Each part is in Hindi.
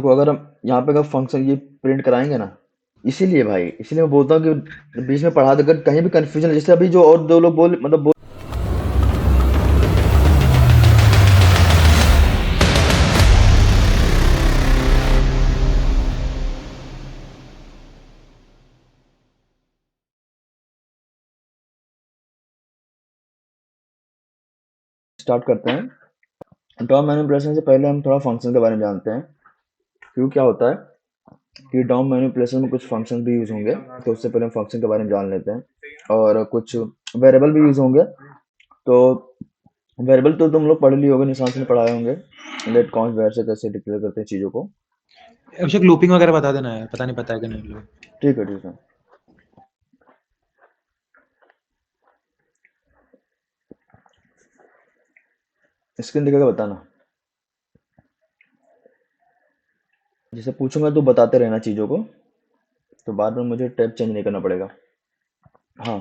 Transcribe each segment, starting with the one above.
देखो अगर हम यहाँ पे अगर फंक्शन ये प्रिंट कराएंगे ना, इसीलिए भाई, इसीलिए मैं बोलता हूँ कि बीच में पढ़ा दे, अगर कहीं भी कंफ्यूजन, जैसे अभी जो और दो लोग बोल स्टार्ट करते हैं। डॉम मैनिपुलेशन से पहले हम थोड़ा फंक्शन के बारे में जानते हैं। क्यों क्या होता है कि डॉम मैनिपुलेशन में कुछ फंक्शन भी यूज होंगे, तो उससे पहले हम फंक्शन के बारे में जान लेते हैं। और कुछ वेरिएबल भी यूज होंगे। तो वेरिएबल तो तुम लोग पढ़ लिए होगे, निशान से पढ़ाए होंगे, लेट काउंट वेर से कैसे डिक्लेयर करते हैं चीजों को। अभिषेक लूपिंग वगैरह बता देना यार, पता नहीं पता है कि नहीं लोग। ठीक है ठीक है। स्क्रीन दिखेगा बताना, जैसे पूछूंगा तो बताते रहना चीजों को, तो बाद में मुझे टैब चेंज नहीं करना पड़ेगा। हाँ,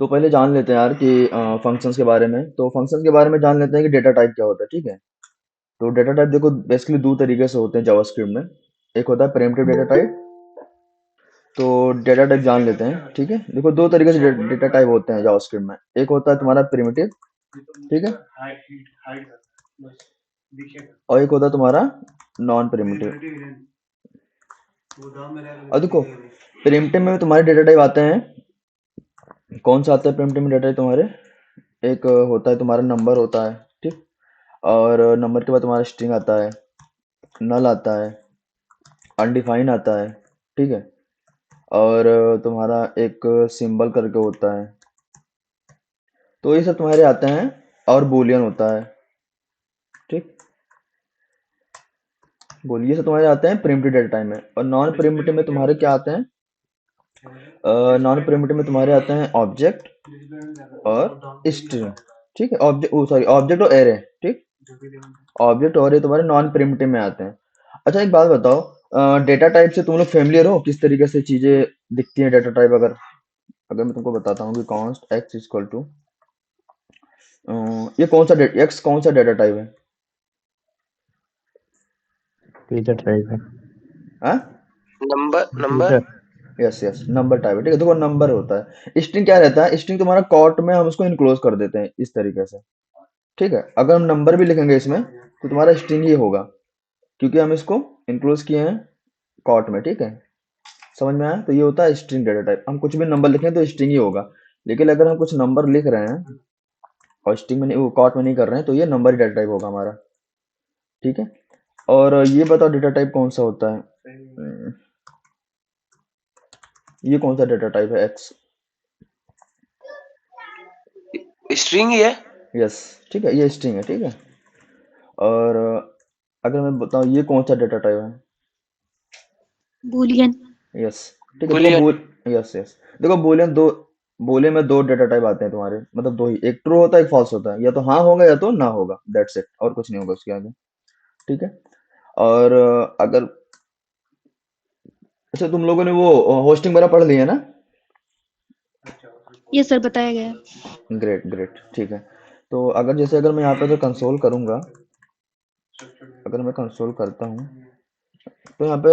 तो पहले जान लेते हैं यार कि फंक्शंस के बारे में। तो फंक्शंस के बारे में जान लेते हैं कि डेटा टाइप क्या होता है, ठीक है। तो डेटा टाइप देखो बेसिकली दो तरीके से होते हैं जावास्क्रिप्ट में। एक होता है प्रिमिटिव डेटा टाइप। तो डेटा टाइप जान लेते हैं, ठीक है। देखो दो तरीके से डेटा टाइप होते हैं जावास्क्रिप्ट में। एक होता है तुम्हारा प्रिमिटिव, ठीक है, और एक होता है तुम्हारा नॉन प्रिमिटिव। और देखो प्रिमिटिव में तुम्हारे डेटा टाइप आते हैं, कौन सा आता है प्रिमिटिव में डेटा टाइप तुम्हारे? एक होता है तुम्हारा नंबर होता है, ठीक। और नंबर के बाद तुम्हारा स्ट्रिंग आता है, नल आता है, अनडिफाइन आता है, ठीक है। और तुम्हारा एक सिंबल करके होता है। तो ये सब तुम्हारे आते हैं। और बूलियन होता है, ठीक। बोलिए, ये सब तुम्हारे आते हैं प्रिमिटिव डेटा टाइप में। और नॉन प्रिमिटिव में तुम्हारे क्या आते हैं? नॉन प्रिमिटिव में तुम्हारे आते हैं ऑब्जेक्ट और स्ट्रिंग, ठीक है। ऑब्जेक्ट, सॉरी, ऑब्जेक्ट और एरे, ठीक। ऑब्जेक्ट और ये तुम्हारे नॉन प्रिमिटिव में आते हैं। अच्छा एक बात बताओ, डेटा टाइप से तुम लोग फेमिलियर हो, किस तरीके से चीजें दिखती हैं डेटा टाइप? अगर अगर मैं तुमको बताता हूँ कि कॉन्स्ट एक्स इक्वल टू, ये कौन सा एक्स कौन सा डेटा टाइप है? टीचर टाइप है। हाँ, number number teacher. Yes yes, number type है, ठीक है। देखो नंबर होता है। स्ट्रिंग क्या रहता है? स्ट्रिंग तुम्हारा कॉट में हम उसको इनक्लोज कर देते हैं इस तरीके से, ठीक है। अगर हम नंबर भी लिखेंगे इसमें तो तुम्हारा स्ट्रिंग ही होगा, क्योंकि हम इसको इनक्लोज किए हैं कॉट में, ठीक है। समझ में आया? तो ये होता है स्ट्रिंग डेटा टाइप। हम कुछ भी नंबर लिखें तो स्ट्रिंग ही होगा। लेकिन अगर हम कुछ नंबर लिख रहे हैं और स्ट्रिंग में नहीं, वो कॉट में नहीं कर रहे हैं, तो ये नंबर ही डेटा टाइप होगा हमारा, ठीक है। और ये बताओ डेटा टाइप कौन सा होता है? ये कौन सा डेटा टाइप है? एक्स, स्ट्रिंग ही है। यस, ठीक है, ये स्ट्रिंग है, ठीक है। और अगर मैं बताऊं ये कौन सा डेटा टाइप है? बूलियन। यस, ठीक है। देखो बुलियन। यस यस, देखो बोलियन में दो डेटा टाइप आते हैं तुम्हारे, मतलब दो ही, एक ट्रू होता है एक फॉल्स होता है। या तो हाँ होगा या तो ना होगा, दैट्स इट, और कुछ नहीं होगा उसके आगे, ठीक है। और अगर, अच्छा तुम लोगों ने वो होस्टिंग वगैरह पढ़ ली है ना? ये सर बताया गया। ग्रेट ग्रेट, ठीक है। तो अगर जैसे अगर मैं यहाँ पे कंसोल करूंगा, अगर मैं कंसोल करता हूँ तो यहाँ पे,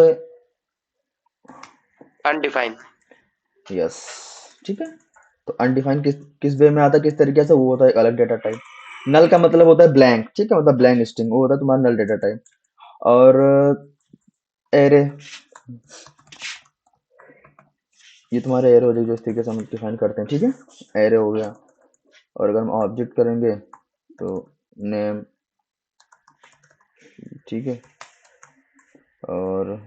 अनडिफाइन। यस, ठीक है। तो अनडिफाइंड किस किस वे में आता है, किस तरीके से? वो होता है एक अलग डेटा टाइप। नल का मतलब होता है ब्लैंक, ठीक है, मतलब ब्लैंक स्ट्रिंग, वो होता है तुम्हारा नल डेटा टाइप। और एरे, ये तुम्हारे एरे हो जाएगी जो इस तरीके से हम डिफाइन करते हैं, ठीक है। एरे हो गया। और अगर हम ऑब्जेक्ट करेंगे तो नेम, ठीक है। और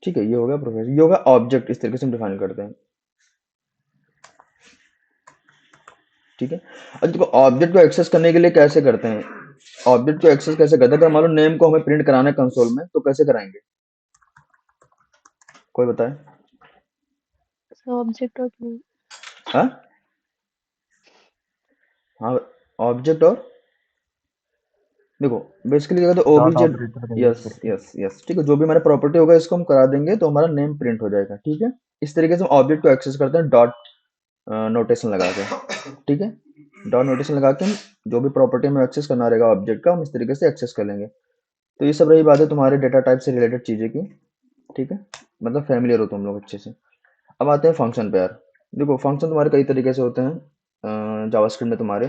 ठीक है, ये हो गया प्रोफेसर, ये होगा ऑब्जेक्ट, इस तरीके से हम डिफाइन करते हैं, ठीक है। अब देखो ऑब्जेक्ट को एक्सेस करने के लिए कैसे करते हैं? ऑब्जेक्ट को एक्सेस कैसे करते हैं? अगर मान लो नेम को हमें प्रिंट कराना है कंसोल में, तो कैसे कराएंगे? कोई बताए? ऑब्जेक्ट और क्यू। हाँ हाँ, ऑब्जेक्ट और, देखो बेसिकली क्या कहते हैं, डॉट ओबीजे, ऑपरेटर का यूज यस करके। यस यस, ठीक है। जो भी हमारा प्रॉपर्टी होगा इसको हम करा देंगे तो हमारा नेम प्रिंट हो जाएगा, ठीक है। इस तरीके से हम ऑब्जेक्ट को एक्सेस करते हैं डॉट नोटेशन लगा के, ठीक है। डॉट नोटेशन लगा के हम जो भी प्रॉपर्टी में एक्सेस करना रहेगा ऑब्जेक्ट का हम इस तरीके से एक्सेस कर लेंगे। तो ये सब रही बात है तुम्हारे डेटा टाइप से रिलेटेड चीज़ें की, ठीक है, मतलब फैमिलियर हो तुम लोग अच्छे से। अब आते हैं फंक्शन पे यार। देखो फंक्शन तुम्हारे कई तरीके से होते हैं जावास्क्रिप्ट में तुम्हारे।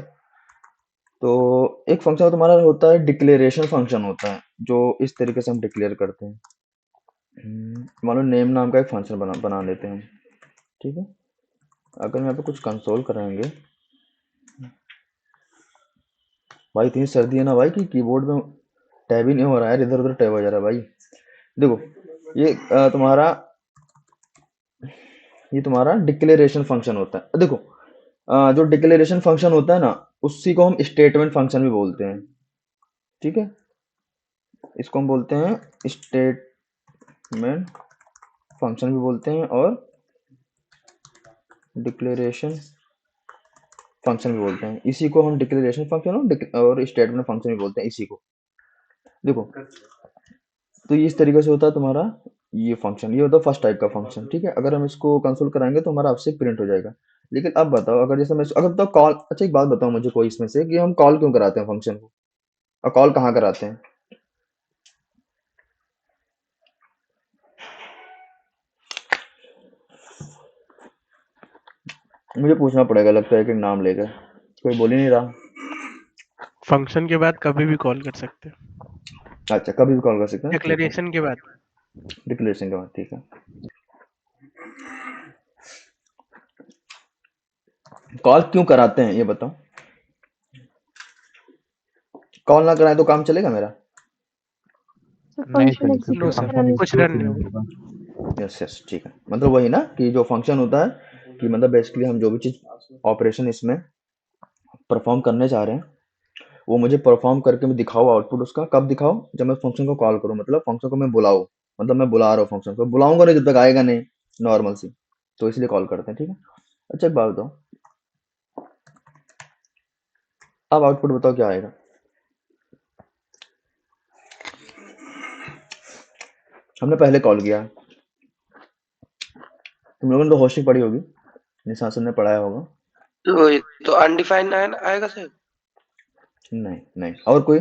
तो एक फंक्शन तुम्हारा होता है डिक्लेरेशन फंक्शन होता है, जो इस तरीके से हम डिक्लेयर करते हैं। मान लो नेम नाम का एक फंक्शन बना लेते हैं, ठीक है। अगर हम यहाँ पे कुछ कंसोल कराएंगे, भाई इतनी सर्दी है ना भाई कि कीबोर्ड में टैब ही नहीं हो रहा है, इधर उधर टैब हो जा रहा है भाई। देखो ये तुम्हारा डिक्लेरेशन फंक्शन होता है। देखो जो डिक्लेरेशन फंक्शन होता है ना, उसी को हम स्टेटमेंट फंक्शन भी बोलते हैं, ठीक है। इसको हम बोलते हैं स्टेटमेंट फंक्शन भी बोलते हैं और डिक्लेरेशन फंक्शन भी बोलते हैं। इसी को हम डिक्लेरेशन फंक्शन और स्टेटमेंट फंक्शन भी बोलते हैं इसी को। देखो तो ये इस तरीके से होता है तुम्हारा ये फंक्शन, ये होता है फर्स्ट टाइप का फंक्शन, ठीक है। अगर हम इसको कंसोल कराएंगे तो हमारा आपसे प्रिंट हो जाएगा। लेकिन अब बताओ, अगर जैसे मैं अगर बताओ कॉल, अच्छा एक बात बताओ मुझे कोई इसमें से कि हम कॉल क्यों कराते हैं फंक्शन को, और कॉल कहाँ कराते हैं? मुझे पूछना पड़ेगा लगता है कि नाम लेकर, कोई बोल ही नहीं रहा। फंक्शन के बाद कभी भी कॉल कर सकते हैं, अच्छा कभी भी कॉल कर सकते हैं, ठीक है। डिक्लेरेशन के बाद। डिक्लेरेशन के बाद, ठीक है। कॉल क्यों कराते हैं ये बताओ, कॉल ना कराए तो काम चलेगा मेरा? नहीं फंक्शन चलेगा नो क्योंकि सर, एग्जीक्यूट परफॉर्मेंस कुछ यूज रन ही नहीं नहीं होगा। होगा। यस यस, ठीक है। मतलब वही ना कि जो फंक्शन होता है कि मतलब बेसिकली हम जो भी चीज ऑपरेशन इसमें परफॉर्म करने जा रहे हैं, वो मुझे परफॉर्म करके मैं दिखाओ आउटपुट उसका। कब दिखाओ? जब मैं फंक्शन को कॉल करूँ, मतलब फंक्शन को मैं बुलाऊँ, मतलब मैं बुला रहा हूँ फंक्शन को, बुलाऊंगा नहीं जब तक आएगा नहीं नॉर्मल सी, तो इसलिए कॉल करते हैं, ठीक है। अच्छा एक बात बताओ, अब आउटपुट बताओ क्या आएगा? हमने पहले कॉल किया, तुम लोगों ने तो होस्टिंग पढ़ी होगी, निशान सर ने पढ़ाया होगा। तो अनडिफाइंड आएगा सर। नहीं नहीं, और कोई?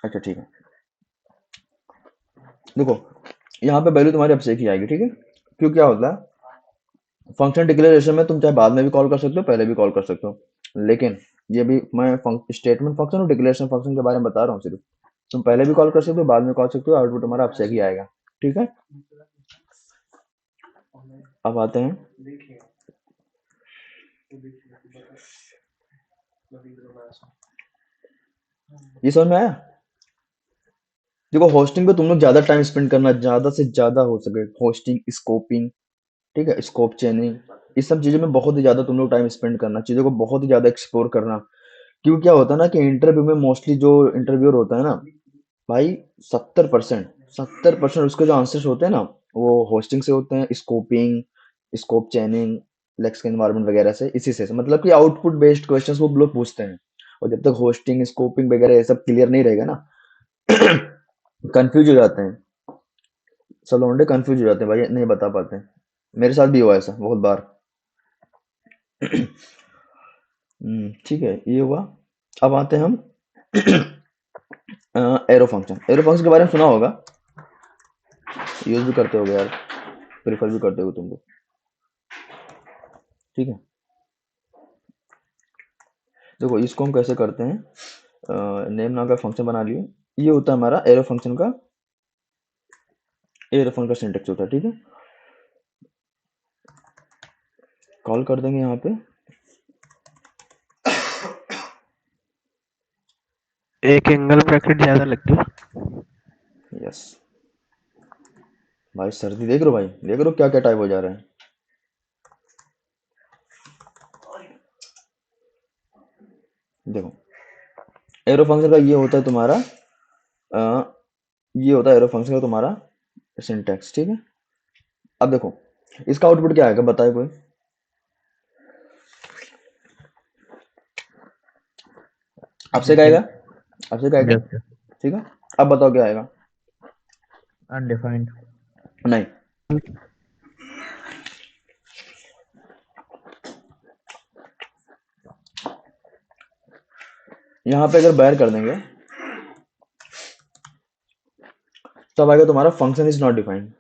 अच्छा ठीक है, देखो यहाँ पे वैल्यू तुम्हारी अपसेट ही आएगी, ठीक है। क्यों, क्या होता है फंक्शन डिक्लेरेशन में तुम चाहे बाद में भी कॉल कर सकते हो, पहले भी कॉल कर सकते हो, लेकिन ये भी मैं स्टेटमेंट फंक्शन और डिक्लेरेशन फंक्शन के बारे में बता रहा हूँ सिर्फ। तुम पहले भी कॉल कर सकते हो, बाद में कॉल सकते हो, आउटपुट तुम्हारा अपसेट ही आएगा, ठीक है। अब आते हैं, ये समझ में आया? देखो होस्टिंग पे तुम लोग ज्यादा टाइम स्पेंड करना, ज्यादा से ज्यादा हो सके, होस्टिंग, स्कोपिंग, ठीक है, स्कोप चेनिंग, इस सब चीजों में बहुत ही ज्यादा तुम लोग टाइम स्पेंड करना, चीजों को बहुत ही ज्यादा एक्सप्लोर करना। क्यों, क्या होता है ना कि इंटरव्यू में मोस्टली जो इंटरव्यूअर होता है ना भाई, 70% उसके जो आंसर्स होते हैं ना, वो होस्टिंग से होते हैं, scoping, scope chaining, lex environment वगैरह से, इसी से मतलब कि आउटपुट बेस्ड क्वेश्चंस वो लोग पूछते हैं। और जब तक होस्टिंग, स्कोपिंग वगैरह ये सब क्लियर नहीं रहेगा ना, कंफ्यूज हो जाते हैं सब लौंडे, कंफ्यूज हो जाते हैं भाई, नहीं बता पाते हैं। मेरे साथ भी हुआ ऐसा बहुत बार। ठीक है, ये हुआ। अब आते हैं हम एरो फंक्शन। एरो फंक्शन के बारे में सुना होगा, यूज भी करते होगे यार, प्रेफर भी करते हो तुम लोग, ठीक है। देखो इसको हम कैसे करते हैं, नेम नाम का फंक्शन बना लिए, ये होता है हमारा एरो फंक्शन का, एरो फंक्शन का सिंटेक्स होता है, ठीक है। कॉल कर देंगे यहाँ पे, एक एंगल ब्रैकेट ज्यादा लग गया। यस। भाई सर्दी देख रहे हो, भाई देख रहे हो क्या क्या टाइप हो जा रहा है। देखो एरो फंक्शन का ये होता है तुम्हारा, ये होता है एरो फंक्शन का तुम्हारा सिंटेक्स, ठीक है। अब देखो इसका आउटपुट क्या आएगा, बताए कोई? आपसे क्या आएगा? आपसे क्या आएगा, यस ठीक है। अब बताओ क्या आएगा? अनडिफाइंड। नहीं, यहाँ पे अगर बाहर कर देंगे तब आएगा तुम्हारा फंक्शन इज नॉट डिफाइंड।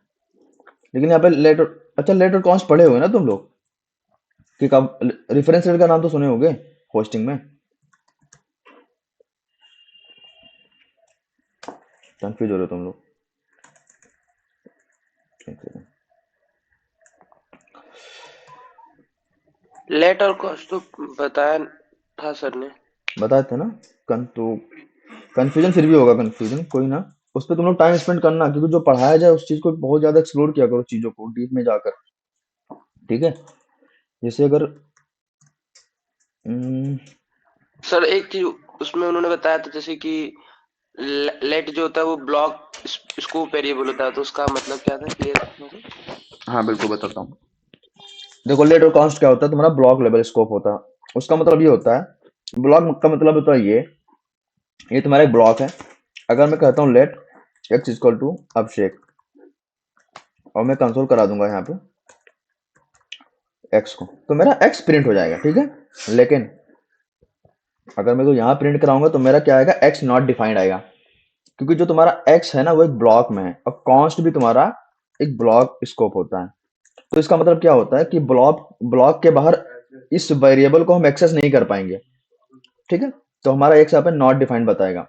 लेकिन यहाँ पे लेट, अच्छा लेट और कॉन्स्ट पढ़े हुए ना तुम लोग कि कब, रेफरेंस रेट का नाम तो सुने होगे होस्टिंग में, कंफ्यूज हो रहे हो तुम लोग। एक सेकंड। लेट और कॉस्ट तो बताया था सर ने। बताए थे ना, तो कंफ्यूजन फिर भी होगा, कंफ्यूजन कोई ना, उस पर तुम लोग टाइम स्पेंड करना, क्योंकि जो पढ़ाया जाए उस चीज को बहुत ज्यादा एक्सप्लोर किया करो, चीजों को डीप में जाकर, ठीक है। जैसे अगर हम्म, सर एक चीज उसमें उन्होंने बताया था जैसे कि लेट जो होता है वो ब्लॉक स्कोप वेरिएबल होता है, तो उसका मतलब क्या था, क्लियर? हाँ बिल्कुल बताता हूँ। देखो लेट और कॉन्स्ट क्या होता है, तुम्हारा ब्लॉक लेवल स्कोप होता है। उसका मतलब ये होता है, ब्लॉक का मतलब होता है ये तुम्हारा एक ब्लॉक है। अगर मैं कहता हूँ लेट एक्स इक्वल टू अभिषेक, और मैं कंसोल करा दूंगा यहाँ पे एक्स को, तो मेरा एक्स प्रिंट हो जाएगा, ठीक है। लेकिन अगर मैं तो यहाँ प्रिंट कराऊंगा तो मेरा क्या आएगा, एक्स नॉट डिफाइंड आएगा, क्योंकि जो तुम्हारा एक्स है ना वो एक ब्लॉक में है, और कॉन्स्ट भी तुम्हारा एक ब्लॉक स्कोप होता है। तो इसका मतलब क्या होता है कि ब्लॉक ब्लॉक के बाहर इस वेरिएबल को हम एक्सेस नहीं कर पाएंगे, ठीक है। तो हमारा एक्स यहाँ पे नॉट डिफाइंड बताएगा।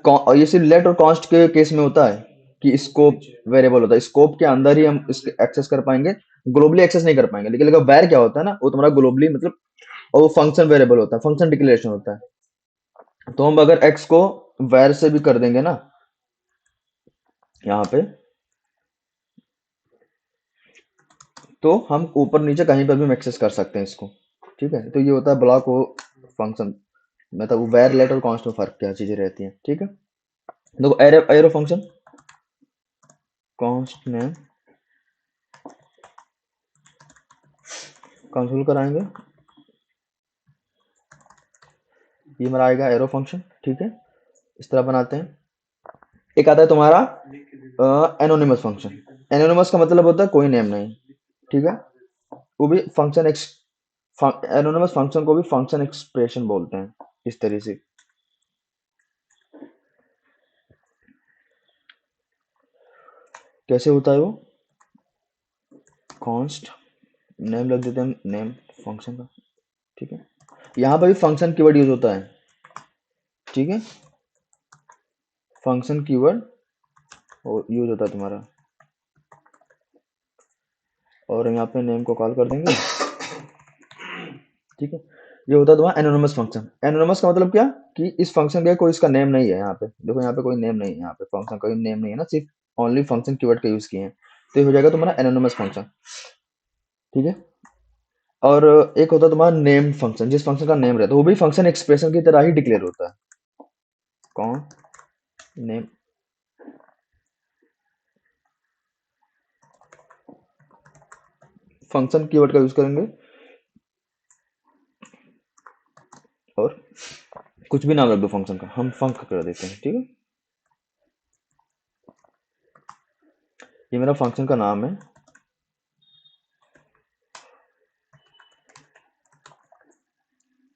और ये सिर्फ लेट और कॉन्स्ट के केस में होता है कि स्कोप वेरिएबल होता है, स्कोप के अंदर ही हम इसके एक्सेस कर पाएंगे, ग्लोबली एक्सेस नहीं कर पाएंगे। लेकिन अगर वैर क्या होता है ना, वो तुम्हारा ग्लोबली मतलब, और वो फंक्शन वेरिएबल होता है, फंक्शन डिक्लेरेशन होता है। तो हम अगर एक्स को वैर से भी कर देंगे ना यहाँ पे, तो हम ऊपर नीचे कहीं पर भी एक्सेस कर सकते हैं इसको, ठीक है। तो ये होता है ब्लॉक वो फंक्शन, मतलब वैर लेट और कॉन्स्ट में फर्क क्या चीजें रहती हैं, ठीक है। देखो arrow arrow function const name console कराएंगे, ये मेरा आएगा एरो फंक्शन, ठीक है। इस तरह बनाते हैं। एक आता है तुम्हारा एनोनिमस फंक्शन। एनोनिमस का मतलब होता है कोई नेम नहीं, ठीक है। वो भी फंक्शन एनोनिमस फंक्शन को भी फंक्शन एक्सप्रेशन बोलते हैं, इस तरह से। कैसे होता है वो, कॉन्स्ट नेम लग देते हैं, नेम फंक्शन का, ठीक है। यहाँ पर भी फंक्शन कीवर्ड यूज होता है, ठीक है। फंक्शन कीवर्ड यूज होता है तुम्हारा, और यहाँ पे नेम को कॉल कर देंगे, ठीक है। ये होता है तुम्हारा एनोनिमस फंक्शन। एनोनिमस का मतलब क्या, कि इस फंक्शन का कोई इसका नेम नहीं है। यहाँ पे देखो, यहाँ पे कोई नेम नहीं है, यहाँ पे फंक्शन का कोई नेम नहीं है ना, सिर्फ ओनली फंक्शन कीवर्ड का यूज किए हैं, तो ये हो जाएगा तुम्हारा एनोनिमस फंक्शन, ठीक है। और एक होता है तुम्हारा नेम फंक्शन, जिस फंक्शन का नेम रहता है वो भी फंक्शन एक्सप्रेशन की तरह ही डिक्लेयर होता है। कौन नेम, फंक्शन कीवर्ड का यूज करेंगे, और कुछ भी नाम रख दो फंक्शन का, हम फंक कर देते हैं, ठीक है। ये मेरा फंक्शन का नाम है,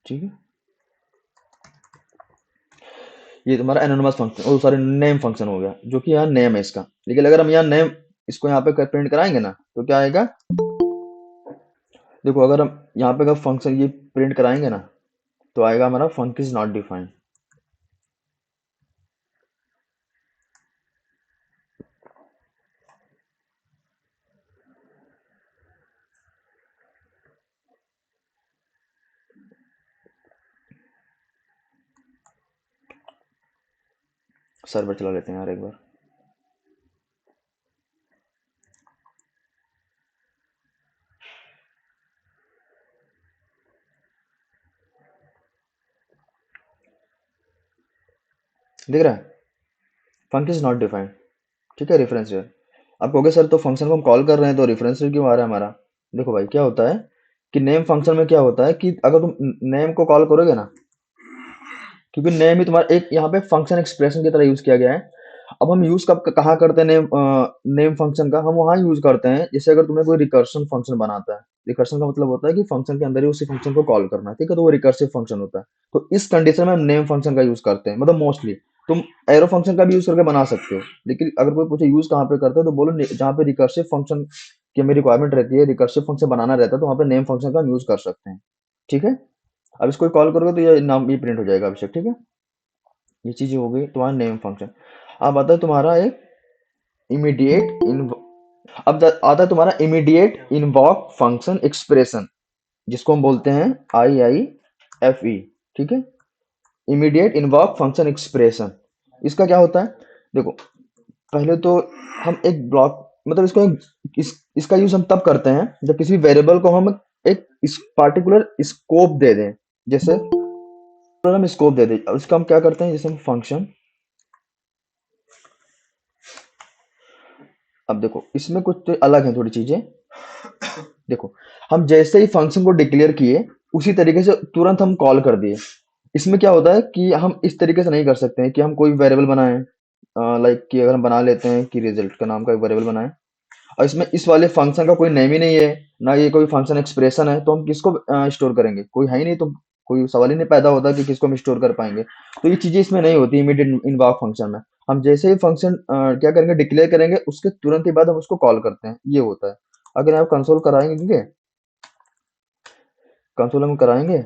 ठीक है। ये तुम्हारा एनोनिमस फंक्शन, ओ सॉरी नेम फंक्शन हो गया, जो कि यहाँ नेम है इसका। लेकिन अगर हम यहाँ नेम इसको यहाँ पे प्रिंट कराएंगे ना, तो क्या आएगा, देखो अगर हम यहाँ पे अगर फंक्शन ये प्रिंट कराएंगे ना, तो आएगा हमारा function is not defined. Server चला लेते हैं यार एक बार। दिख रहा है, फंक्शन इज नॉट डिफाइंड, ठीक है। रेफरेंस है। आप कहोगे सर तो फंक्शन को हम कॉल कर रहे हैं तो रेफरेंस क्यों आ रहा है हमारा। देखो भाई क्या होता है कि नेम फंक्शन में क्या होता है कि अगर तुम नेम को कॉल करोगे ना, क्योंकि नेम ही तुम्हारा एक यहाँ पे फंक्शन एक्सप्रेशन की तरह यूज किया गया है, अब हम यूज कब कहाँ करते हैं नेम फंक्शन का? हम वहां यूज करते हैं जैसे अगर तुम्हें कोई रिकर्शन फंक्शन बनाता है। रिकर्शन का मतलब होता है कि फंक्शन के अंदर ही उसी फंक्शन को कॉल करना है, ठीक है, तो वो रिकर्सिव फंक्शन होता है। तो इस कंडीशन में हम नेम फंक्शन का यूज करते हैं, मतलब मोस्टली। तुम एरो फंक्शन का भी यूज करके बना सकते हो, लेकिन अगर कोई पूछे यूज कहाँ पे करते हो तो बोलो जहाँ पे रिकर्सिव फंक्शन की हमें रिक्वायरमेंट रहती है, रिकर्सिव फंक्शन बनाना रहता है, तो वहाँ पे नेम फंक्शन का यूज कर सकते हैं, ठीक है। अब इसको कॉल करोगे तो ये नाम ये प्रिंट हो जाएगा अभिषेक, ठीक है। ये चीजें हो गई तुम्हारा नेम फंक्शन। अब आता है तुम्हारा एक इमीडिएट इन आता है तुम्हारा इमीडिएट इन्वॉक फंक्शन एक्सप्रेशन, जिसको हम बोलते हैं IIFE, ठीक है। इमीडिएट इन्वॉक फंक्शन एक्सप्रेशन, इसका क्या होता है? देखो, पहले तो हम एक ब्लॉक, मतलब इसका यूज हम तब करते हैं जब किसी वेरिएबल को हम एक इस पार्टिकुलर स्कोप दे दें। जैसे हम स्कोप दे दें, अब इसका हम क्या करते हैं, जैसे हम फंक्शन, अब देखो इसमें कुछ तो अलग है थोड़ी चीजें। देखो, हम जैसे ही फंक्शन को डिक्लेयर किए उसी तरीके से तुरंत हम कॉल कर दिए। इसमें क्या होता है कि हम इस तरीके से नहीं कर सकते हैं कि हम कोई वेरिएबल बनाएं, लाइक कि अगर हम बना लेते हैं कि रिजल्ट का नाम का एक वेरिएबल बनाएं, और इसमें इस वाले फंक्शन का कोई नेम ही नहीं है, ना ये कोई फंक्शन एक्सप्रेशन है, तो हम किसको स्टोर करेंगे? कोई है ही नहीं, तो कोई सवाल ही नहीं पैदा होता कि किसको हम स्टोर कर पाएंगे। तो ये चीजें इसमें नहीं होती इमीडिएट इन्वॉक फंक्शन में। हम जैसे ही फंक्शन क्या करेंगे, डिक्लेयर करेंगे, उसके तुरंत ही बाद हम उसको कॉल करते हैं, ये होता है। अगर आप कंसोल कराएंगे, ठीक है, कंसोल हम कराएंगे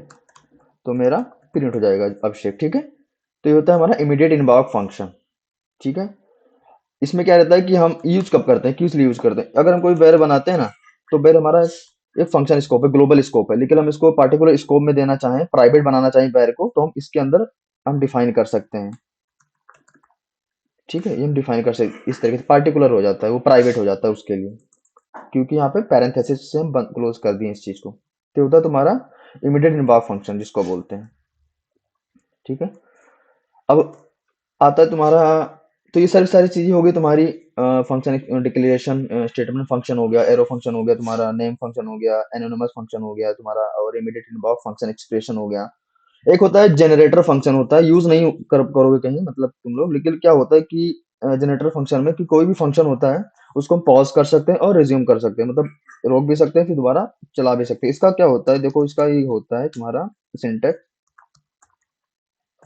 तो मेरा प्रिंट हो जाएगा अभिषेक, ठीक है। तो ये होता है हमारा इमीडिएट इन्वॉक फंक्शन, ठीक है। इसमें क्या रहता है कि हम यूज कब करते हैं, किस लिए यूज करते हैं? अगर हम कोई वेर बनाते हैं ना, तो वेर हमारा एक फंक्शन स्कोप है, ग्लोबल स्कोप है, लेकिन हम इसको पार्टिकुलर स्कोप में देना चाहें, प्राइवेट बनाना चाहें वेर को, तो हम इसके अंदर हम डिफाइन कर सकते हैं, ठीक है। ये हम डिफाइन कर सकते, इस तरीके से पार्टिकुलर हो जाता है, वो प्राइवेट हो जाता है उसके लिए, क्योंकि यहाँ पे पैरेंथेसिस से हम क्लोज कर दिए इस चीज को। तो होता है तुम्हारा इमीडिएट इन्वॉक फंक्शन, जिसको बोलते हैं, ठीक है। अब आता है तुम्हारा, तो ये सारी सारी चीजें हो गई तुम्हारी। फंक्शन डिक्लेरेशन स्टेटमेंट फंक्शन हो गया, एरो फंक्शन हो गया, तुम्हारा नेम फंक्शन हो गया, एनोनिमस फंक्शन हो गया तुम्हारा, और इमीडिएट इनबॉक्स फंक्शन एक्सप्रेशन हो गया। एक होता है जनरेटर फंक्शन, होता है, यूज नहीं करोगे कहीं मतलब तुम लोग, लेकिन क्या होता है कि जनरेटर फंक्शन में कि कोई भी फंक्शन होता है उसको हम पॉज कर सकते हैं और रिज्यूम कर सकते हैं, मतलब रोक भी सकते हैं फिर दोबारा चला भी सकते हैं। इसका क्या होता है, देखो इसका ये होता है तुम्हारा सिंटेक्स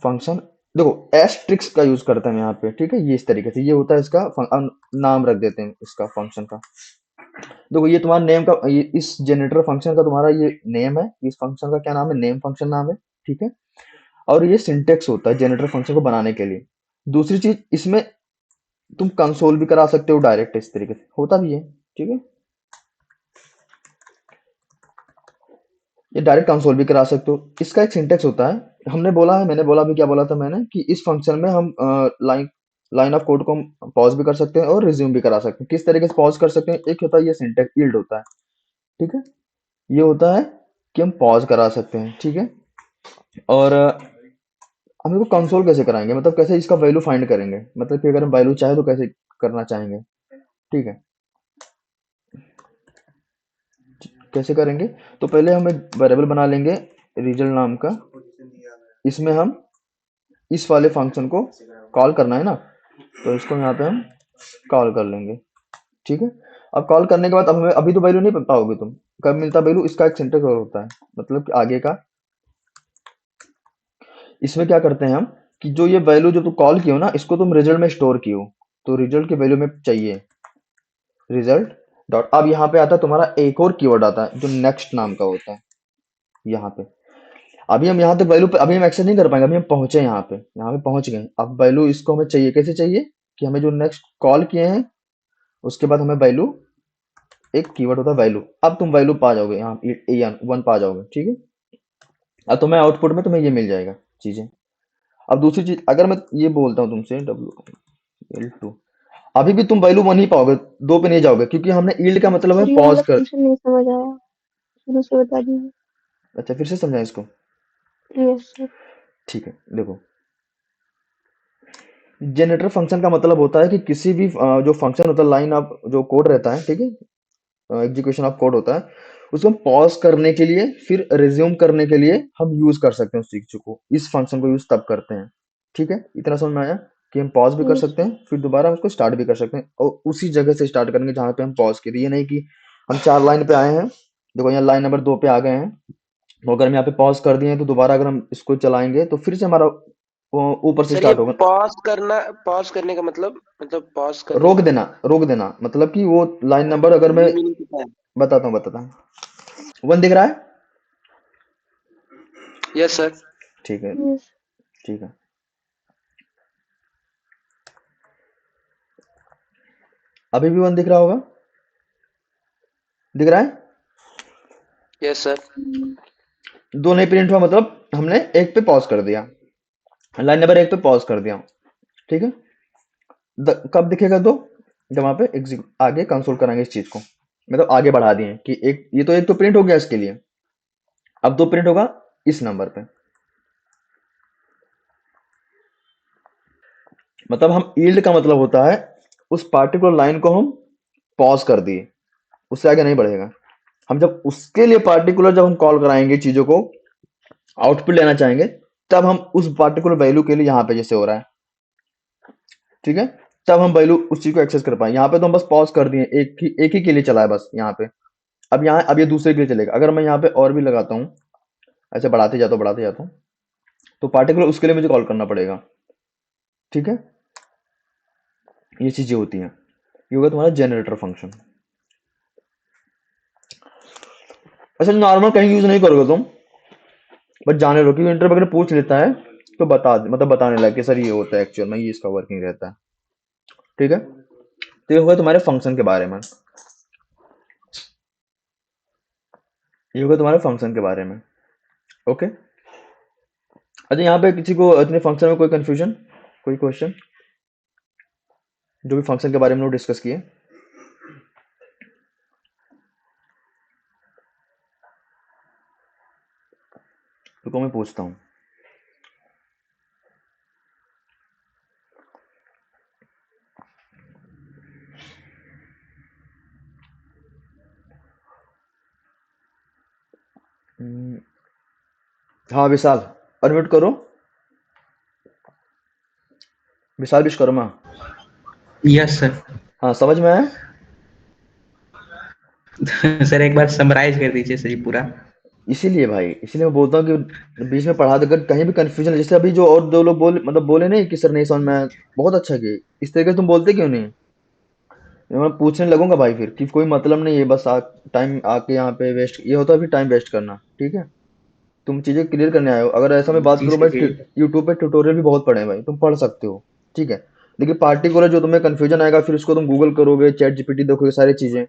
फंक्शन। देखो एस्ट्रिक्स का यूज करते हैं यहाँ पे, ठीक है, ये इस तरीके से ये होता है इसका नाम रख देते हैं इसका फंक्शन का। देखो ये तुम्हारा नेम का, ये इस जनरेटर फंक्शन का तुम्हारा ये नेम है, इस फंक्शन का क्या नाम है, नेम फंक्शन नाम है, ठीक है। और ये सिंटेक्स होता है जनरेटर फंक्शन को बनाने के लिए। दूसरी चीज, इसमें तुम कंसोल भी करा सकते हो डायरेक्ट, इस तरीके से होता भी है, ठीक है। ये डायरेक्ट कंसोल भी करा सकते हो। इसका एक सिंटेक्स होता है, हमने बोला है, मैंने बोला भी, क्या बोला था मैंने, कि इस फंक्शन में हम लाइन लाइन ऑफ कोड को हम पॉज भी कर सकते हैं और रिज्यूम भी करा सकते हैं। किस तरीके से पॉज कर सकते हैं? एक होता है ये सिंटेक्स यील्ड होता है, ठीक है। ये होता है कि हम पॉज करा सकते हैं, ठीक है। और हम इसको कंसोल कैसे कराएंगे, मतलब कैसे इसका वैल्यू फाइंड करेंगे, मतलब कि अगर हम वैल्यू चाहे तो कैसे करना चाहेंगे, ठीक है, कैसे करेंगे? तो पहले हम एक वेरिएबल बना लेंगे रिजल्ट नाम का, इसमें हम इस वाले फंक्शन को कॉल करना है ना, तो इसको यहाँ पे हम कॉल कर लेंगे, ठीक है। अब कॉल करने के बाद अब हमें अभी तो वैल्यू नहीं पाओगे तुम, कब मिलता वैल्यू, इसका एक सिंटेक्स और होता है, मतलब कि आगे का। इसमें क्या करते हैं हम कि जो ये वैल्यू जो तुम कॉल किए हो ना, इसको तुम रिजल्ट में स्टोर किए हो, तो रिजल्ट की वैल्यू में चाहिए रिजल्ट डॉट। अब यहाँ पे आता है तुम्हारा एक और कीवर्ड आता है जो नेक्स्ट नाम का होता है यहाँ पे। अभी हम यहाँ तक वैल्यू अभी हम एक्सेस नहीं कर पाएंगे, अभी हम पहुंचे यहाँ पे पहुंच गए। अब वैल्यू इसको हमें चाहिए, कैसे चाहिए कि हमें जो नेक्स्ट कॉल किए हैं उसके बाद हमें वैल्यू, एक कीवर्ड होता है वैल्यू। अब तुम वैल्यू पा जाओगे यहाँ, वन पा जाओगे, ठीक है। अब तुम्हें आउटपुट में तुम्हें ये मिल जाएगा चीजें। अब दूसरी चीज, अगर मैं ये बोलता हूँ तुमसे W L2, अभी भी तुम वैल्यू वन ही पाओगे, दो पे नहीं जाओगे, क्योंकि हमने ईल्ड का मतलब है सर ये पॉज वाला कर। फंक्शन नहीं समझ आया, शुरू से बता दीजिए। अच्छा फिर से समझाएं इसको, यस सर। ठीक है। देखो जनरेटर फंक्शन का मतलब होता है कि किसी भी जो फंक्शन होता है, लाइन ऑफ जो कोड रहता है, ठीक है, एग्जीक्यूशन ऑफ कोड होता है, उसको हम पॉज करने के लिए फिर रिज्यूम करने के लिए हम यूज कर सकते हैं उस चीज को, इस फंक्शन को यूज तब करते हैं, ठीक है। इतना समझ में आया? कि हम पॉज भी कर Yes, सकते हैं, फिर दोबारा हम उसको स्टार्ट भी कर सकते हैं, और उसी जगह से स्टार्ट करेंगे जहाँ पे हम पॉज किए थे। ये नहीं कि हम 4 लाइन पे आए हैं, देखो यहाँ लाइन नंबर 2 पे आ गए हैं, तो अगर हम यहाँ पे पॉज कर दिए हैं तो दोबारा अगर हम इसको चलाएंगे तो फिर से हमारा ऊपर से सर ये स्टार्ट होगा। पॉज करने का मतलब पॉज करने रोक का देना, रोक देना मतलब कि वो लाइन नंबर अगर मैं ये मीनिंग पता है। बताता हूँ 1 दिख रहा है, यस सर। ठीक है, yes, ठीक है। अभी भी 1 दिख रहा होगा, दिख रहा है, यस सर। 2 नहीं प्रिंट हुआ, मतलब हमने 1 पे पॉज कर दिया, लाइन नंबर 1 पे पॉज कर दिया, ठीक है। कब दिखेगा 2? जब वहां पे आगे कंसोल कराएंगे इस चीज को, मतलब आगे बढ़ा दिए कि एक ये तो 1 तो प्रिंट हो गया इसके लिए, अब 2 प्रिंट होगा इस नंबर पे, मतलब हम यील्ड का मतलब होता है उस पार्टिकुलर लाइन को हम पॉज कर दिए, उससे आगे नहीं बढ़ेगा। हम जब उसके लिए पार्टिकुलर जब हम कॉल कराएंगे चीजों को, आउटपुट लेना चाहेंगे, तब हम उस पार्टिकुलर वैल्यू के लिए यहाँ पे जैसे हो रहा है, ठीक है, तब हम वैल्यू उस चीज को एक्सेस कर पाएंगे। यहाँ पे तो हम बस पॉज कर दिए, एक ही के लिए चला है बस यहाँ पे। अब ये दूसरे के लिए चलेगा। अगर मैं यहाँ पे और भी लगाता हूँ, ऐसे बढ़ाते जाता हूँ, तो पार्टिकुलर उसके लिए मुझे कॉल करना पड़ेगा, ठीक है। ये चीजें होती हैं, ये होगा तुम्हारा जनरेटर फंक्शन। अच्छा, नॉर्मल कहीं यूज नहीं करोगे तुम, बट जाने लो, क्योंकि इंटरव्यू अगर पूछ लेता है तो मतलब बताने लगे कि सर ये होता है एक्चुअल में, ये इसका वर्किंग रहता है, ठीक है। तो ये होगा तुम्हारे फंक्शन के बारे में, ये होगा तुम्हारे फंक्शन के बारे में, ओके। अच्छा, यहाँ पे किसी को इतने फंक्शन में कोई कंफ्यूजन, कोई क्वेश्चन, जो भी फंक्शन के बारे में डिस्कस किए? तो मैं पूछता हूँ। हाँ विशाल, अनम्यूट करो, विशाल विश्वकर्मा। Yes sir. हाँ, समझ में आया? सर एक बार समराइज कर दीजिए सर ये पूरा। इसीलिए भाई, इसीलिए मैं बोलता हूँ कि बीच में पढ़ा देकर कहीं भी कंफ्यूजन, जैसे अभी जो और 2 लोग बोले नहीं कि सर नहीं समझ में आया, बहुत अच्छा किए, इस तरीके से तुम बोलते क्यों नहीं? मैं पूछने लगूंगा भाई फिर कि कोई मतलब नहीं है, बस टाइम आके यहाँ पे वेस्ट, ये होता है फिर टाइम वेस्ट करना, ठीक है। तुम चीजें क्लियर करने आए हो। अगर ऐसा मैं बात जी करूँ सर भाई, जी। यूट्यूब पे ट्यूटोरियल भी बहुत पड़े हैं भाई, तुम पढ़ सकते हो, ठीक है। लेकिन पार्टिकुलर जो तुम्हें कंफ्यूजन आएगा, फिर उसको तुम गूगल करोगे, चैट जीपीटी देखोगे, सारी चीजें,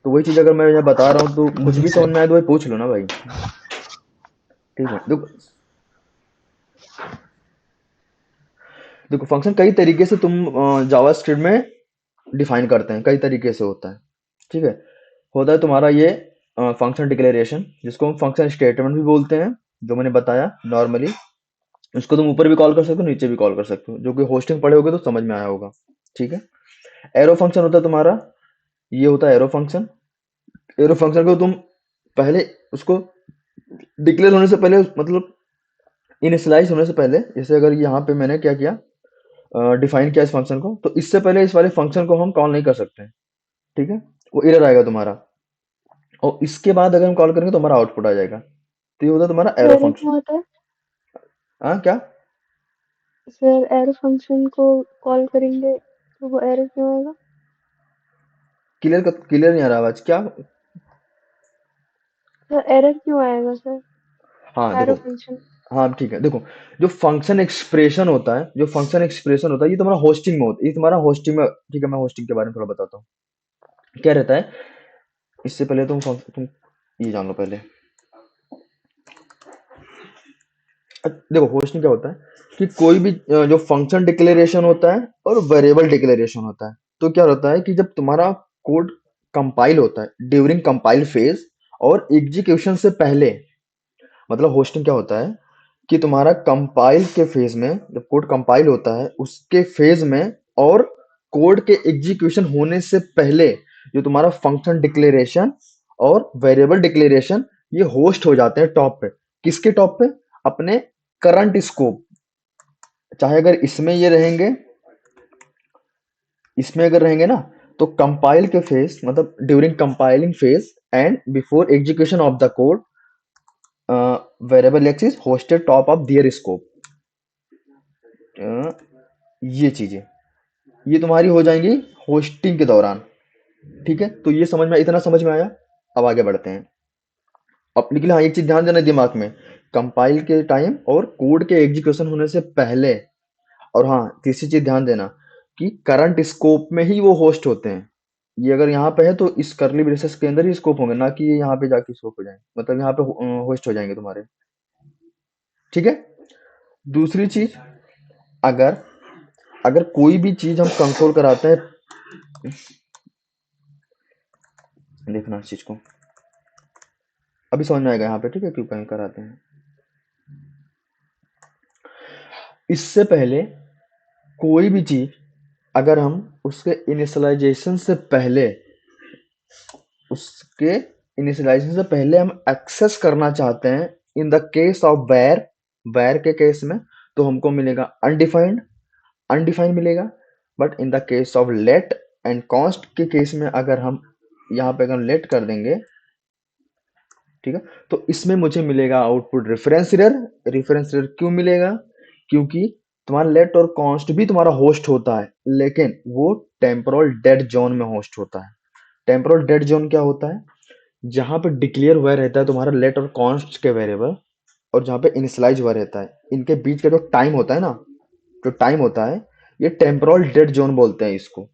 तो वही चीज अगर मैं यहाँ बता रहा हूँ तो कुछ जी भी समझ सर। में आए तो भाई पूछ लो ना भाई, ठीक है। देखो, देखो फंक्शन कई तरीके से तुम जावास्क्रिप्ट में डिफाइन करते हैं, कई तरीके से होता है, ठीक है। होता है तुम्हारा ये फंक्शन डिक्लेरेशन, जिसको हम फंक्शन स्टेटमेंट भी बोलते हैं, जो मैंने बताया नॉर्मली। उसको तुम ऊपर भी कॉल कर सकते हो, नीचे भी कॉल कर सकते हो, जो कि होस्टिंग पढ़े होगे तो समझ में आया होगा, ठीक है। एरो फंक्शन होता है तुम्हारा, ये होता है एरो फंक्शन। एरो फंक्शन को तुम पहले उसको डिक्लेयर होने से पहले, मतलब इनिशियलाइज होने से पहले, जैसे अगर यहाँ पे मैंने क्या किया, डिफाइन किया इस फंक्शन को, तो इससे पहले इस वाले फंक्शन को हम कॉल नहीं कर सकते, ठीक है। वो एरर आएगा तुम्हारा, और इसके बाद अगर हम कॉल करेंगे तो हमारा आउटपुट आ जाएगा। तो ये होता है तुम्हारा एरो एरर फंक्शन। क्यों आता है? हाँ क्या? सर एरर फंक्शन को कॉल करेंगे तो वो एरर क्यों आएगा? क्लियर नहीं आ रहा आवाज क्या? सर एरर क्यों आएगा सर? हाँ एरर देखो, फंक्शन। हाँ ठीक है, देखो जो फंक्शन एक्सप्रेशन होता है, ये तुम्हारा होस्टिंग में होता है, ये तुम्हारा होस्टिंग में, ठीक है। मैं होस्टिंग के बारे में थोड़ा बताता हूँ, क्या रहता है। इससे पहले तुम ये जान लो पहले। देखो होस्टिंग क्या होता है कि कोई भी जो फंक्शन डिक्लेरेशन होता है और वेरिएबल डिक्लेरेशन होता है, तो क्या होता है कि जब तुम्हारा कोड कंपाइल होता है, ड्यूरिंग कंपाइल फेज और एग्जीक्यूशन से पहले, मतलब होस्टिंग क्या होता है कि तुम्हारा कंपाइल के फेज में, जब कोड कंपाइल होता है उसके फेज में, और कोड के एग्जीक्यूशन होने से पहले, जो तुम्हारा फंक्शन डिक्लेरेशन और वेरिएबल डिक्लेरेशन, ये होस्ट हो जाते हैं टॉप पे। किसके टॉप पे? अपने करंट स्कोप, चाहे अगर इसमें ये रहेंगे, इसमें अगर रहेंगे ना, तो कंपाइल के फेज मतलब during compiling phase and before execution of the code, variable x is hosted top of their scope. ये चीजें ये तुम्हारी हो जाएंगी होस्टिंग के दौरान। ठीक है, तो ये समझ में, इतना समझ में आया। अब आगे बढ़ते हैं। अब लेकिन हाँ, एक चीज ध्यान देना दिमाग में, कंपाइल के टाइम और कोड के एग्जीक्यूशन होने से पहले। और हाँ, तीसरी चीज ध्यान देना कि करंट स्कोप में ही वो होस्ट होते हैं। ये अगर यहाँ पे है तो इस करली ब्रेसेस के अंदर ही स्कोप होंगे, ना कि ये यहाँ पे जाके स्कोप हो जाएंगे, मतलब यहाँ पे होस्ट हो जाएंगे तुम्हारे। ठीक है। दूसरी चीज, अगर अगर कोई भी चीज हम कंसोल कराते हैं, देखना इस चीज को, अभी समझ में आएगा यहाँ पे। ठीक है, क्यों कहीं कराते हैं। इससे पहले कोई भी चीज अगर हम उसके इनिशियलाइजेशन से पहले, उसके इनिशियलाइजेशन से पहले हम एक्सेस करना चाहते हैं, in the case of var, var के केस में तो हमको मिलेगा अनडिफाइंड, अनडिफाइंड मिलेगा। But in the case of let and const के केस में अगर हम यहाँ पे अगर लेट कर देंगे, ठीक है, तो इसमें मुझे मिलेगा output reference error. Reference error क्यों मिलेगा? क्योंकि तुम्हारा लेट और कॉन्स्ट भी तुम्हारा होस्ट होता है, लेकिन वो टेम्पोरल डेड जोन में होस्ट होता है। टेम्पोरल डेड जोन क्या होता है? जहां पे डिक्लेयर हुआ रहता है तुम्हारा लेट और कॉन्स्ट के वेरिएबल, और जहां पे इनिशियलाइज हुआ रहता है, इनके बीच का जो टाइम होता है ना, जो टाइम होता है, ये टेम्पोरल डेड जोन बोलते हैं इसको।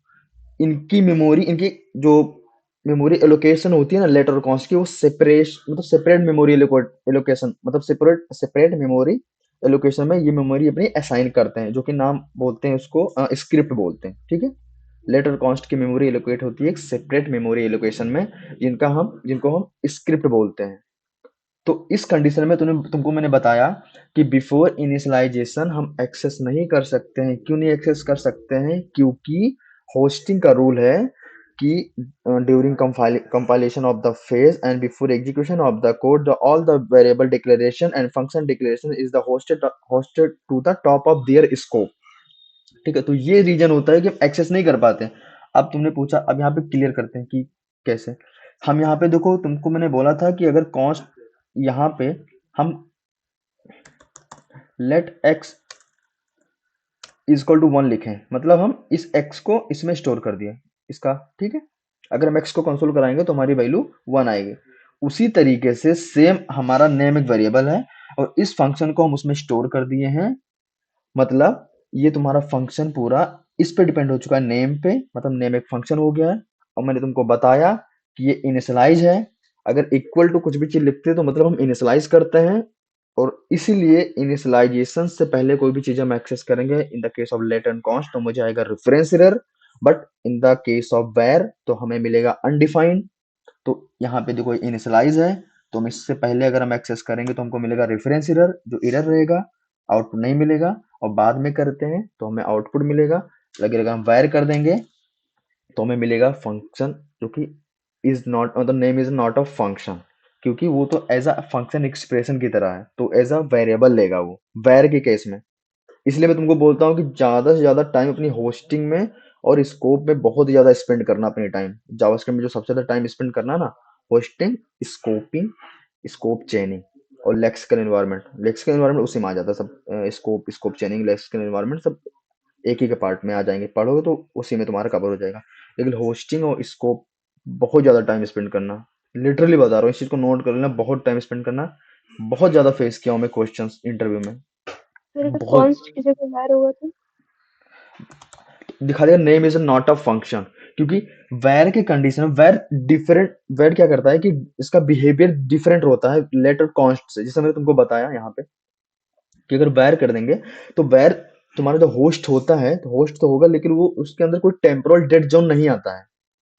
इनकी मेमोरी, इनकी जो मेमोरी एलोकेशन होती है ना लेटर कॉन्स की, वो सेपरेट मतलब सेपरेट मेमोरी एलोकेशन, मतलब सेपरेट सेपरेट मेमोरी एलोकेशन में ये मेमोरी अपनी असाइन करते हैं, जो कि नाम बोलते हैं उसको स्क्रिप्ट बोलते हैं। ठीक है, लेटर कॉन्स्ट की मेमोरी एलोकेट होती है एक सेपरेट मेमोरी एलोकेशन में, जिनको हम स्क्रिप्ट बोलते हैं। तो इस कंडीशन में तुमको मैंने बताया कि बिफोर इनिशियलाइजेशन हम एक्सेस नहीं कर सकते हैं। क्यों नहीं एक्सेस कर सकते हैं? क्योंकि होस्टिंग का रूल है कि during compilation of the phase and before execution of the code, the all the variable declaration and function declaration is the hosted to the top of their scope. ठीक है, तो ये रीजन होता है कि हम एक्सेस नहीं कर पाते। अब तुमने पूछा, अब यहाँ पे क्लियर करते हैं कि कैसे। हम यहाँ पे देखो, तुमको मैंने बोला था कि अगर कॉन्स्ट, यहाँ पे हम लेट एक्स इजक्वल टू 1 लिखें, मतलब हम इस x को इसमें स्टोर कर दिए इसका। ठीक है, अगर हम x को कंसोल कराएंगे तो हमारी वैल्यू 1 आएगी। उसी तरीके से सेम हमारा नेम एक वेरिएबल है और इस फंक्शन को हम उसमें स्टोर कर दिए हैं। मतलब ये तुम्हारा फंक्शन पूरा इस पे डिपेंड हो चुका है, नेम पे, मतलब नेम एक फंक्शन हो गया है। और मैंने तुमको बताया कि ये इनिशियलाइज है। अगर इक्वल टू कुछ भी चीज लिखते हैं तो मतलब हम इनिशियलाइज करते हैं, और इसीलिए इनिशियलाइजेशन से पहले कोई भी चीज हम एक्सेस करेंगे, in the case of let and const तो मुझे आएगा reference error, but in the case of var तो हमें मिलेगा अनडिफाइंड। तो यहाँ पे देखो इनिशियलाइज है, तो हम इससे पहले अगर हम एक्सेस करेंगे तो हमको मिलेगा रेफरेंस एरर, जो एरर रहेगा, आउटपुट नहीं मिलेगा। और बाद में करते हैं तो हमें आउटपुट मिलेगा। लेकिन अगर हम वायर कर देंगे तो हमें मिलेगा फंक्शन, जो कि इज नॉट, मतलब name is not a function, क्योंकि वो तो एज अ फंक्शन एक्सप्रेशन की तरह है, तो एज अ वेरिएबल लेगा वो वायर के केस में। इसलिए मैं तुमको बोलता हूँ कि ज्यादा से ज्यादा टाइम अपनी होस्टिंग में और स्कोप में बहुत ज्यादा स्पेंड करना अपनी टाइम। जावास्क्रिप्ट में जो सबसे ज्यादा टाइम स्पेंड करना ना, होस्टिंग, स्कोपिंग, स्कोप चेनिंग और लेक्सिकल एनवायरनमेंट। लेक्सिकल एनवायरनमेंट उसी में आ जाता है सब, स्कोप, स्कोप चेनिंग, लेक्सिकल एनवायरनमेंट सब एक ही के पार्ट में आ जाएंगे। पढ़ोगे तो उसी में तुम्हारा कवर हो जाएगा। लेकिन होस्टिंग और स्कोप बहुत ज्यादा टाइम स्पेंड करना, लिटरली बता रहा हूँ, इस चीज को नोट कर लेना, बहुत टाइम स्पेंड करना। बहुत ज्यादा फेस किया हूँ मैं क्वेश्चंस इंटरव्यू में, फिर अगर बहुत। कॉन्स्ट की जगह वार होगा तो? दिखा देगा name is not a function, क्योंकि वैर के कंडीशन, वैर डिफरेंट, वैर क्या करता है कि इसका बिहेवियर डिफरेंट होता है लेटर कॉन्स्ट से, जैसे मैंने तुमको बताया यहाँ पे कि अगर वैर कर देंगे तो वैर, तुम्हारा जो होस्ट होता है तो होस्ट तो होगा, लेकिन वो उसके अंदर कोई टेम्पोरल डेड जोन नहीं आता है।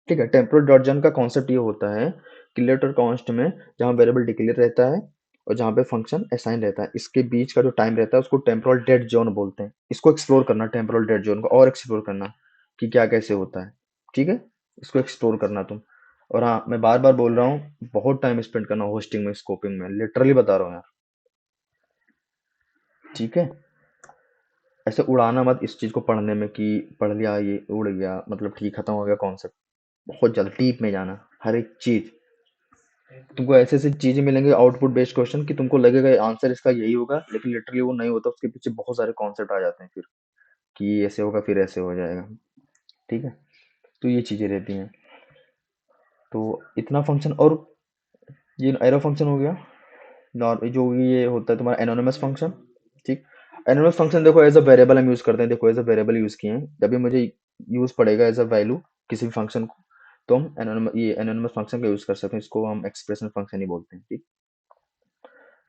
ठीक है, टेम्पोरल डेड जोन का कॉन्सेप्ट ये होता है कि लेटर कॉन्स्ट में जहाँ वेरिएबल डिक्लेयर रहता है और जहाँ पे फंक्शन असाइन रहता है, इसके बीच का जो टाइम रहता है उसको टेम्पोरल डेड जोन बोलते हैं। इसको एक्सप्लोर करना, टेम्पोरल डेड जोन को और एक्सप्लोर करना कि क्या कैसे होता है। ठीक है, इसको एक्सप्लोर करना तुम। और हाँ, मैं बार बार बोल रहा हूँ, बहुत टाइम स्पेंड करना होस्टिंग में, स्कोपिंग में, लिटरली बता रहा हूँ यार। ठीक है, ऐसे उड़ाना मत इस चीज़ को पढ़ने में कि पढ़ लिया ये उड़ गया मतलब ठीक खत्म हो गया कॉन्सेप्ट। बहुत ज़्यादा डीप में जाना, हर एक चीज़ तुमको ऐसे ऐसे चीज़ें मिलेंगे आउटपुट बेस्ड क्वेश्चन कि तुमको लगेगा आंसर इसका यही होगा, लेकिन लिटरली वो नहीं होता, उसके पीछे बहुत सारे कॉन्सेप्ट आ जाते हैं फिर कि ऐसे होगा फिर ऐसे हो जाएगा। ठीक है, तो ये चीज़ें रहती हैं। तो इतना फंक्शन, और ये एरो फंक्शन हो गया। जो ये होता है तुम्हारा एनोनिमस फंक्शन। ठीक, एनोनिमस फंक्शन देखो एज अ वेरिएबल हम यूज करते हैं। देखो एज अ वेरिएबल यूज किए हैं, जब भी मुझे यूज पड़ेगा एज अ वैल्यू किसी भी फंक्शन को, तो हम ये एनोनिमस फंक्शन का यूज कर सकते हैं। इसको हम एक्सप्रेशन फंक्शन ही बोलते हैं। ठीक,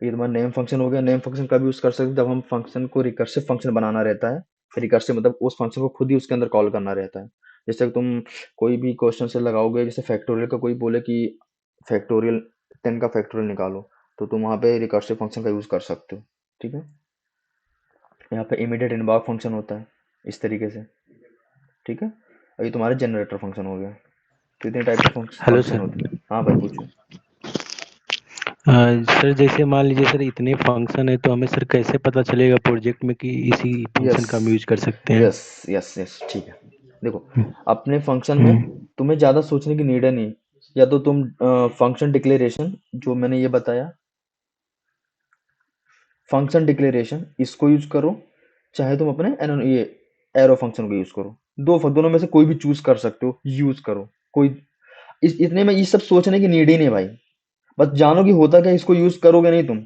ये तुम्हारा नेम फंक्शन हो गया। नेम फंक्शन कब यूज कर सकते हैं, जब हम फंक्शन को रिकर्सिव फंक्शन बनाना रहता है। रिकर्सिव मतलब उस फंक्शन को खुद ही उसके अंदर कॉल करना रहता है। जैसे तुम कोई भी क्वेश्चन से लगाओगे, जैसे फैक्टोरियल का कोई बोले कि फैक्टोरियल 10 का फैक्टोरियल निकालो, तो तुम वहाँ पे रिकर्सिव फंक्शन का यूज कर सकते हो। ठीक है, यहाँ पे इमीडिएट इनवॉक फंक्शन होता है इस तरीके से। ठीक है, और ये तुम्हारा जनरेटर फंक्शन हो गया। तो इतने टाइप के हेलो फंक्शन सर। होते हैं। हाँ भाई पूछो। सर जैसे मान लीजिए सर इतने फंक्शन है तो हमें सर कैसे पता चलेगा प्रोजेक्ट में कि इसी फंक्शन यस का हम यूज कर सकते हैं? यस यस यस, ठीक है। देखो अपने फंक्शन में हम्म, तुम्हें ज़्यादा सोचने की नीड है नहीं। या तो तुम फंक्शन डिक्लेरेशन जो मैंने ये बताया, फंक्शन डिक्लेरेशन इसको यूज करो, चाहे तुम अपने ये एरो फंक्शन को यूज करो। दोनों में से कोई भी चूज कर सकते हो, यूज करो। कोई इतने में ये सब सोचने की नीड ही नहीं भाई। बस जानो कि होता क्या, इसको यूज करोगे नहीं तुम,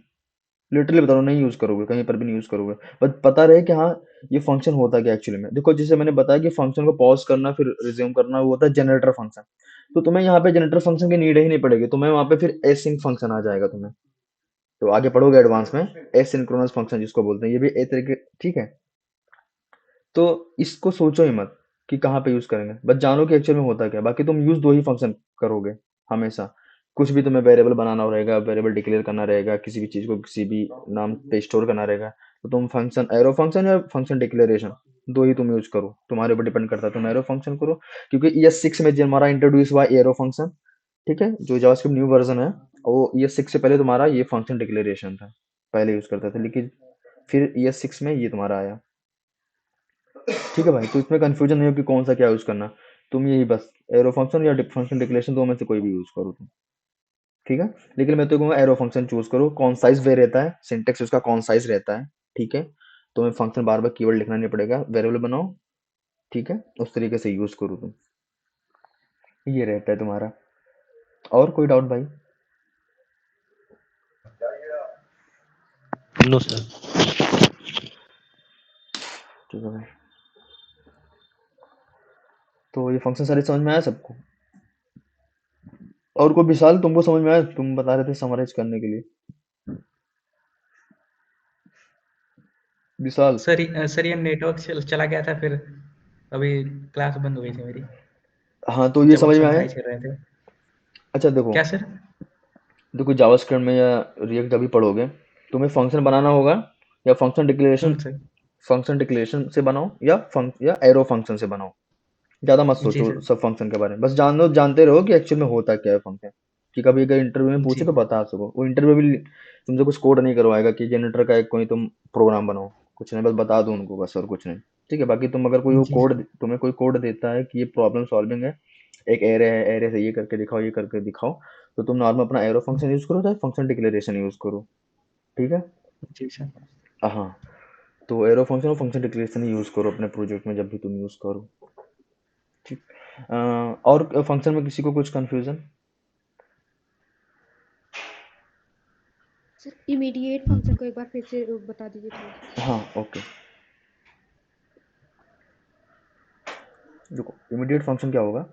लिटरली बता रहा हूँ, नहीं यूज करोगे, कहीं पर भी नहीं यूज करोगे। बस पता रहे कि हाँ ये फंक्शन होता क्या एक्चुअली में। देखो जैसे मैंने बताया कि फंक्शन को पॉज करना फिर रिज्यूम करना, वो होता है जनरेटर फंक्शन। तो तुम्हें यहाँ पे जनरेटर फंक्शन की नीड ही नहीं पड़ेगी, तुम्हें वहां पे फिर एसिंक फंक्शन आ जाएगा तुम्हें। तो आगे पढ़ोगे एडवांस में, एसिंक्रोनस फंक्शन जिसको बोलते हैं, ये भी एक तरीके। ठीक है, तो इसको सोचो ही मत कि कहाँ पे यूज करेंगे, बस जानो कि एक्चुअल में होता क्या। बाकी तुम यूज दो ही फंक्शन करोगे हमेशा। कुछ भी तुम्हें वेरिएबल बनाना रहेगा, वेरिएबल डिक्लेयर करना रहेगा, किसी भी चीज को किसी भी नाम पे स्टोर करना रहेगा, तो तुम फंक्शन एरो फंक्शन या फंक्शन डिक्लेरेशन दो ही तुम यूज करो। तुम्हारे ऊपर डिपेंड करता है, तुम एरो फंक्शन करो, क्योंकि ES6 में जो हमारा इंट्रोड्यूस हुआ एरो फंक्शन। ठीक है, जो जावास्क्रिप्ट न्यू वर्जन है, वो ES6 से पहले तुम्हारा ये फंक्शन डिक्लेरेशन था, पहले यूज करता था, लेकिन फिर ES6 में ये तुम्हारा आया। ठीक है भाई, तो इसमें कंफ्यूजन नहीं हो कि कौन सा क्या यूज करना। तुम यही बस एरो फंक्शन या फंक्शन डिक्लेरेशन दो में से कोई भी यूज करो तुम। ठीक है, लेकिन मैं तो कहूँगा एरो फंक्शन चूज करो। कॉन्साइज वे रहता है, सिंटेक्स उसका कॉन्साइज रहता है। ठीक है, तुम्हें फंक्शन बार बार कीवर्ड लिखना नहीं पड़ेगा, वेरिएबल बनाओ। ठीक है, उस तरीके से यूज करो तुम, ये रहता है तुम्हारा। और कोई डाउट भाई? No sir. ठीक है भाई, तो ये फंक्शन सारे समझ में आया सबको? और कोई विशाल तुमको समझ में आया? तुम बता रहे थे समराइज करने के लिए, विशाल। सर ये नेटवर्क चला गया था, फिर अभी क्लास बंद हो गई थी मेरी हाँ तो ये जब आप समझ में आया। समराइज कर रहे थे। अच्छा देखो, क्या सर? देखो जावास्क्रिप्ट में या रिएक्ट जब भी पढ़ोगे, तुम्हें फंक्शन बनाना होगा, या सर। फंक्शन डिक्लेरेशन से बनाओ, या एरो फंक्शन से बनाओ। ज़्यादा मत जी सोचो सर। सब फंक्शन के बारे में, बस जानते रहो कि एक्चुअल में होता क्या है फंक्शन। कि कभी अगर इंटरव्यू में पूछे जी तो बता सको। वो इंटरव्यू भी तुमसे कुछ कोड नहीं करवाएगा कि जनरेटर का एक कोई तुम प्रोग्राम बनाओ, कुछ नहीं, बस बता दो उनको बस, और कुछ नहीं। ठीक है, बाकी तुम अगर कोई वो जी कोड, सर। तुम्हें कोई कोड देता है कि ये प्रॉब्लम सॉल्विंग है, एक एरे है, एरे से ये करके दिखाओ, ये करके दिखाओ, तो तुम नॉर्मल अपना एरो फंक्शन यूज करो, चाहे फंक्शन डिक्लेरेशन यूज करो। ठीक है, जी सर। हाँ, तो एरो फंक्शन और फंक्शन डिक्लेरेशन ही यूज करो अपने प्रोजेक्ट में जब भी तुम यूज करो। ठीक, और फंक्शन में किसी को कुछ कंफ्यूजन? सर इमीडिएट फंक्शन को एक बार फिर से बता दीजिए थोड़ा सा। हाँ ओके, देखो इमीडिएट फंक्शन क्या होगा।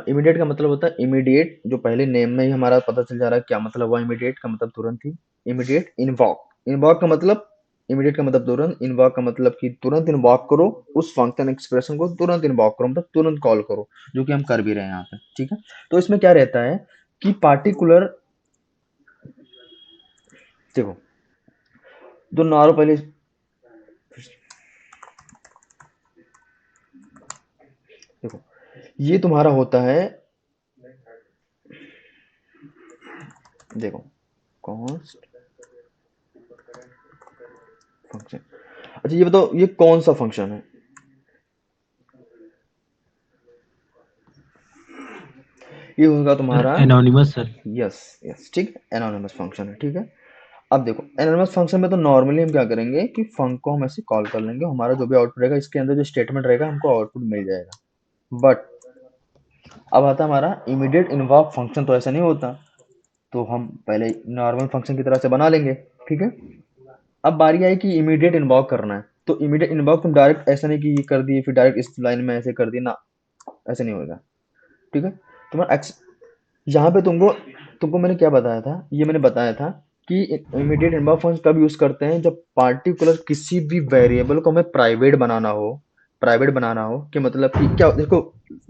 इमीडिएट का मतलब होता है इमीडिएट, जो पहले नेम में ही हमारा पता चल जा रहा है क्या मतलब हुआ। इमीडिएट का मतलब तुरंत ही। इमीडिएट इन्वॉक, इन्वॉक का मतलब, इमीडिएट का मतलब तुरंत, इन्वॉक का मतलब कि तुरंत इन्वॉक करो उस फंक्शन एक्सप्रेशन को, तुरंत इन्वॉक करो मतलब तुरंत कॉल करो, जो कि हम कर भी रहे हैं यहाँ पे। ठीक है, तो इसमें क्या रहता है कि पार्टिकुलर, देखो जो नॉर्मल पहले, देखो ये तुम्हारा होता है, देखो कॉन्स्ट फंक्शन। अच्छा ये बताओ ये कौन सा फंक्शन है? ये होगा सर तुम्हारा एनोनिमस सर। यस यस ठीक है, एनोनिमस फंक्शन है। ठीक है, अब देखो एनोनिमस फंक्शन में तो नॉर्मली हम क्या करेंगे कि फंक को हम ऐसे कॉल कर लेंगे, हमारा जो भी आउटपुट रहेगा इसके अंदर जो स्टेटमेंट रहेगा हमको आउटपुट मिल जाएगा। बट अब आता है हमारा इमीडिएट इन्वॉक फंक्शन, तो ऐसा नहीं होता, तो हम पहले नॉर्मल फंक्शन की तरह से बना लेंगे। ठीक है, अब बारी आई कि इमीडिएट इन्वॉक करना है, तो इमीडिएट इन्वॉक तुम डायरेक्ट ऐसा नहीं कि ये कर दिए फिर डायरेक्ट इस लाइन में ऐसे कर दिए ना, ऐसे नहीं होगा। ठीक है, तुम्हारा यहाँ पे तुमको तुमको मैंने क्या बताया था, ये मैंने बताया था कि इमीडिएट इनबॉक्स फंक्शन कब यूज करते हैं, जब पार्टिकुलर किसी भी वेरिएबल को हमें प्राइवेट बनाना हो। प्राइवेट बनाना हो कि मतलब कि क्या देखो,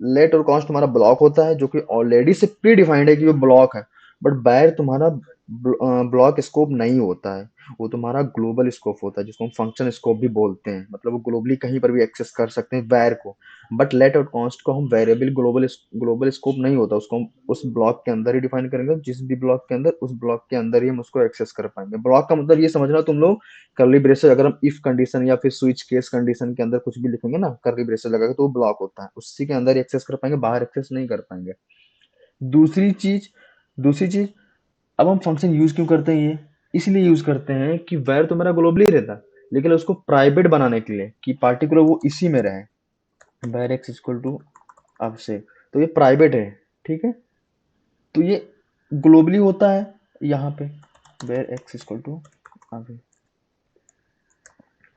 लेट और कॉन्स्ट तुम्हारा ब्लॉक होता है जो कि ऑलरेडी से प्री डिफाइंड है कि वो ब्लॉक है। बट बायर तुम्हारा ब्लॉक स्कोप नहीं होता है, वो तुम्हारा ग्लोबल स्कोप होता है जिसको हम फंक्शन स्कोप भी बोलते हैं, मतलब वो ग्लोबली कहीं पर भी एक्सेस कर सकते हैं वायर को। बट लेट और कॉन्स्ट को हम वेरिएबल ग्लोबल स्कोप नहीं होता, उसको हम उस ब्लॉक के अंदर ही डिफाइन करेंगे, जिस भी ब्लॉक के अंदर उस ब्लॉक के अंदर ही हम उसको एक्सेस कर पाएंगे। ब्लॉक का मतलब ये समझना तुम लोग, कर्ली ब्रेसेस अगर हम इफ कंडीशन या फिर स्विच केस कंडीशन के अंदर कुछ भी लिखेंगे ना कर्ली ब्रेसेस लगा के, तो वो ब्लॉक होता है, उसी के अंदर एक्सेस कर पाएंगे, बाहर एक्सेस नहीं कर पाएंगे। दूसरी चीज दूसरी चीज, अब हम फंक्शन यूज क्यों करते हैं, ये इसलिए यूज करते हैं कि वैर तो मेरा ग्लोबली रहता है, लेकिन उसको प्राइवेट बनाने के लिए कि पार्टिकुलर वो इसी में रहे। वैर एक्स इक्वल टू अब से, तो ये प्राइवेट है। ठीक है, तो ये ग्लोबली होता है यहाँ पे वेर एक्स इक्वल टू अभी,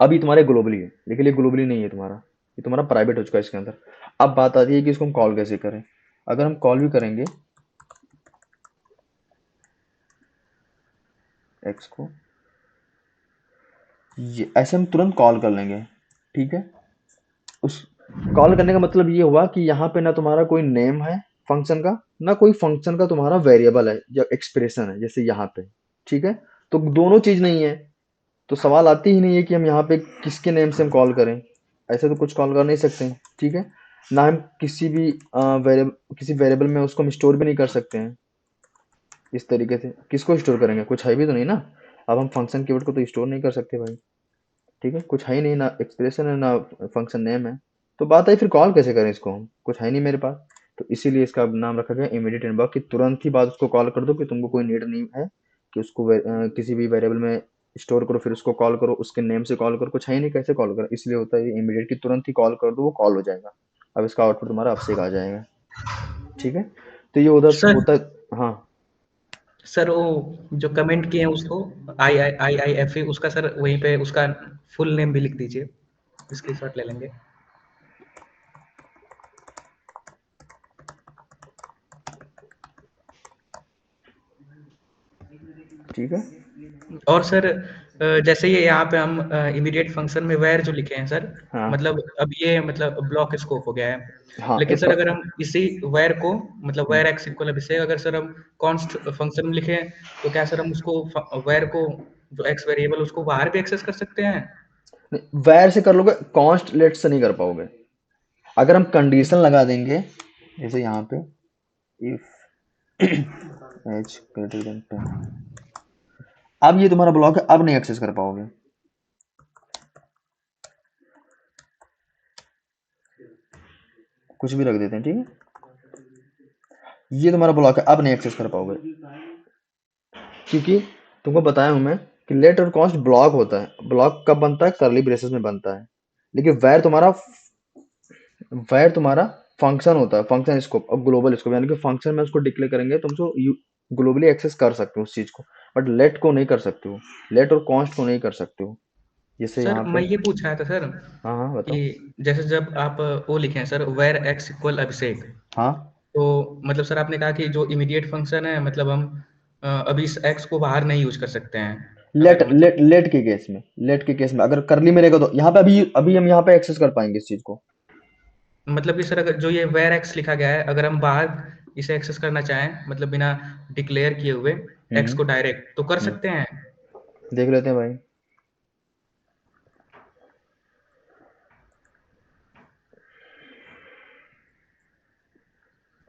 अभी तुम्हारे ग्लोबली है लेकिन ये ग्लोबली नहीं है तुम्हारा, ये तुम्हारा प्राइवेट हो चुका है इसके अंदर। अब बात आती है कि इसको हम कॉल कैसे करें। अगर हम कॉल भी करेंगे एक्स को, ये ऐसे हम तुरंत कॉल कर लेंगे। ठीक है, उस कॉल करने का मतलब ये हुआ कि यहाँ पे ना तुम्हारा कोई नेम है फंक्शन का, ना कोई फंक्शन का तुम्हारा वेरिएबल है या एक्सप्रेशन है जैसे यहाँ पे। ठीक है, तो दोनों चीज नहीं है, तो सवाल आती ही नहीं है कि हम यहाँ पे किसके नेम से हम कॉल करें, ऐसे तो कुछ कॉल कर नहीं सकते हैं। ठीक है, ना हम किसी वेरिएबल में उसको हम स्टोर भी नहीं कर सकते हैं इस तरीके से, किसको स्टोर करेंगे, कुछ है भी तो नहीं ना। अब हम फंक्शन कीवर्ड को तो स्टोर नहीं कर सकते भाई। ठीक है, कुछ है ही नहीं, ना एक्सप्रेशन है ना फंक्शन नेम है, तो बात आई फिर कॉल कैसे करें इसको, हम कुछ है नहीं मेरे पास। तो इसीलिए इसका नाम रखा गया इमीडिएट इनबॉक्स, कि तुरंत ही बाद उसको कॉल कर दो, कि तुमको कोई नीड नहीं है कि उसको किसी भी वेरिएबल में स्टोर करो फिर उसको कॉल करो, उसके नेम से कॉल करो, कुछ है ही नहीं, कैसे कॉल करो, इसलिए होता है इमीडिएट की तुरंत ही कॉल कर दो वो कॉल हो जाएगा। अब इसका आउटपुट तुम्हारा अब से आ जाएगा। ठीक है, तो ये उधर सर होता है हाँ। सर वो जो कमेंट किए हैं उसको IIFA उसका सर वहीं पे उसका फुल नेम भी लिख दीजिए, स्क्रीनशॉट ले लेंगे। ठीक है, और सर जैसे ये यहाँ पे हम इमीडिएट फंक्शन में वेर जो लिखे हैं सर, हाँ मतलब अब ये मतलब ब्लॉक स्कोप हो गया है। हाँ लेकिन एक सर अगर हम इसी वेर को मतलब वेर एक्स इक्वल अभिषेक अगर सर हम कॉन्स्ट फंक्शन में लिखें तो क्या सर हम उसको वेर को जो एक्स वेरिएबल उसको बाहर भी एक्सेस कर सकते हैं? वैर से कर लोगे, कॉन्स्ट लेट से नहीं कर पाओगे। अगर हम कंडीशन लगा देंगे जैसे यहाँ पे इफ एच ग्रेटर देन 10, अब ये तुम्हारा ब्लॉक है, अब नहीं एक्सेस कर पाओगे। कुछ भी रख देते हैं। ठीक है, ये तुम्हारा ब्लॉक है, अब नहीं एक्सेस कर पाओगे, क्योंकि तुमको बताया हूं मैं कि लेट और कॉन्स्ट ब्लॉक होता है। ब्लॉक कब बनता है, करली ब्रेसेस में बनता है। लेकिन वैर तुम्हारा फंक्शन होता है, फंक्शन स्कोप और ग्लोबल स्कोप, यानी कि फंक्शन में उसको डिक्लेयर करेंगे तुम उसको ग्लोबली एक्सेस कर सकते हो उस चीज को, बट लेट को नहीं कर सकते हो, लेट और कॉन्स्ट को नहीं कर सकते हो। जैसे सर यहाँ पे मैं ये पूछ रहा था सर हाँ हाँ बताओ। कि जैसे जब आप वो लिखे हैं सर वेर एक्स इक्वल अभिषेक, हाँ तो मतलब सर आपने कहा कि जो इमीडिएट फंक्शन है मतलब हम अभी इस एक्स को बाहर नहीं यूज कर सकते हैं लेट अगर मतलब लेट लेट के केस में अगर करली में रहेगा तो यहाँ पे अभी अभी हम यहाँ पे एक्सेस कर पाएंगे इस चीज को। मतलब कि सर अगर जो ये वेर एक्स लिखा गया है अगर हम बाहर इसे एक्सेस करना चाहें मतलब बिना डिक्लेयर किए हुए एक्स हम्म को डायरेक्ट तो कर हम्म, सकते हैं? देख लेते हैं भाई।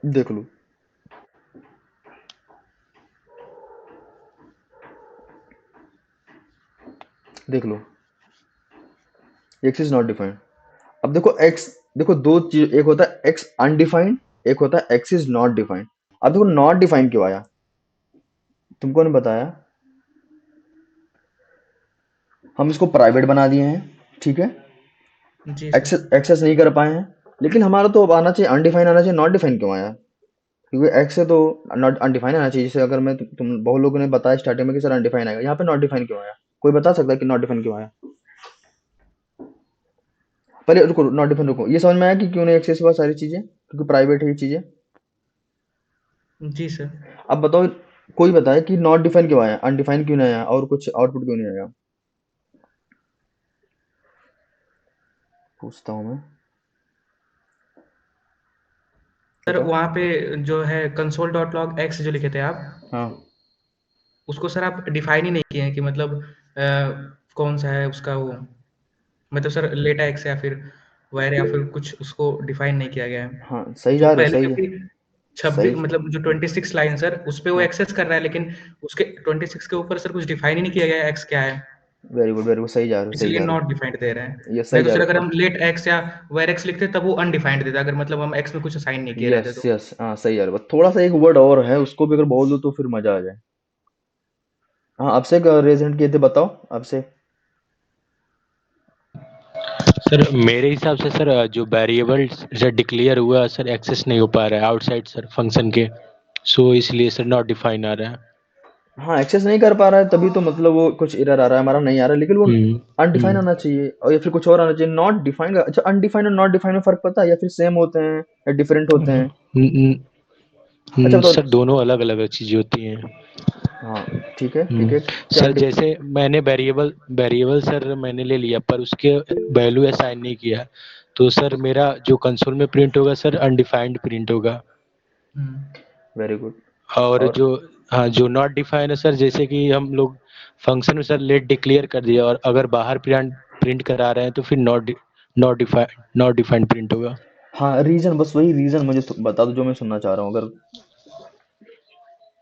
देख लो, देख लो, एक्स इज नॉट डिफाइंड। अब देखो एक्स, देखो दो चीज, एक होता है एक्स अनडिफाइंड, एक होता है एक्स इज नॉट डिफाइंड। अब देखो नॉट डिफाइंड क्यों आया, तुमको ने बताया, हम इसको प्राइवेट बना दिए हैं, ठीक है, जी सर। एक्सेस नहीं कर पाए हैं, लेकिन हमारा तो अब आना चाहिए अनडिफाइंड आना चाहिए, नॉट डिफाइंड क्यों आया? क्योंकि एक्स है तो नॉट अनडिफाइंड आना चाहिए। जैसे अगर मैं तुम बहुत लोगों ने बताया स्टार्टिंग में कि सर अनडिफाइंड आएगा, यहाँ पे नॉट डिफाइंड क्यों आया? कोई बता सकता है कि नॉट डिफाइंड क्यों आया? पहले रुको, नॉट डिफाइंड रुको, ये समझ में आया कि क्यों नहीं एक्सेस हुआ सारी चीजें, क्योंकि प्राइवेट है ये चीजें। जी सर। अब बताओ, कोई बताए कि नॉट डिफाइंड क्यों आया, अनडिफाइंड क्यों नहीं आया, और कुछ आउटपुट क्यों नहीं आया? पूछता हूँ मैं, सर बताओ। वहाँ पे जो है कंसोल डॉट लॉग एक्स जो लिखे थे आप, हाँ उसको सर आप डिफाइन ही नहीं किए हैं कि मतलब कौन सा है उसका वो, मतलब सर लेट एक्स या फिर वायर या फिर कुछ उसको डिफाइन नहीं किया गया है। हाँ, सही जो जा रहे हो, पहले सही क्योंकि 26 सही। मतलब जो 26 लाइन सर उस पे वो हाँ, एक्सेस कर रहा है, लेकिन उसके 26 के ऊपर सर कुछ डिफाइन ही नहीं किया गया है एक्स क्या है, वेरी गुड, सही जा रहे हो, सही इसलिए जा रहे नॉट डिफाइंड दे रहे हैं। हो, ये नहीं सही तो जा सर रहे अगर हो। हम लेट एक्स या वायर एक्स लिखते तब वो अनडिफाइंड देता, अगर मतलब हम एक्स में कुछ असाइन नहीं किए रहते यस तो। यस, हाँ सही जा रहे हो, थोड़ा सा एक वर्ड और है, उसको भी अगर बोल दो तो फिर मजा आ जाए। हाँ, आपसे रेज हैंड किए थे, बताओ आपसे। सर मेरे हिसाब से सर जो वेरिएबल सर डिक्लेयर हुआ सर एक्सेस नहीं हो पा रहा है आउटसाइड सर फंक्शन के, सो इसलिए सर नॉट डिफाइन आ रहा है। हाँ, एक्सेस नहीं कर पा रहा है तभी तो मतलब वो कुछ एरर आ रहा है, हमारा नहीं आ रहा है, लेकिन वो हम्म अनडिफाइन हम्म आना चाहिए, और या फिर कुछ और आना चाहिए। नॉट डिफाइंड, अच्छा अनडिफाइंड और नॉट डिफाइंड में फर्क पता है, या फिर सेम होते हैं या डिफरेंट होते हैं? अच्छा बताओ। सर दोनों अलग अलग चीजें होती हैं। हाँ ठीक है ठीक है, क्या सर जैसे मैंने वेरिएबल वेरिएबल सर मैंने ले लिया पर उसके वैल्यू असाइन नहीं किया, तो सर मेरा जो कंसोल में प्रिंट होगा सर अनडिफाइंड प्रिंट होगा। Very good. और और जो हाँ जो नॉट डिफाइंड है सर, जैसे कि हम लोग फंक्शन में सर लेट डिक्लेयर कर दिया और अगर बाहर प्रिंट प्रिंट करा रहे हैं तो फिर नॉट डिफाइंड प्रिंट होगा। हाँ, रीजन, बस वही रीजन मुझे बता दो जो मैं सुनना चाह रहा हूँ, अगर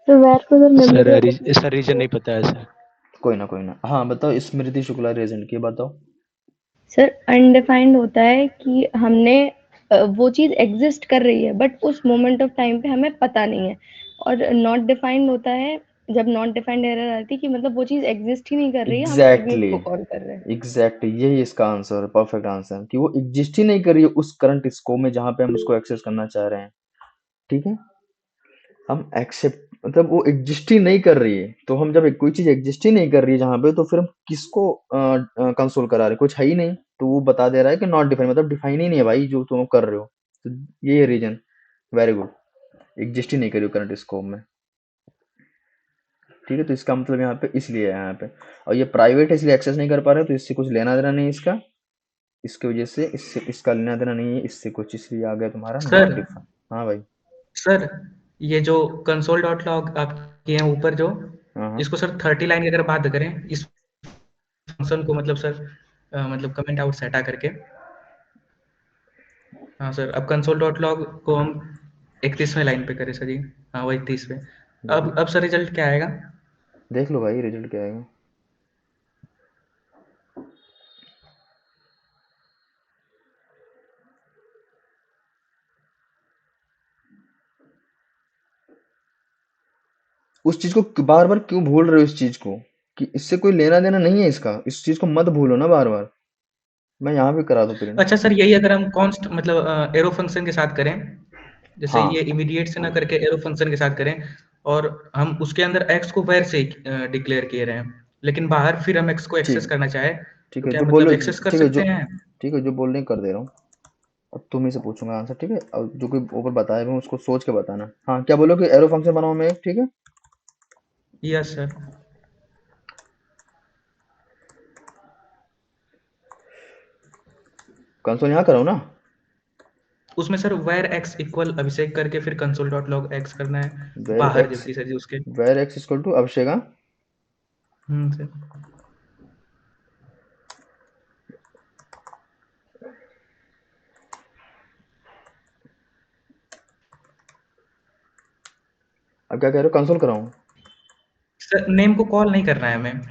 तो वेर को सर सर मेमोरी अगर सर रीजन नहीं पता है सर। कोई ना, हाँ बताओ, स्मृति शुक्ला रीजन की बताओ। सर अनडिफाइंड होता है कि हमने वो चीज एग्जिस्ट कर रही है बट उस मोमेंट ऑफ टाइम पे हमें पता नहीं है। और नॉट डिफाइंड होता है जब नॉट डिफाइंड एरर आती है कि मतलब वो चीज एग्जिस्ट ही नहीं कर रही है, हम फिर भी एग्जैक्टली, उसको कॉल कर रहे हैं। एग्जैक्टली यही इसका आंसर, परफेक्ट आंसर, कि वो एग्जिस्ट ही नहीं कर रही है उस करंट स्कोप में जहां पे हम उसको एक्सेस करना चाह रहे हैं। ठीक है, हम एक्सेप्ट मतलब वो एग्जिस्ट ही नहीं कर रही है, तो हम जब कोई चीज एग्जिस्ट ही नहीं कर रही है जहां पे, तो फिर हम किसको कंसोल करा रहे हैं? कुछ है ही नहीं, तो वो बता दे रहा है कि नॉट डिफाइन, मतलब डिफाइन ही नहीं है भाई जो तुम कर रहे हो। तो ये है रीजन। वेरी गुड, एग्जिस्ट ही नहीं कर रही हो करंट स्कोप में। ठीक है, तो इसका मतलब यहाँ पे इसलिए है यहाँ पे, और ये प्राइवेट है इसलिए एक्सेस नहीं कर पा रहे, तो इससे कुछ लेना देना नहीं इसका, इसकी वजह से इससे इसका लेना देना नहीं है इससे कुछ, इसलिए आ गया तुम्हारा सर नॉट डिफाइन। हाँ भाई। सर ये जो कंसोल डॉट लॉग आप किए हैं ऊपर जो, हाँ हाँ इसको सर 30 लाइन की अगर बात करें इस फंक्शन को, मतलब सर मतलब कमेंट आउट से हटा करके, हाँ सर अब कंसोल डॉट लॉग को हम 31वें लाइन पे करें सर जी। हाँ वो 31 पे। अब सर रिजल्ट क्या आएगा? देख लो भाई रिजल्ट क्या आएगा। उस चीज को बार बार क्यों भूल रहे हो, इस चीज को, कि इससे कोई लेना देना नहीं है इसका, इस चीज को मत भूलो ना बार बार। मैं यहाँ भी करा दूं प्रिंट। अच्छा सर यही अगर हम कॉन्स्ट मतलब एरो फंक्शन के साथ करें, जैसे हाँ ये इमीडिएट से ना करके एरो फंक्शन के साथ करें, और हम उसके अंदर एक्स को वैर से डिक्लेयर किए रहे हैं, लेकिन बाहर फिर हम एक्स को एक्सेस ठीक, करना चाहे ठीक तो है क्या जो मतलब बोलो, एक्सेस कर ठीक है जो, सकते हैं? ठीक है जो बोल रहे हैं कर दे रहा हूँ। अब तुम ही से पूछूंगा आंसर, ठीक है, अब जो कोई ऊपर बताया मैं उसको सोच के बताना। हाँ, क्या बोलो कि एरो फंक्शन बनाओ मैं एक, ठीक है। Yes sir. कंसोल यहाँ कराओ ना। उसमें सर वैर एक्स इक्वल अभिषेक करके फिर कंसोल डॉट लॉग एक्स करना है वेर बाहर एक्स, जबकि सर जी उसके। वेर एक्स इक्वल टू अभिषेक, हाँ? सर अब क्या कह रहे हो, कंसोल कराऊं? सर नेम को कॉल नहीं करना है हमें।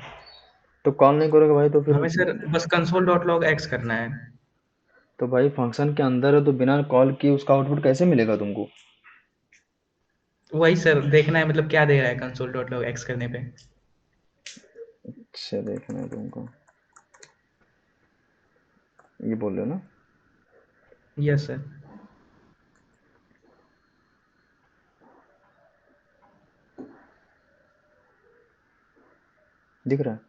तो कॉल नहीं करोगे भाई तो फिर हमें सर बस console.log x करना है। तो भाई फंक्शन के अंदर है तो बिना कॉल किए उसका आउटपुट कैसे मिलेगा तुमको? वही सर देखना है मतलब क्या दे रहा है console.log x करने पे। अच्छा देखना है तुमको, ये बोल रहे हो ना? Yes sir. दिख रहा है?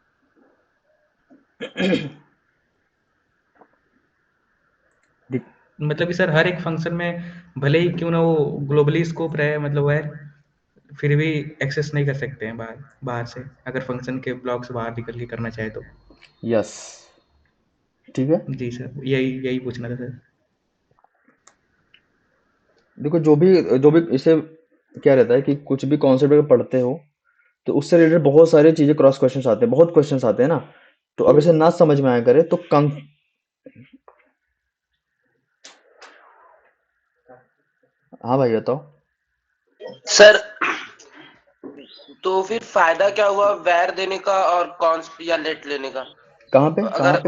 दिख मतलब कि सर हर एक फंक्शन में भले ही क्यों ना वो ग्लोबली स्कोप रहे मतलब वह फिर भी एक्सेस नहीं कर सकते हैं बाहर बाहर से, अगर फंक्शन के ब्लॉक से बाहर निकल के करना चाहे तो। यस, ठीक है। जी सर, यही यही पूछना था सर। देखो जो भी इसे क्या रहता है कि कुछ भी कॉन्सेप्ट अगर पढ़ते हो तो उससे रिलेटेड बहुत सारी चीजें क्रॉस क्वेश्चंस आते हैं, बहुत क्वेश्चंस आते हैं ना। तो अगर इसे ना समझ में आया करे तो हाँ भाई बताओ। सर तो फिर फायदा क्या हुआ वैर देने का और कॉन्स्ट या लेट लेने का? कहाँ पे अगर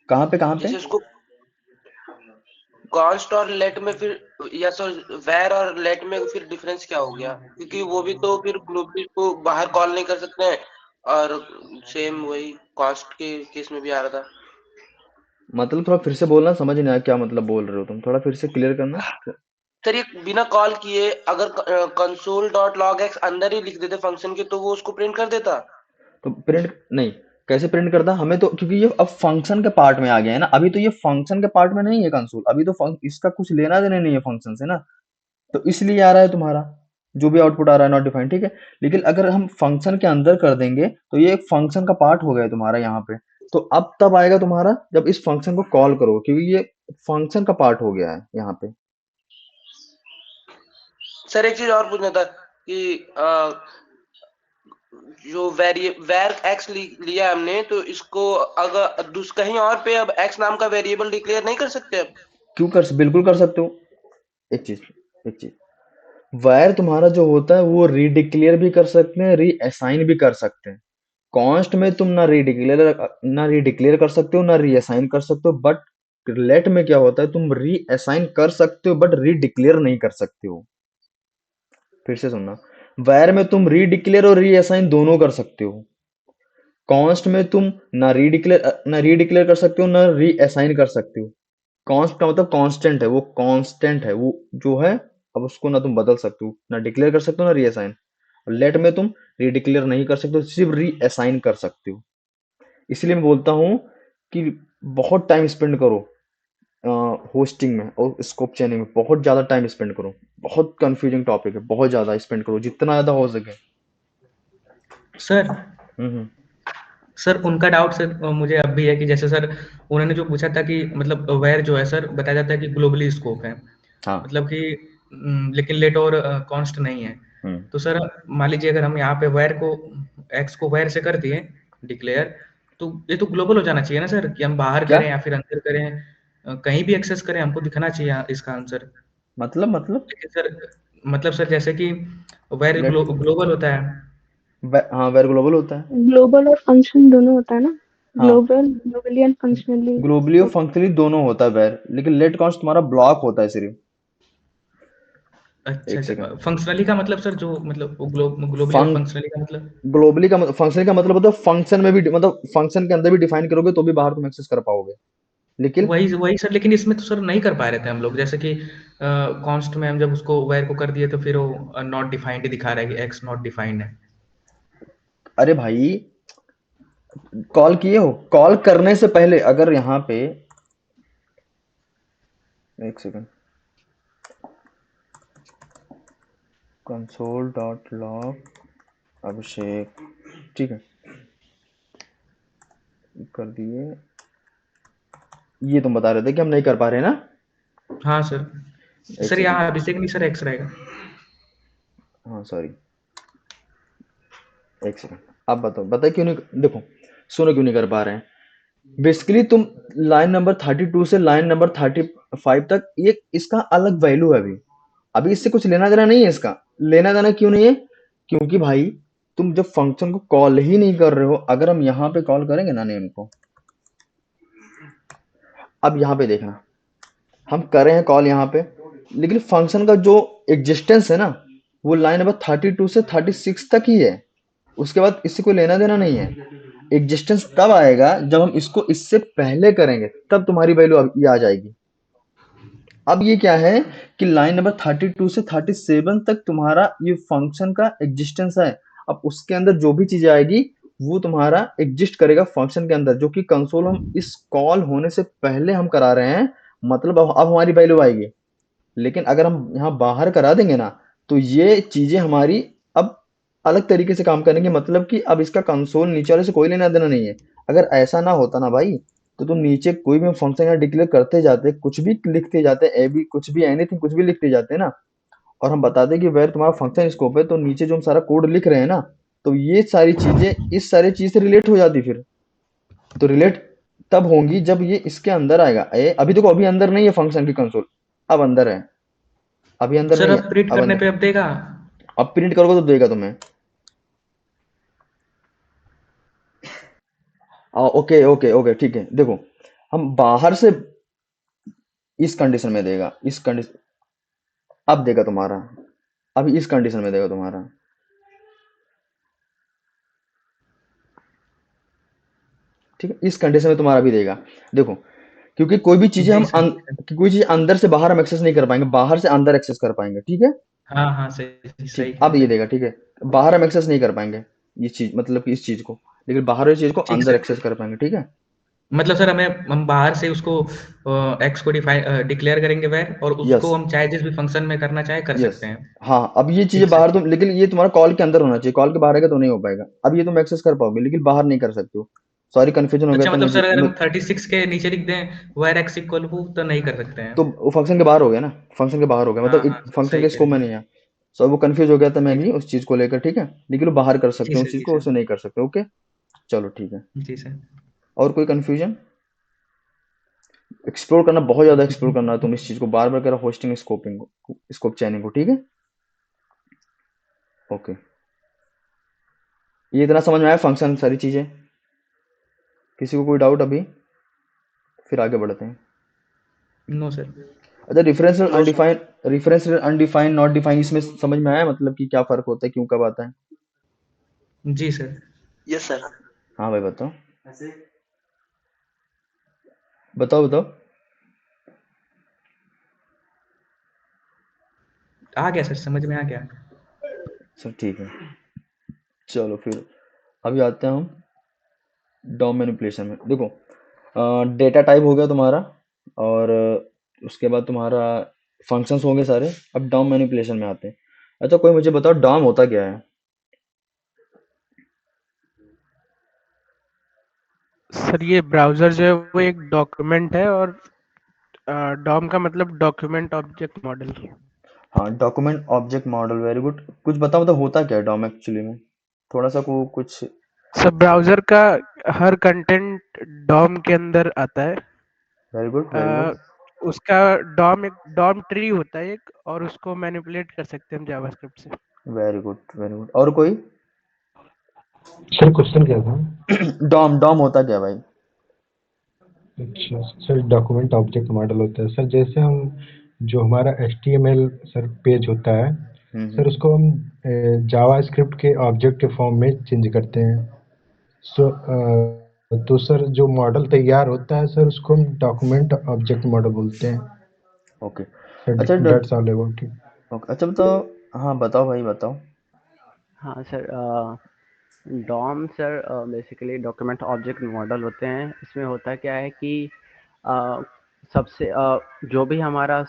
कहाँ पे? जैसे उसको कॉन्स्ट और लेट में फिर या सर वैर और लेट में फिर डिफरेंस क्या हो गया? क्योंकि वो भी तो फिर ग्लोबली को बाहर कॉल नहीं कर सकते हैं और सेम वही कॉन्स्ट के केस में भी आ रहा था। मतलब थोड़ा फिर से बोलना, समझ नहीं आया क्या मतलब बोल रहे हो तुम, थोड़ा फिर से क्लियर करना। सर ये बिना कॉल किए अगर console.logx अंदर ही लिख देते फंक्शन के तो वो उसको प्रिंट कर देता। तो प्रिंट नहीं, कैसे प्रिंट करता हमें तो, क्योंकि ये अब फंक्शन के पार्ट में आ गया है ना, अभी तो ये फंक्शन के पार्ट में नहीं है कंसोल, अभी तो इसका कुछ लेना देना नहीं है फंक्शन से ना, तो इसलिए आ रहा है तुम्हारा जो भी आउटपुट आ रहा है नॉट डिफाइंड, ठीक है। लेकिन अगर हम फंक्शन के अंदर कर देंगे तो ये एक फंक्शन का पार्ट हो गया तुम्हारा यहाँ पे, तो अब तब आएगा तुम्हारा जब इस फंक्शन को कॉल करो, क्योंकि ये फंक्शन का पार्ट हो गया है यहाँ पे। सर एक चीज और पूछना था कि जो वैर एक्स लिया हमने तो इसको अगर कहीं और पे अब एक्स नाम का वेरिएबल डिक्लेयर नहीं कर सकते अब? बिल्कुल कर सकते हो। एक चीज वायर तुम्हारा जो होता है वो रीडिक्लेयर भी कर सकते हैं, रीअसाइन भी कर सकते हैं। कॉन्स्ट में तुम ना रीडिक्लेयर कर सकते हो ना रीअसाइन कर सकते हो, बट लेट में क्या होता है तुम रीअसाइन कर सकते हो बट रीडिक्लेयर नहीं कर सकते हो। फिर से सुनना, वायर में तुम रीडिक्लेयर और रीअसाइन दोनों कर सकते हो, कॉन्स्ट में तुम ना रीडिक्लेयर कर सकते हो ना रीअसाइन कर सकते हो। कॉन्स्ट का मतलब कांस्टेंट है, वो कांस्टेंट है वो जो है, अब उसको ना तुम बदल सकते हो, ना डिक्लेयर कर सकते हो ना रीअसाइन। लेट में तुम रीडिक्लेयर नहीं कर सकते हो, सिर्फ रीअसाइन कर सकते हो। इसलिए मैं बोलता हूँ कि बहुत टाइम स्पेंड करो होस्टिंग में और स्कोप चेनिंग में, बहुत ज्यादा टाइम स्पेंड करो। बहुत कंफ्यूजिंग टॉपिक है, बहुत ज्यादा स्पेंड करो जितना ज्यादा हो सके। सर हम्म। सर उनका डाउट सर मुझे अब भी है कि जैसे सर उन्होंने जो पूछा था कि मतलब वेयर जो है सर बताया जाता है कि ग्लोबली स्कोप है, हाँ। मतलब कि लेकिन लेट और कॉन्स्ट नहीं है। हम्म। तो सर मान लीजिए अगर हम यहाँ पे वेयर को एक्स को वेयर से कर दिए डिक्लेयर, तो ये तो ग्लोबल हो जाना चाहिए ना सर, कि हम बाहर क्या करें या फिर अंदर करें, कहीं भी एक्सेस करें हमको दिखना चाहिए इसका आंसर। मतलब लेकिन सर मतलब सर जैसे कि वेयर लेट ग्लोबल होता है। हाँ वेर ग्लोबल होता है। ग्लोबल और फंक्शन दोनों होता है ना, हाँ, ग्लोबली एंड फंक्शनली। ग्लोबली और फंक्शनली दोनों होता है वेर, लेकिन लेट कॉन्स्ट तुम्हारा ब्लॉक होता है सिर्फ। अच्छा एक अच्छा, सेकंड। फंक्शनली का मतलब सर जो मतलब ग्लोबली और फंक फंक्शनली का मतलब। ग्लोबली का फंक्शनली का मतलब होता है फंक्शन में भी, मतलब फंक्शन के अंदर भी डिफाइन करोगे तो भी बाहर तुम एक्सेस कर पाओगे, लेकिन वही वही सर, लेकिन इसमें तो सर नहीं कर पा रहे थे हम लोग, जैसे कि कॉन्स्ट में हम जब उसको वेर को कर दिए तो फिर वो नॉट डिफाइंड ही दिखा रहा है कि एक्स नॉट डिफाइंड है। अरे भाई कॉल किए हो, कॉल करने से पहले अगर यहाँ पे एक सेकंड, कंसोल डॉट लॉग अभिषेक, ठीक है कर दिए। ये तुम बता रहे थे कि हम नहीं कर पा रहे ना? हाँ सर। एक सर सेकंड, यहाँ अभिषेक नहीं सर, एक्स रहेगा। हाँ सॉरी, एक सेकंड। आप बताओ क्यों नहीं, देखो सुनो क्यों नहीं कर पा रहे हैं। बेसिकली तुम लाइन नंबर 32 से लाइन नंबर 35 तक ये इसका अलग वैल्यू है, अभी अभी इससे कुछ लेना देना नहीं है, इसका लेना देना क्यों नहीं है, क्योंकि भाई तुम जब फंक्शन को कॉल ही नहीं कर रहे हो, अगर हम यहाँ पे कॉल करेंगे ना नेम को, अब यहाँ पे देखना, हम कर रहे हैं कॉल यहाँ पे, लेकिन फंक्शन का जो एग्जिस्टेंस है ना, वो लाइन नंबर 32 से 36 तक ही है। उसके बाद इससे कोई लेना देना नहीं है। एग्जिस्टेंस तब आएगा जब हम इसको इससे पहले करेंगे, तब तुम्हारी वैल्यू ये आ जाएगी। अब ये क्या है कि लाइन नंबर 32 से 37 तक तुम्हारा ये फंक्शन का एग्जिस्टेंस है। अब उसके अंदर जो भी चीज आएगी वो तुम्हारा एग्जिस्ट करेगा फंक्शन के अंदर, जो कि कंसोल हम इस कॉल होने से पहले हम करा रहे हैं, मतलब अब हमारी वैल्यू आएगी। लेकिन अगर हम यहाँ बाहर करा देंगे ना, तो ये चीजें हमारी अब अलग तरीके से काम करेंगे, मतलब कि अब इसका कंसोल नीचे वाले से कोई लेना देना नहीं है। अगर ऐसा ना होता ना भाई, तो तुम नीचे कोई भी फंक्शन यहाँ डिक्लेयर करते जाते, कुछ भी लिखते जाते, ए बी कुछ भी एनीथिंग कुछ भी लिखते जाते ना, और हम बताते कि वेर तुम्हारा फंक्शन स्कोप है, तो नीचे जो हम सारा कोड लिख रहे हैं ना, तो ये सारी चीजें इस सारी चीज से रिलेट हो जाती फिर। तो रिलेट तब होंगी जब ये इसके अंदर आएगा। अभी देखो, अभी अंदर नहीं है फंक्शन की कंसोल, अब अंदर है। अभी अंदर सर नहीं अब है, प्रिंट अब करने अंदर। पे अब देगा? अब प्रिंट करोगे तो देगा तुम्हें। ओके ओके ओके, ठीक है। देखो, हम बाहर से इस कंडीशन में देगा, इस कंडीशन, अब देगा तुम्हारा, अभी इस कंडीशन में देगा तुम्हारा। ठीक है, इस कंडीशन में तुम्हारा भी देगा। देखो, क्योंकि कोई भी चीजें जी हम सर, जी सर। कि कोई चीज अंदर से बाहर हम एक्सेस नहीं कर पाएंगे, बाहर से अंदर एक्सेस कर पाएंगे। ठीक है, हाँ हाँ, सही सही ठीक, है, अब ये सही। देगा। ठीक है, बाहर हम एक्सेस नहीं कर पाएंगे ये चीज, मतलब कि इस चीज को, लेकिन बाहर वाली चीज को ठीक अंदर सर। एक्सेस कर पाएंगे। ठीक है, मतलब सर हम बाहर से उसको एक्स को डिक्लेयर करेंगे वैर, और यस उसको हम चाहे जिस भी फंक्शन में करना चाहे कर यस, सकते हैं। हाँ। अब ये चीजें ठीक सर, बाहर ठीक। तुम, लेकिन ये तुम्हारा कॉल के अंदर होना चाहिए, कॉल के बाहर आएगा तो नहीं हो पाएगा। अब ये तुम एक्सेस कर पाओगे, लेकिन बाहर नहीं कर सकते हो। सॉरी, कंफ्यूजन हो गया अच्छा, था मतलब मुझे सर अगर हम 36 के नीचे लिख दें वायर एक्स इक्वल टू, तो नहीं कर सकते हैं? तो वो फंक्शन के बाहर हो गया ना, फंक्शन के बाहर हो गया, हाँ मतलब हाँ, फंक्शन सही के कह रहे स्कोप में हैं नहीं सर। है। सो वो कंफ्यूज हो गया था मैं ठीक। भी उस चीज को लेकर। ठीक है, लेकिन वो बाहर कर जी सकते हैं उस सर, चीज जी को, सर। उसे नहीं कर सकते। ओके, चलो ठीक है। जी सर। और कोई कंफ्यूजन? एक्सप्लोर करना, बहुत ज्यादा एक्सप्लोर करना है तुम इस चीज को, बार बार करा, होस्टिंग स्कोपिंग को, स्कोप चैनिंग को। ठीक है, ओके। ये इतना समझ में आया फंक्शन, सारी चीजें? किसी को कोई डाउट अभी? फिर आगे बढ़ते हैं। No sir. अच्छा, differential no sir. Undefined, differential undefined, not defined, इसमें समझ में आया मतलब कि क्या फर्क होता है, क्यों कब आता है? जी सर। Yes sir. हाँ भाई, बताओ बताओ बताओ। आ गया सर, समझ में आ गया। सब ठीक है, चलो फिर अभी आते हैं हम डॉम मैनिपुलेशन में। देखो, डेटा टाइप हो गया तुम्हारा, और उसके बाद तुम्हारा फंक्शंस होंगे सारे। अब डॉम मैनिपुलेशन में आते हैं। अच्छा, कोई मुझे बताओ डॉम होता क्या है? सर ये ब्राउज़र जो है वो एक डॉक्यूमेंट है, और डॉम का मतलब डॉक्यूमेंट ऑब्जेक्ट मॉडल। हाँ, document object model, very good. कुछ बताओ मतलब होता क्या है डॉम एक्चुअली में, थोड़ा सा को कुछ। सर ब्राउज़र का हर कंटेंट डॉम के अंदर आता है। वेरी गुड वेरी गुड अ, उसका डॉम एक डॉम ट्री होता है एक, और उसको मैनिपुलेट कर सकते हैं हम जावास्क्रिप्ट से। Very good very good. और कोई? सर क्वेश्चन क्या था? डॉम डॉम होता क्या है भाई? अच्छा सर, डॉक्यूमेंट ऑब्जेक्ट मॉडल होता है सर, जैसे हम जो हमारा HTML सर पेज होता है हम्म। सर, उसको हम जावा स्क्रिप्ट के ऑब्जेक्ट के फॉर्म में चेंज करते हैं। सो तो सर जो मॉडल तैयार होता है सर, उसको हम डॉक्यूमेंट ऑब्जेक्ट मॉडल बोलते हैं ओके। सर। अच्छा that's all about it. Okay, अच्छा बताओ। हाँ बताओ भाई, बताओ। हाँ sir, DOM sir basically document object model होते हैं। इसमें होता क्या है कि अ, सबसे जो भी हमारा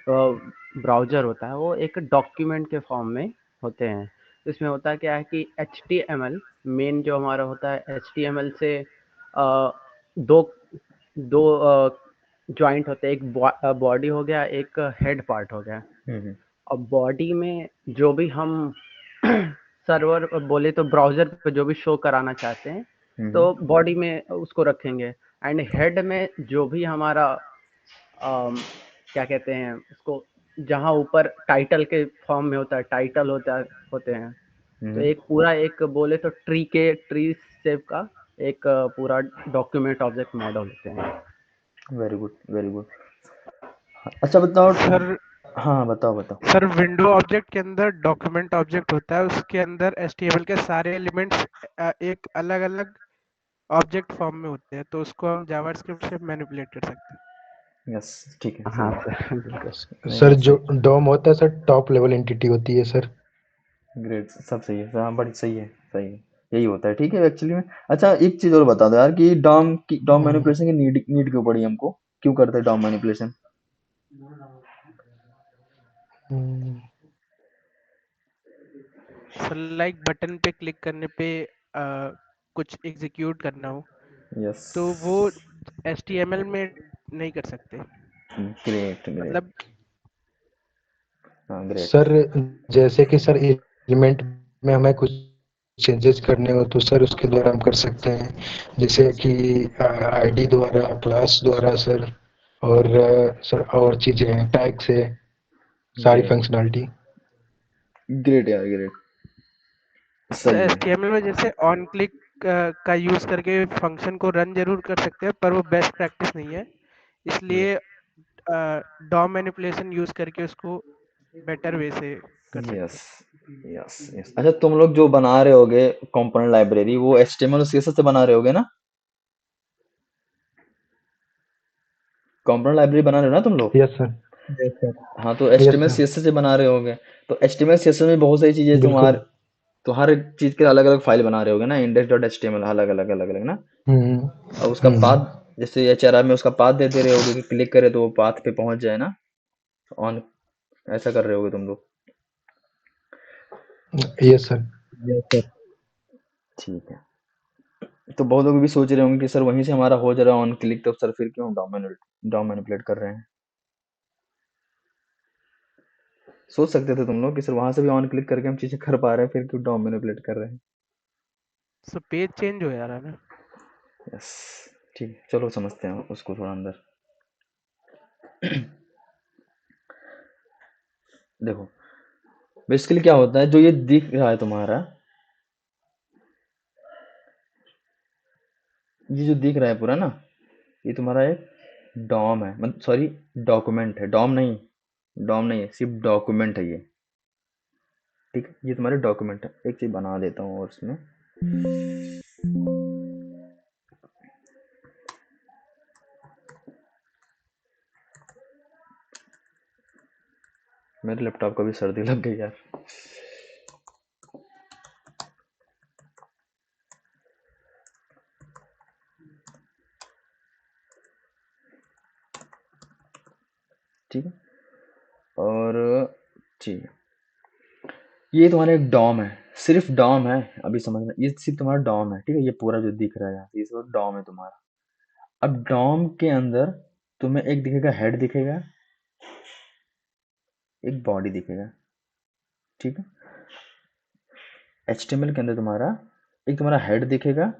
ब्राउज़र होता है वो एक डॉक्यूमेंट के फॉर्म में होते हैं। इसमें होता क्या है कि HTML मेन जो हमारा होता है, HTML से दो दो जॉइंट होते हैं, एक बॉडी हो गया, एक हेड पार्ट हो गया। हम्म। और बॉडी में जो भी हम सर्वर बोले तो ब्राउज़र पे जो भी शो कराना चाहते हैं, तो बॉडी में उसको रखेंगे। एंड हेड में जो भी हमारा क्या कहते हैं उसको, जहाँ ऊपर टाइटल के फॉर्म में होता है, टाइटल होते हैं, तो एक पूरा एक बोले तो ट्री शेप का एक पूरा डॉक्यूमेंट ऑब्जेक्ट मॉडल होते हैं। Very good, very good. अच्छा बताओ। सर हाँ बताओ बताओ। सर विंडो ऑब्जेक्ट के अंदर डॉक्यूमेंट ऑब्जेक्ट होता है, उसके अंदर HTML के सारे एलिमेंट्स एक अलग अलग ऑब्जेक्ट फॉर्म में होते हैं, तो उसको हम जावास्क्रिप्ट से मैनिपुलेट कर सकते हैं। यस ठीक है, हाँ सही है। सर बिल्कुल। नहीं सर नहीं जो सही, डॉम होता है सर टॉप लेवल एंटिटी होती है सर। ग्रेट, सब सही है। हाँ बड़ी सही है, सही है, यही होता है। ठीक है एक्चुअली में। अच्छा एक चीज और बता दो यार कि डॉम मैनिपुलेशन की नीड क्यों पड़ी हमको, क्यों करते हैं DOM manipulation? Sir like button पे क्लिक करने पे कुछ एग्जीक्यूट करना हो यस, तो वो HTML में नहीं कर सकते, ग्रेट ग्रेट। मतलब हाँ ग्रेट। सर जैसे कि सर एलिमेंट में हमें कुछ चेंजेस करने हो तो सर उसके द्वारा हम कर सकते हैं, जैसे कि आईडी द्वारा, क्लास द्वारा सर, और सर और चीजें हैं टैग से, सारी ग्रेट फंक्शनैलिटी। ग्रेट यार, ग्रेट, सर सही है। HTML में जैसे ऑन क्लिक का यूज करके फंक्शन को रन जरूर कर सकते हैं, पर वो बेस्ट प्रैक्टिस नहीं है, इसलिए डॉम मैनिपुलेशन यूज करके उसको बेटर वे से कर सकते यस हैं। Yes yes. अच्छा तुम लोग जो बना रहे होगे कंपोनेंट लाइब्रेरी, वो HTML और CSS से बना रहे होगे ना? कंपोनेंट लाइब्रेरी बना रहे हो ना तुम लोग? Yes sir. हाँ तो यस HTML सर CSS से बना रहे होगे। तो HTML CSS में बहुत सारी चीजें बिल्कुल। तो हर चीज के अलग अलग फाइल बना रहे होगे ना, index.html अलग अलग अलग अलग ना। हम्म और उसका पाथ, जैसे HRR में उसका पाथ देते रहे होगे कि क्लिक करे तो वो पाथ पे पहुंच जाए ना, ऑन, ऐसा कर रहे होगे तुम लोग। Yes sir. ठीक है। तो बहुत लोग भी सोच रहे होंगे कि सर वहीं से हमारा हो जा रहा है ऑन क्लिक, तो सर फिर क्यों डॉम मैनिपुलेट कर रहे हैं? सोच सकते थे तुम लोग कि सर वहां से भी ऑन क्लिक करके हम चीजें कर पा रहे हैं, फिर क्यों डॉम मैनिपुलेट कर रहे हैं? सो पेज चेंज हो जा रहा है ना। यस ठीक है, चलो समझते हैं उसको थोड़ा अंदर। देखो बेसिकली क्या होता है, जो ये दिख रहा है तुम्हारा, ये जो दिख रहा है पूरा ना, ये तुम्हारा एक डॉम है, मतलब सॉरी डॉक्यूमेंट है, डॉम नहीं है, सिर्फ डॉक्यूमेंट है ये। ठीक है, ये तुम्हारे डॉक्यूमेंट है। एक चीज बना देता हूँ और इसमें मेरे लैपटॉप को भी सर्दी लग गई यार। ठीक है, और ठीक है, ये तुम्हारा एक डॉम है, सिर्फ डॉम है। अभी समझना, ये सिर्फ तुम्हारा डॉम है। ठीक है, ये पूरा जो दिख रहा है यहाँ से, ये सब डॉम है तुम्हारा। अब डॉम के अंदर तुम्हें एक दिखेगा हेड दिखेगा, एक बॉडी दिखेगा। ठीक है, HTML के अंदर तुम्हारा एक तुम्हारा हेड दिखेगा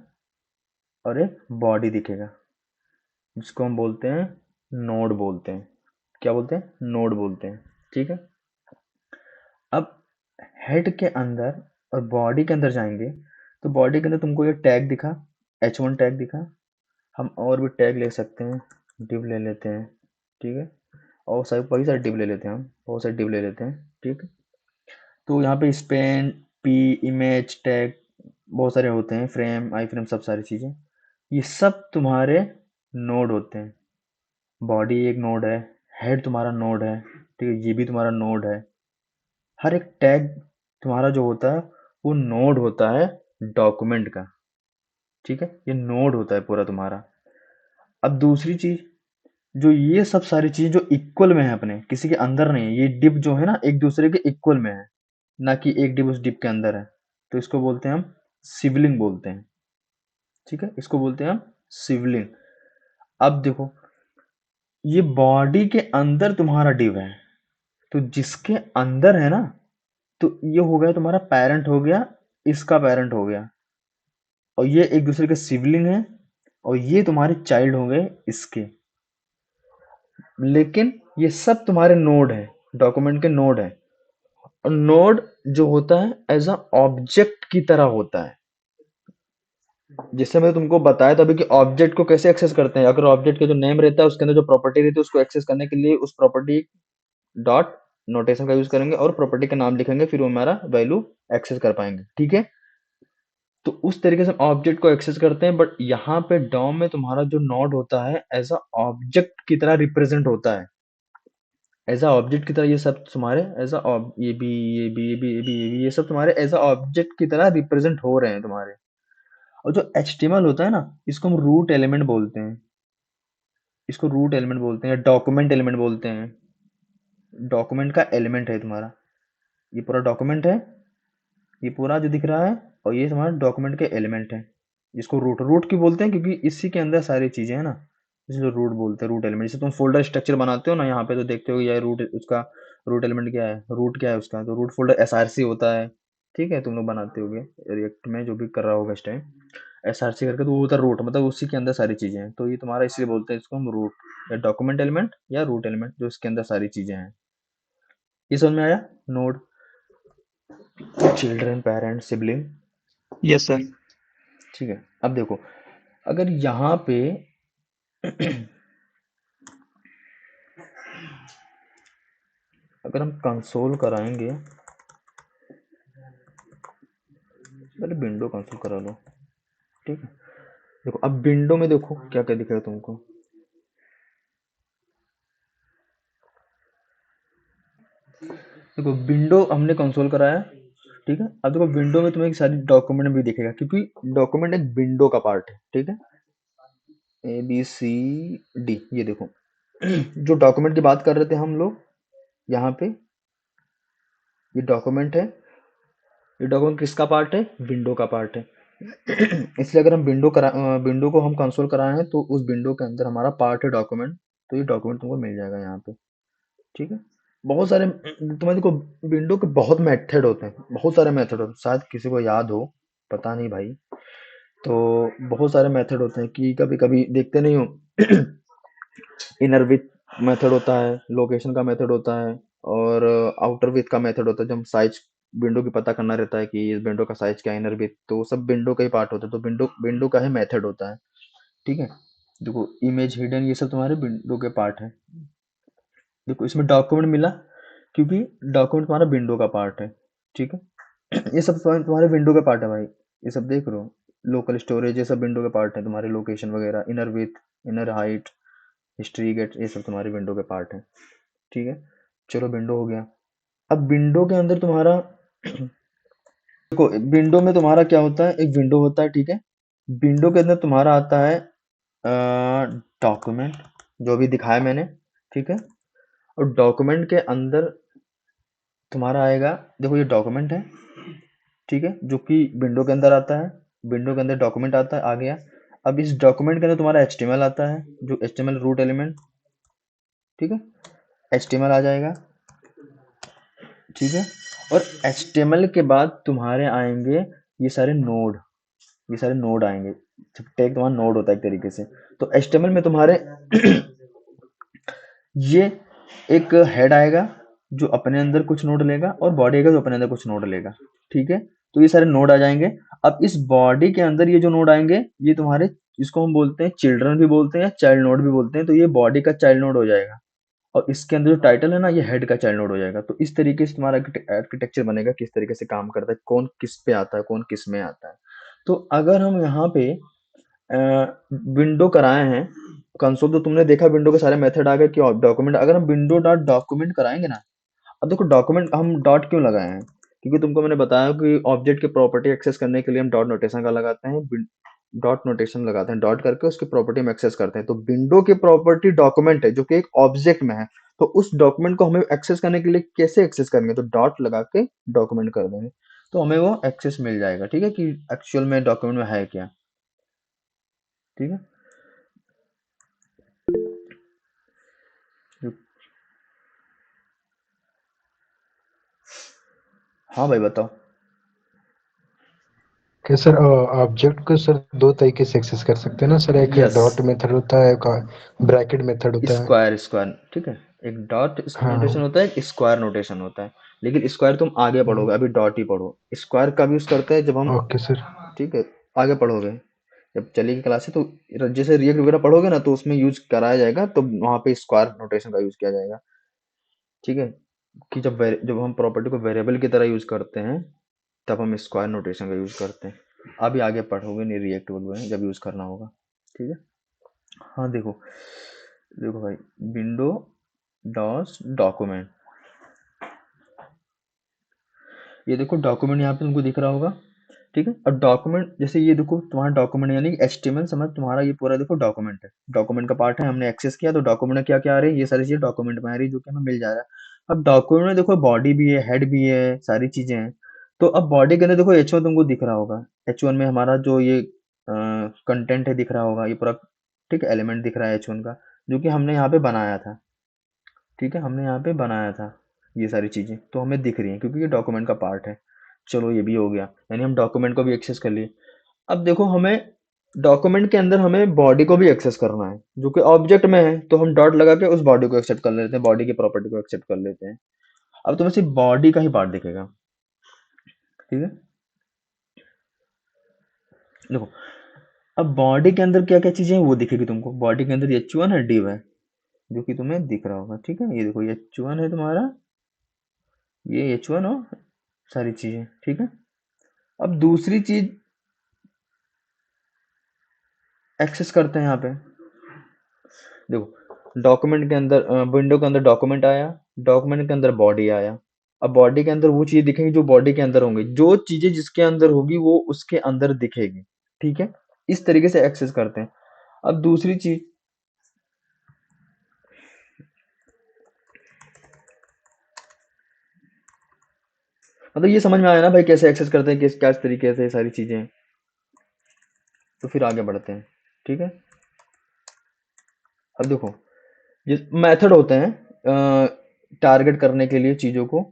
और एक बॉडी दिखेगा, जिसको हम बोलते हैं नोड बोलते हैं। क्या बोलते हैं? नोड बोलते हैं। ठीक है, अब हेड के अंदर और बॉडी के अंदर जाएंगे तो बॉडी के अंदर तुमको ये टैग दिखा, H1 टैग दिखा। हम और भी टैग ले सकते हैं, div ले लेते हैं। ठीक है, और सारे बहुत सारे div ले लेते हैं, हम बहुत सारे div ले लेते हैं। ठीक है, तो यहाँ पे स्पेन पी इमेज टैग बहुत सारे होते हैं, फ्रेम आई फ्रेम सब सारी चीज़ें, ये सब तुम्हारे नोड होते हैं। बॉडी एक नोड है, हेड तुम्हारा नोड है। ठीक है, ये भी तुम्हारा नोड है। हर एक टैग तुम्हारा जो होता है वो नोड होता है डॉक्यूमेंट का। ठीक है, ये नोड होता है पूरा तुम्हारा। अब दूसरी चीज, जो ये सब सारी चीजें जो इक्वल में है, अपने किसी के अंदर नहीं है, ये डिप जो है ना एक दूसरे के इक्वल में है, ना कि एक डिप उस डिप के अंदर है, तो इसको बोलते हैं हम सिबलिंग बोलते हैं। ठीक है, इसको बोलते हैं हम सिबलिंग। अब देखो, ये बॉडी के अंदर तुम्हारा डिव है, तो जिसके अंदर है ना, तो ये हो गया तुम्हारा पेरेंट हो गया, इसका पेरेंट हो गया, और ये एक दूसरे के सिबलिंग है, और ये तुम्हारे चाइल्ड हो गए इसके। लेकिन ये सब तुम्हारे नोड है, डॉक्यूमेंट के नोड है। और नोड जो होता है एज अ ऑब्जेक्ट की तरह होता है। जिससे मैं तुमको बताया था अभी कि ऑब्जेक्ट को कैसे एक्सेस करते हैं। अगर ऑब्जेक्ट का जो नेम रहता है उसके अंदर जो प्रॉपर्टी रहती है उसको एक्सेस करने के लिए उस प्रॉपर्टी डॉट नोटेशन का यूज करेंगे और प्रॉपर्टी का नाम लिखेंगे, फिर वो हमारा वैल्यू एक्सेस कर पाएंगे। ठीक है, तो उस तरीके से हम ऑब्जेक्ट को एक्सेस करते हैं। बट यहाँ पे डॉम में तुम्हारा जो नोड होता है एज अ ऑब्जेक्ट की तरह रिप्रेजेंट होता है। एज अ ऑब्जेक्ट की तरह ये सब तुम्हारे एज अ ये भी ये भी ये भी ये भी ये भी ये सब तुम्हारे एज अ ऑब्जेक्ट की तरह रिप्रेजेंट हो रहे हैं तुम्हारे। और जो एचटीएमएल होता है ना, इसको हम रूट एलिमेंट बोलते हैं। इसको रूट एलिमेंट बोलते हैं या डॉक्यूमेंट एलिमेंट बोलते हैं। डॉक्यूमेंट का एलिमेंट है तुम्हारा, ये पूरा डॉक्यूमेंट है, ये पूरा जो दिख रहा है, और ये तुम्हारा डॉक्यूमेंट के एलिमेंट है। इसको रूट रूट क्यों बोलते हैं? क्योंकि इसी के अंदर सारी चीजें हैं ना, इसलिए रूट बोलते हैं, रूट एलिमेंट। जैसे तुम फोल्डर स्ट्रक्चर बनाते हो ना, यहाँ पे तो देखते हो ये रूट, उसका रूट एलिमेंट क्या है, रूट क्या है उसका, तो रूट फोल्डर एसआरसी होता है। ठीक है, तुम लोग बनाते होगे रिएक्ट में, जो भी कर रहा होगा इस टाइम एसआरसी करके, तो वो होता है रूट, मतलब उसी के अंदर सारी चीजें हैं। तो ये तुम्हारा इसलिए बोलते हैं इसको हम रूट या डॉक्यूमेंट एलिमेंट या रूट एलिमेंट, जो इसके अंदर सारी चीजें हैं। ये समझ में आया? Node, children, parent, sibling. Yes sir. ठीक है, अब देखो अगर यहाँ पे अगर हम कंसोल कराएंगे, पहले विंडो कंसोल करा लो। ठीक है, देखो अब विंडो में देखो क्या क्या दिखेगा तुमको। देखो विंडो हमने कंसोल कराया, ठीक है। अब देखो विंडो में तुम्हें एक सारी डॉक्यूमेंट भी दिखेगा, क्योंकि डॉक्यूमेंट एक विंडो का पार्ट है। ठीक है, ए बी सी डी, ये देखो जो डॉक्यूमेंट की बात कर रहे थे हम लोग, यहाँ पे ये डॉक्यूमेंट है। ये डॉक्यूमेंट किसका पार्ट है? विंडो का पार्ट है। इसलिए अगर हम विंडो को हम कंसोल कराए हैं तो उस विंडो के अंदर हमारा पार्ट है डॉक्यूमेंट, तो ये डॉक्यूमेंट तुमको मिल जाएगा यहाँ पे। ठीक है, बहुत सारे तुम्हें देखो विंडो के बहुत मेथड होते हैं, बहुत सारे मेथड होते हैं, शायद किसी को याद हो, पता नहीं भाई। तो बहुत सारे मेथड होते हैं कि कभी कभी देखते नहीं हो इनर विथ मेथड होता है, लोकेशन का मेथड होता है, और आउटर विथ का मेथड होता है। जब हम साइज विंडो की पता करना रहता है कि इस विंडो का साइज क्या है, इनर विथ, तो वो सब विंडो का ही पार्ट होता है, तो विंडो विंडो का ही मेथड होता है। ठीक है, देखो इमेज हिडन, ये सब तुम्हारे विंडो के पार्ट है। देखो इसमें डॉक्यूमेंट मिला क्योंकि डॉक्यूमेंट तुम्हारा विंडो का पार्ट है। ठीक है, ये सब तुम्हारे विंडो का पार्ट है भाई, ये सब देख रहे हो, लोकल स्टोरेज, ये सब विंडो के पार्ट है। तुम्हारे लोकेशन वगैरह, inner width, inner height, history get, ये सब तुम्हारे विंडो के पार्ट है। ठीक है, चलो विंडो हो गया। अब विंडो के अंदर तुम्हारा देखो विंडो में तुम्हारा क्या होता है, एक विंडो होता है। ठीक है, विंडो के अंदर तुम्हारा आता है डॉक्यूमेंट, जो भी दिखाया मैंने। ठीक है, और डॉक्यूमेंट के अंदर तुम्हारा आएगा, देखो ये डॉक्यूमेंट है। ठीक है, जो कि विंडो के अंदर आता है, विंडो के अंदर डॉक्यूमेंट आता है, आ गया। अब इस डॉक्यूमेंट के अंदर तुम्हारा एचटीएमएल आता है, जो एचटीएमएल रूट एलिमेंट। ठीक है, एचटीएमएल आ जाएगा। ठीक है, और एचटीएमएल के बाद तुम्हारे आएंगे ये सारे नोड, ये सारे नोड आएंगे। टैग तुम्हारा नोड होता है एक तरीके से। तो एचटीएमएल में तुम्हारे ये एक हेड आएगा जो अपने अंदर कुछ नोड लेगा, और बॉडी आएगा जो अपने अंदर कुछ नोड लेगा। ठीक है, तो ये सारे नोड आ जाएंगे। अब इस बॉडी के अंदर ये जो नोड आएंगे, ये तुम्हारे, इसको हम बोलते हैं चिल्ड्रन भी बोलते हैं, चाइल्ड नोड भी बोलते हैं। तो ये बॉडी का चाइल्ड नोड हो जाएगा, और इसके अंदर जो टाइटल है ना, ये हेड का चाइल्ड नोड हो जाएगा। तो इस तरीके से तुम्हारा आर्किटेक्चर बनेगा, किस तरीके से काम करता है, कौन किस पे आता है, कौन किस में आता है। तो अगर हम यहाँ पे विंडो कराए हैं कंसोल, तो तुमने देखा विंडो के सारे मेथड आ गए कि डॉक्यूमेंट। अगर हम विंडो डॉट डॉक्यूमेंट कराएंगे ना, अब देखो डॉक्यूमेंट हम डॉट क्यों लगाए हैं, क्योंकि तुमको मैंने बताया कि ऑब्जेक्ट की प्रॉपर्टी एक्सेस करने के लिए हम डॉट नोटेशन का लगाते हैं, डॉट नोटेशन लगाते हैं, डॉट करके उसकी प्रॉपर्टी में एक्सेस करते हैं। तो विंडो की प्रॉपर्टी डॉक्यूमेंट है, जो कि एक ऑब्जेक्ट में है। तो उस डॉक्यूमेंट को हमें एक्सेस करने के लिए कैसे एक्सेस करेंगे, तो डॉट लगा के डॉक्यूमेंट कर देंगे, तो हमें वो एक्सेस मिल जाएगा। ठीक है, कि एक्चुअल में डॉक्यूमेंट में है क्या। ठीक है, हाँ भाई बताओ। क्या सर ऑब्जेक्ट को सर दो तरीके से एक्सेस कर सकते हैं ना सर, एक यस, डॉट मेथड होता है, एक ब्रैकेट मेथड होता है। Square square. ठीक है, एक डॉट हाँ नोटेशन होता है, एक स्क्वायर नोटेशन होता है। लेकिन स्क्वायर तुम आगे पढ़ोगे, अभी डॉट ही पढ़ो। स्क्वायर कब यूज करते हैं? जब हम, ओके सर। ठीक है, आगे पढ़ोगे, जब चलेगी क्लास से तो जैसे रिएक्ट वगैरह पढ़ोगे ना तो उसमें यूज कराया जाएगा, तो वहां पे स्क्वायर नोटेशन का यूज किया जाएगा। ठीक है, कि जब हम प्रॉपर्टी को वेरिएबल की तरह यूज करते हैं तब हम स्क्वायर नोटेशन का यूज करते हैं। अभी आगे पढ़ोगे नहीं रिएक्ट वगैरह जब यूज करना होगा। ठीक है, हाँ देखो, देखो भाई, विंडो डॉस डॉक्यूमेंट, ये देखो डॉक्यूमेंट यहाँ पे तुमको दिख रहा होगा। ठीक है, और डॉक्यूमेंट जैसे ये देखो तुम्हारा डॉक्यूमेंट यानी एचटीएमएल समझ, तुम्हारा ये पूरा देखो डॉक्यूमेंट है, डॉक्यूमेंट का पार्ट है, हमने एक्सेस किया तो डॉक्यूमेंट में क्या क्या आ रही है, ये सारी चीजें डॉक्यूमेंट में आ रही है जो कि हमें मिल जा रहा है। अब डॉक्यूमेंट में देखो बॉडी भी है, हेड भी है, सारी चीजें हैं। तो अब बॉडी के अंदर देखो H1 तुमको दिख रहा होगा, H1 में हमारा जो ये कंटेंट है दिख रहा होगा, ये पूरा, ठीक है, एलिमेंट दिख रहा है H1 का, जो कि हमने यहाँ पे बनाया था। ठीक है, हमने यहाँ पे बनाया था, ये सारी चीजें तो हमें दिख रही हैं क्योंकि ये डॉक्यूमेंट का पार्ट है। चलो ये भी हो गया, यानी हम डॉक्यूमेंट को भी एक्सेस कर लिए। अब देखो हमें डॉक्यूमेंट के अंदर हमें बॉडी को भी एक्सेस करना है, जो कि ऑब्जेक्ट में है, तो हम डॉट लगा के उस बॉडी को एक्सेप्ट कर लेते हैं, बॉडी की प्रॉपर्टी को एक्सेप्ट कर लेते हैं। अब तुम्हें सिर्फ बॉडी का ही पार्ट दिखेगा। ठीक है, देखो अब बॉडी के अंदर क्या क्या चीजें हैं वो दिखेगी तुमको। बॉडी के अंदर H1 है, div है, जो कि तुम्हें दिख रहा होगा। ठीक है, ये देखो H1 है तुम्हारा, ये H1 और सारी चीजें। ठीक है, अब दूसरी चीज एक्सेस करते हैं यहाँ पे। देखो डॉक्यूमेंट के अंदर, विंडो के अंदर डॉक्यूमेंट आया, डॉक्यूमेंट के अंदर बॉडी आया। अब बॉडी के अंदर वो चीजें दिखेंगी जो बॉडी के अंदर होंगी, जो चीजें जिसके अंदर होगी वो उसके अंदर दिखेगी। ठीक है, इस तरीके से एक्सेस करते हैं। अब दूसरी चीज, मतलब ये समझ में आया ना भाई कैसे एक्सेस करते हैं, किस क्या तरीके से ये सारी चीजें। तो फिर आगे बढ़ते हैं। ठीक है, अब देखो जिस मेथड होते हैं टारगेट करने के लिए चीजों को,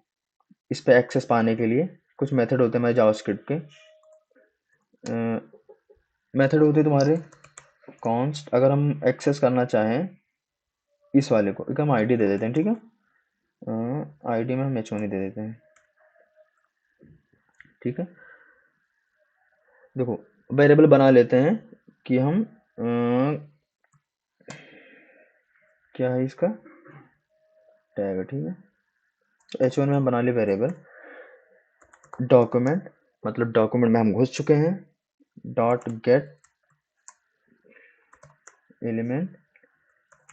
इस पे एक्सेस पाने के लिए कुछ मेथड होते हैं हमारे जावास्क्रिप्ट के। मेथड होते हैं तुम्हारे कॉन्स्ट, अगर हम एक्सेस करना चाहें इस वाले को, एक हम आईडी दे देते हैं। ठीक है, आईडी में हम H1 ही दे देते हैं। ठीक है, देखो वेरिएबल बना लेते हैं कि हम क्या है इसका टैग है। ठीक है, तो H1 में हम बना लिए वेरिएबल डॉक्यूमेंट, मतलब डॉक्यूमेंट में हम घुस चुके हैं, dot gate element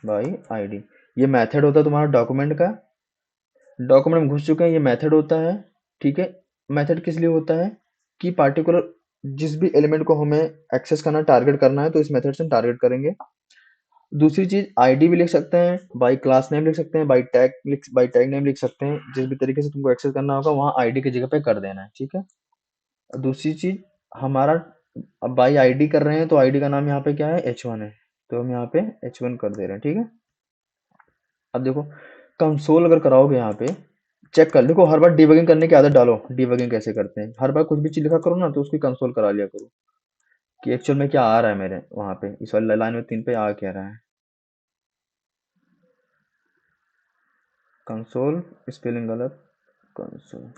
by ID, ये मेथड होता है तुम्हारा डॉक्यूमेंट का। डॉक्यूमेंट में घुस चुके हैं, ये मेथड होता है। ठीक है, मेथड किस लिए होता है कि पार्टिकुलर जिस भी एलिमेंट को हमें एक्सेस करना, टारगेट करना है, तो इस मेथड से हम टारगेट करेंगे। दूसरी चीज आईडी भी लिख सकते हैं, बाई क्लास नेम लिख सकते हैं, बाई टैग नेम लिख सकते हैं, जिस भी तरीके से तुमको एक्सेस करना होगा वहां आईडी की जगह पे कर देना है। ठीक है, और दूसरी चीज हमारा, अब बाई आईडी कर रहे हैं तो आईडी का नाम यहाँ पे क्या है, H1 है, तो हम यहाँ पे H1 कर दे रहे हैं। ठीक है, अब देखो कंसोल अगर कराओगे यहाँ पे चेक कर, देखो हर बार डिबगिंग करने की आदत डालो। डिबगिंग कैसे करते हैं, हर बार कुछ भी चीज लिखा करो ना तो उसकी कंसोल करा लिया करो कि एक्चुअल में क्या आ रहा है मेरे वहां पे, इस वाली लाइन में 3 पे आ क्या रहा है। कंसोल स्पेलिंग गलत, कंसोल,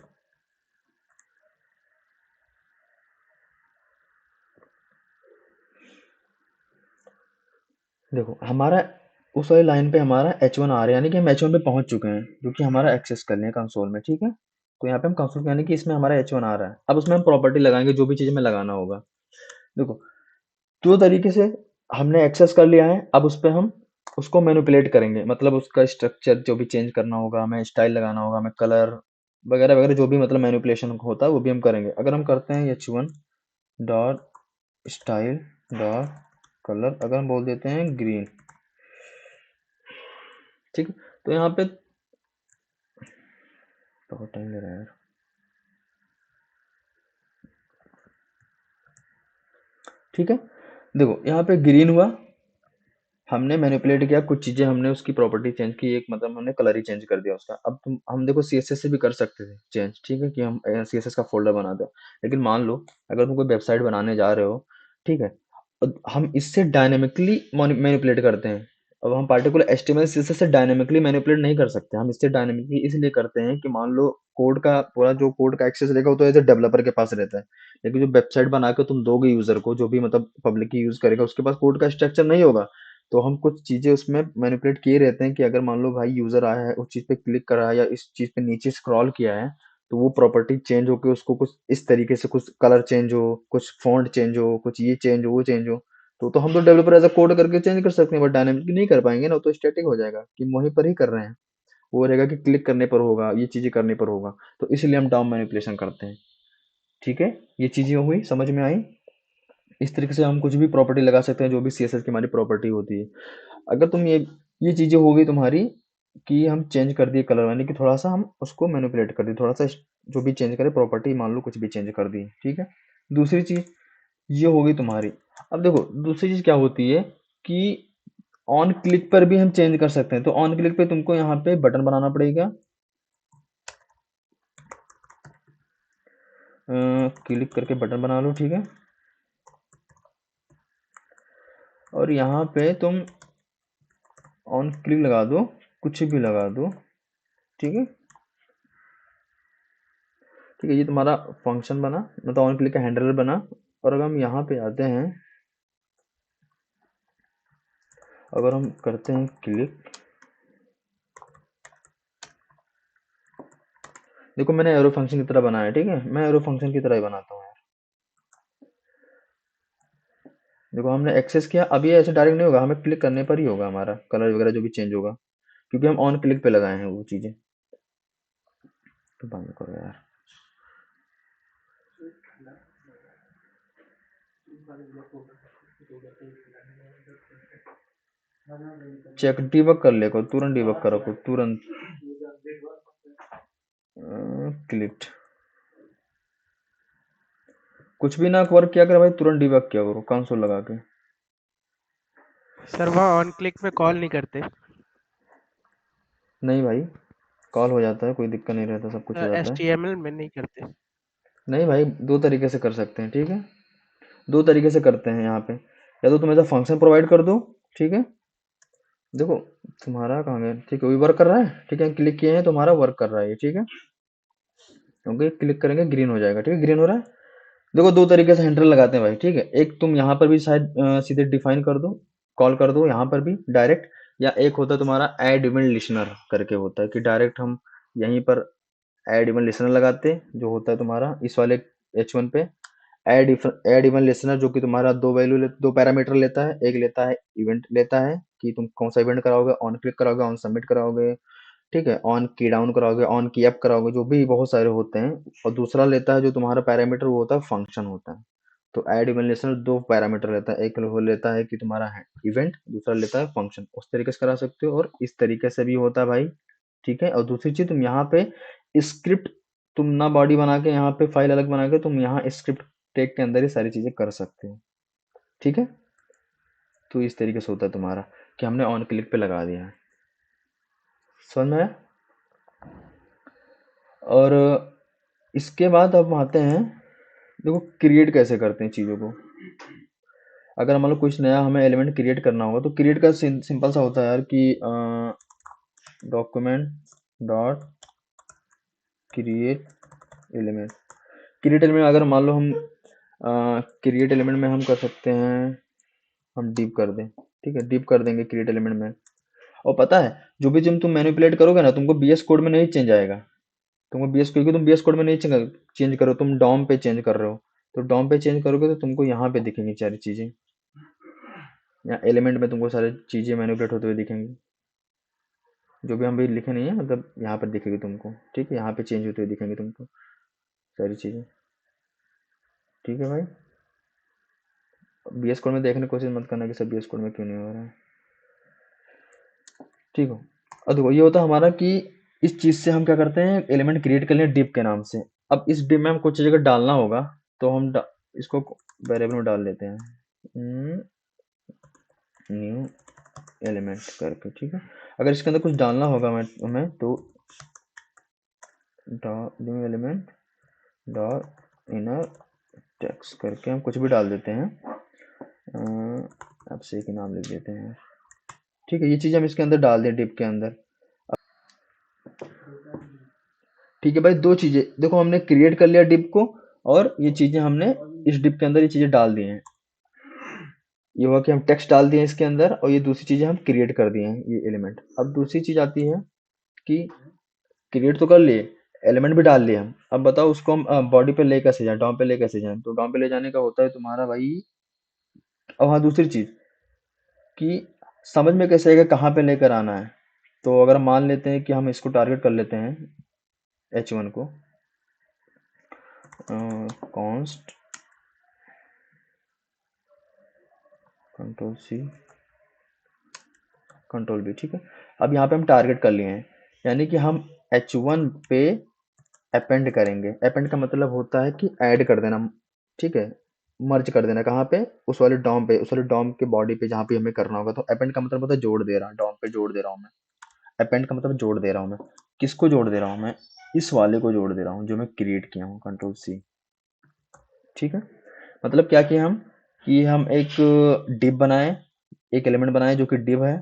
देखो हमारा उस वाली लाइन पे हमारा H1 आ रहा है, यानी कि हम H1 पे पहुंच चुके हैं, जो कि हमारा एक्सेस कर लें कंसोल में। ठीक है, तो यहाँ पे हम कंसोल यानी कि इसमें हमारा H1 आ रहा है। अब उसमें हम प्रॉपर्टी लगाएंगे, जो भी चीज़ हमें लगाना होगा। देखो दो तरीके से हमने एक्सेस कर लिया है, अब उस पर हम उसको मैनिपुलेट करेंगे, मतलब उसका स्ट्रक्चर जो भी चेंज करना होगा, हमें स्टाइल लगाना होगा, हमें कलर वगैरह वगैरह जो भी मतलब मैनिपुलेशन होता है वो भी हम करेंगे। अगर हम करते हैं H1 dot style dot colour, अगर हम बोल देते हैं ग्रीन, ठीक है, तो यहाँ पे बहुत टाइम ले रहा है यार। ठीक है, देखो यहाँ पे ग्रीन हुआ, हमने मैनिपुलेट किया, कुछ चीजें हमने उसकी प्रॉपर्टी चेंज की, एक मतलब हमने कलर ही चेंज कर दिया उसका। अब हम देखो CSS से भी कर सकते थे चेंज, ठीक है, कि हम CSS का फोल्डर बना दें, लेकिन मान लो अगर तुम कोई वेबसाइट बनाने जा रहे हो, ठीक है, और हम इससे डायनेमिकली मैनिपुलेट करते हैं, अब हम पार्टिकुलर एचटीएमएल सीएसएस से डायनामिकली मैनिपुलेट नहीं कर सकते। हम इससे डायनामिकली इसलिए करते हैं कि मान लो कोड का पूरा जो कोड का एक्सेस रहेगा वो तो एज ए डेवलपर के पास रहता है, लेकिन जो वेबसाइट बना के तुम दोगे यूजर को, जो भी मतलब पब्लिक की यूज करेगा, उसके पास कोड का स्ट्रक्चर नहीं होगा। तो हम कुछ चीजें उसमें मैनिपुलेट किए रहते हैं कि अगर मान लो भाई यूजर आया है, उस चीज पे क्लिक करा है या इस चीज पे नीचे स्क्रॉल किया है, तो वो प्रॉपर्टी चेंज होकर उसको कुछ इस तरीके से, कुछ कलर चेंज हो, कुछ फॉन्ट चेंज हो, कुछ ये चेंज हो, वो चेंज हो, तो हम तो डेवलपर एज अ कोड करके चेंज कर सकते हैं, बट डायनामिक नहीं कर पाएंगे ना, तो स्टैटिक हो जाएगा कि वहीं पर ही कर रहे हैं। वो रहेगा कि क्लिक करने पर होगा, ये चीजें करने पर होगा, तो इसलिए हम डाउन मैनिपुलेशन करते हैं। ठीक है, ये चीजें हुई, समझ में आई। इस तरीके से हम कुछ भी प्रॉपर्टी लगा सकते हैं जो भी सीएसएस की हमारी प्रॉपर्टी होती है। अगर तुम ये चीजें हो गई तुम्हारी कि हम चेंज कर दिए कलर, यानी कि थोड़ा सा हम उसको मैनिपुलेट कर दिए, थोड़ा सा जो भी चेंज करे प्रॉपर्टी, मान लो कुछ भी चेंज कर दी, ठीक है। दूसरी चीज ये होगी तुम्हारी। अब देखो दूसरी चीज क्या होती है कि ऑन क्लिक पर भी हम चेंज कर सकते हैं। तो ऑन क्लिक पे तुमको यहाँ पे बटन बनाना पड़ेगा, क्लिक करके बटन बना लो, ठीक है। और यहाँ पे तुम ऑन क्लिक लगा दो, कुछ भी लगा दो, ठीक है। ठीक है, ये तुम्हारा फंक्शन बना, मतलब ऑन क्लिक का हैंडलर बना। और अगर हम यहाँ पे आते हैं, अगर हम करते हैं क्लिक, देखो मैंने एरो फंक्शन की तरह बनाया है, ठीक है। मैं एरो फंक्शन की तरह ही बनाता हूँ यार। देखो हमने एक्सेस किया, अब ये ऐसे डायरेक्ट नहीं होगा, हमें क्लिक करने पर ही होगा हमारा कलर वगैरह जो भी चेंज होगा, क्योंकि हम ऑन क्लिक पे लगाए हैं वो चीजें। तो बंद करो यार। चेक डिबग कर ले को, तुरंत डिबग करो को, तुरंत क्लिक। कुछ भी ना वर्क किया कर भाई, तुरंत डिबग किया करो कंसोल लगा के। सर वहाँ ऑन क्लिक पे कॉल नहीं करते, नहीं भाई, कॉल हो जाता है, कोई दिक्कत नहीं रहता, सब कुछ हो जाता है। HTML में नहीं करते। नहीं भाई, दो तरीके से कर सकते हैं, ठीक है। दो तरीके से करते हैं यहाँ पे, या तो तुम ऐसा फंक्शन प्रोवाइड कर दो, ठीक है। देखो तुम्हारा कहाँ गया, ठीक है, वही वर्क कर रहा है, ठीक है। क्लिक किए हैं, तुम्हारा वर्क कर रहा है ये, ठीक है। क्योंकि क्लिक करेंगे ग्रीन हो जाएगा, ठीक है, ग्रीन हो रहा है। देखो दो तरीके से हैंडल लगाते हैं भाई, ठीक है। एक तुम यहाँ पर भी शायद सीधे डिफाइन कर दो, कॉल कर दो यहाँ पर भी डायरेक्ट, या एक होता है तुम्हारा ऐड इवेंट लिसनर करके होता है, कि डायरेक्ट हम यहीं पर ऐड इवेंट लिसनर लगाते हैं, जो होता है तुम्हारा इस वाले H1 पे ऐड इवेंट लिसनर, जो कि तुम्हारा दो पैरामीटर लेता है। एक लेता है इवेंट लेता है कि तुम कौन सा इवेंट कराओगे, ऑन क्लिक कराओगे, ऑन सबमिट कराओगे, ठीक है, ऑन की डाउन कराओगे, ऑन की अप कराओगे, जो भी बहुत सारे होते हैं। और दूसरा लेता है जो तुम्हारा पैरामीटर, वो होता है फंक्शन होता है। तो ऐड इवेंट लिसनर दो पैरामीटर लेता है, एक वो लेता है कि तुम्हारा है इवेंट, दूसरा लेता है फंक्शन। उस तरीके से करा सकते हो और इस तरीके से भी होता है भाई, ठीक है। और दूसरी चीज तुम यहाँ पे स्क्रिप्ट, तुम ना बॉडी बना के यहाँ पे फाइल अलग बना के तुम यहाँ स्क्रिप्ट टेग के अंदर ही सारी चीजें कर सकते हो, ठीक है। तो इस तरीके से होता है तुम्हारा कि हमने ऑन क्लिक पे लगा दिया है, समझ में आया। और इसके बाद अब आते हैं, देखो क्रिएट कैसे करते हैं चीज़ों को। अगर मान लो कुछ नया हमें एलिमेंट क्रिएट करना होगा, तो क्रिएट का सिंपल सा होता है यार कि document dot create element. Create element अगर मान लो हम क्रिएट एलिमेंट में हम कर सकते हैं, हम डीप कर दें, ठीक है, डीप कर देंगे क्रिएट एलिमेंट में। और पता है जो भी तुम मैनिपुलेट करोगे ना, तुमको बीएस कोड में नहीं चेंज आएगा, तुमको बीएस, क्योंकि तुम बीएस कोड में नहीं चेंज करो, तुम डॉम पे चेंज कर रहे हो। तो डॉम पे चेंज करोगे तो तुमको यहाँ पे दिखेंगी सारी चीजें, या एलिमेंट में तुमको सारी चीजें मैनिपुलेट होते हुए दिखेंगी, जो भी हम भी लिखे नहीं है, मतलब यहाँ पर दिखेगी तुमको, ठीक है। यहाँ पे चेंज होते हुए दिखेंगे तुमको सारी चीजें, ठीक है भाई। बीएस कोड में देखने की कोशिश मत करना कि सब बीएस कोड में क्यों नहीं हो रहा है, ठीक हो। अब देखो ये होता है हमारा कि इस चीज से हम क्या करते हैं, एलिमेंट क्रिएट कर लें डिप के नाम से। अब इस डिप में हम कुछ जगह डालना होगा, तो हम इसको वेरिएबल में डाल देते हैं न्यू एलिमेंट करके, ठीक है। अगर इसके अंदर कुछ डालना होगा हमें तो new element dot inner text करके हम कुछ भी डाल देते हैं। अब से एक नाम लिख देते हैं, ठीक है, ये चीज़ हम इसके अंदर डाल दें डिप के अंदर। ठीक है भाई, दो चीज़ें देखो, हमने क्रिएट कर लिया डिप को, और ये चीज़ें हमने इस डिप के अंदर ये चीज़ें डाल दी हैं। ये हुआ कि हम टेक्स्ट डाल दिए इसके अंदर, और ये दूसरी चीज़ें हम क्रिएट कर दिए हैं ये एलिमेंट। अब दूसरी चीज़ आती है कि क्रिएट तो कर लिए, एलिमेंट भी डाल लिए हम, अब बताओ उसको हम बॉडी पे ले कैसे जाएं, डॉम पे ले कैसे जाएं। तो डॉम पे ले जाने का होता है तुम्हारा भाई, और हाँ दूसरी चीज़ कि समझ में कैसे आएगा कहाँ पे लेकर आना है। तो अगर मान लेते हैं कि हम इसको टारगेट कर लेते हैं h1 को, कॉन्स्ट Ctrl+C Ctrl+V, ठीक है। अब यहाँ पे हम टारगेट कर लिए हैं, यानी कि हम h1 पे अपेंड करेंगे। अपेंड का मतलब होता है कि ऐड कर देना, ठीक है, मर्ज कर देना। कहाँ पे? उस वाले डॉम पे, उस वाले डॉम के बॉडी पे जहाँ पे हमें करना होगा। तो अपेंड का मतलब होता है जोड़ दे रहा, डॉम पे जोड़ दे रहा हूँ मैं। अपेंड का मतलब जोड़ दे रहा हूँ मैं। किसको जोड़ दे रहा हूँ मैं? इस वाले को जोड़ दे रहा हूँ जो मैं क्रिएट किया हूँ, Ctrl+C, ठीक है। मतलब क्या किया हम कि हम एक डिप बनाए, एक एलिमेंट बनाए जो कि डिप है,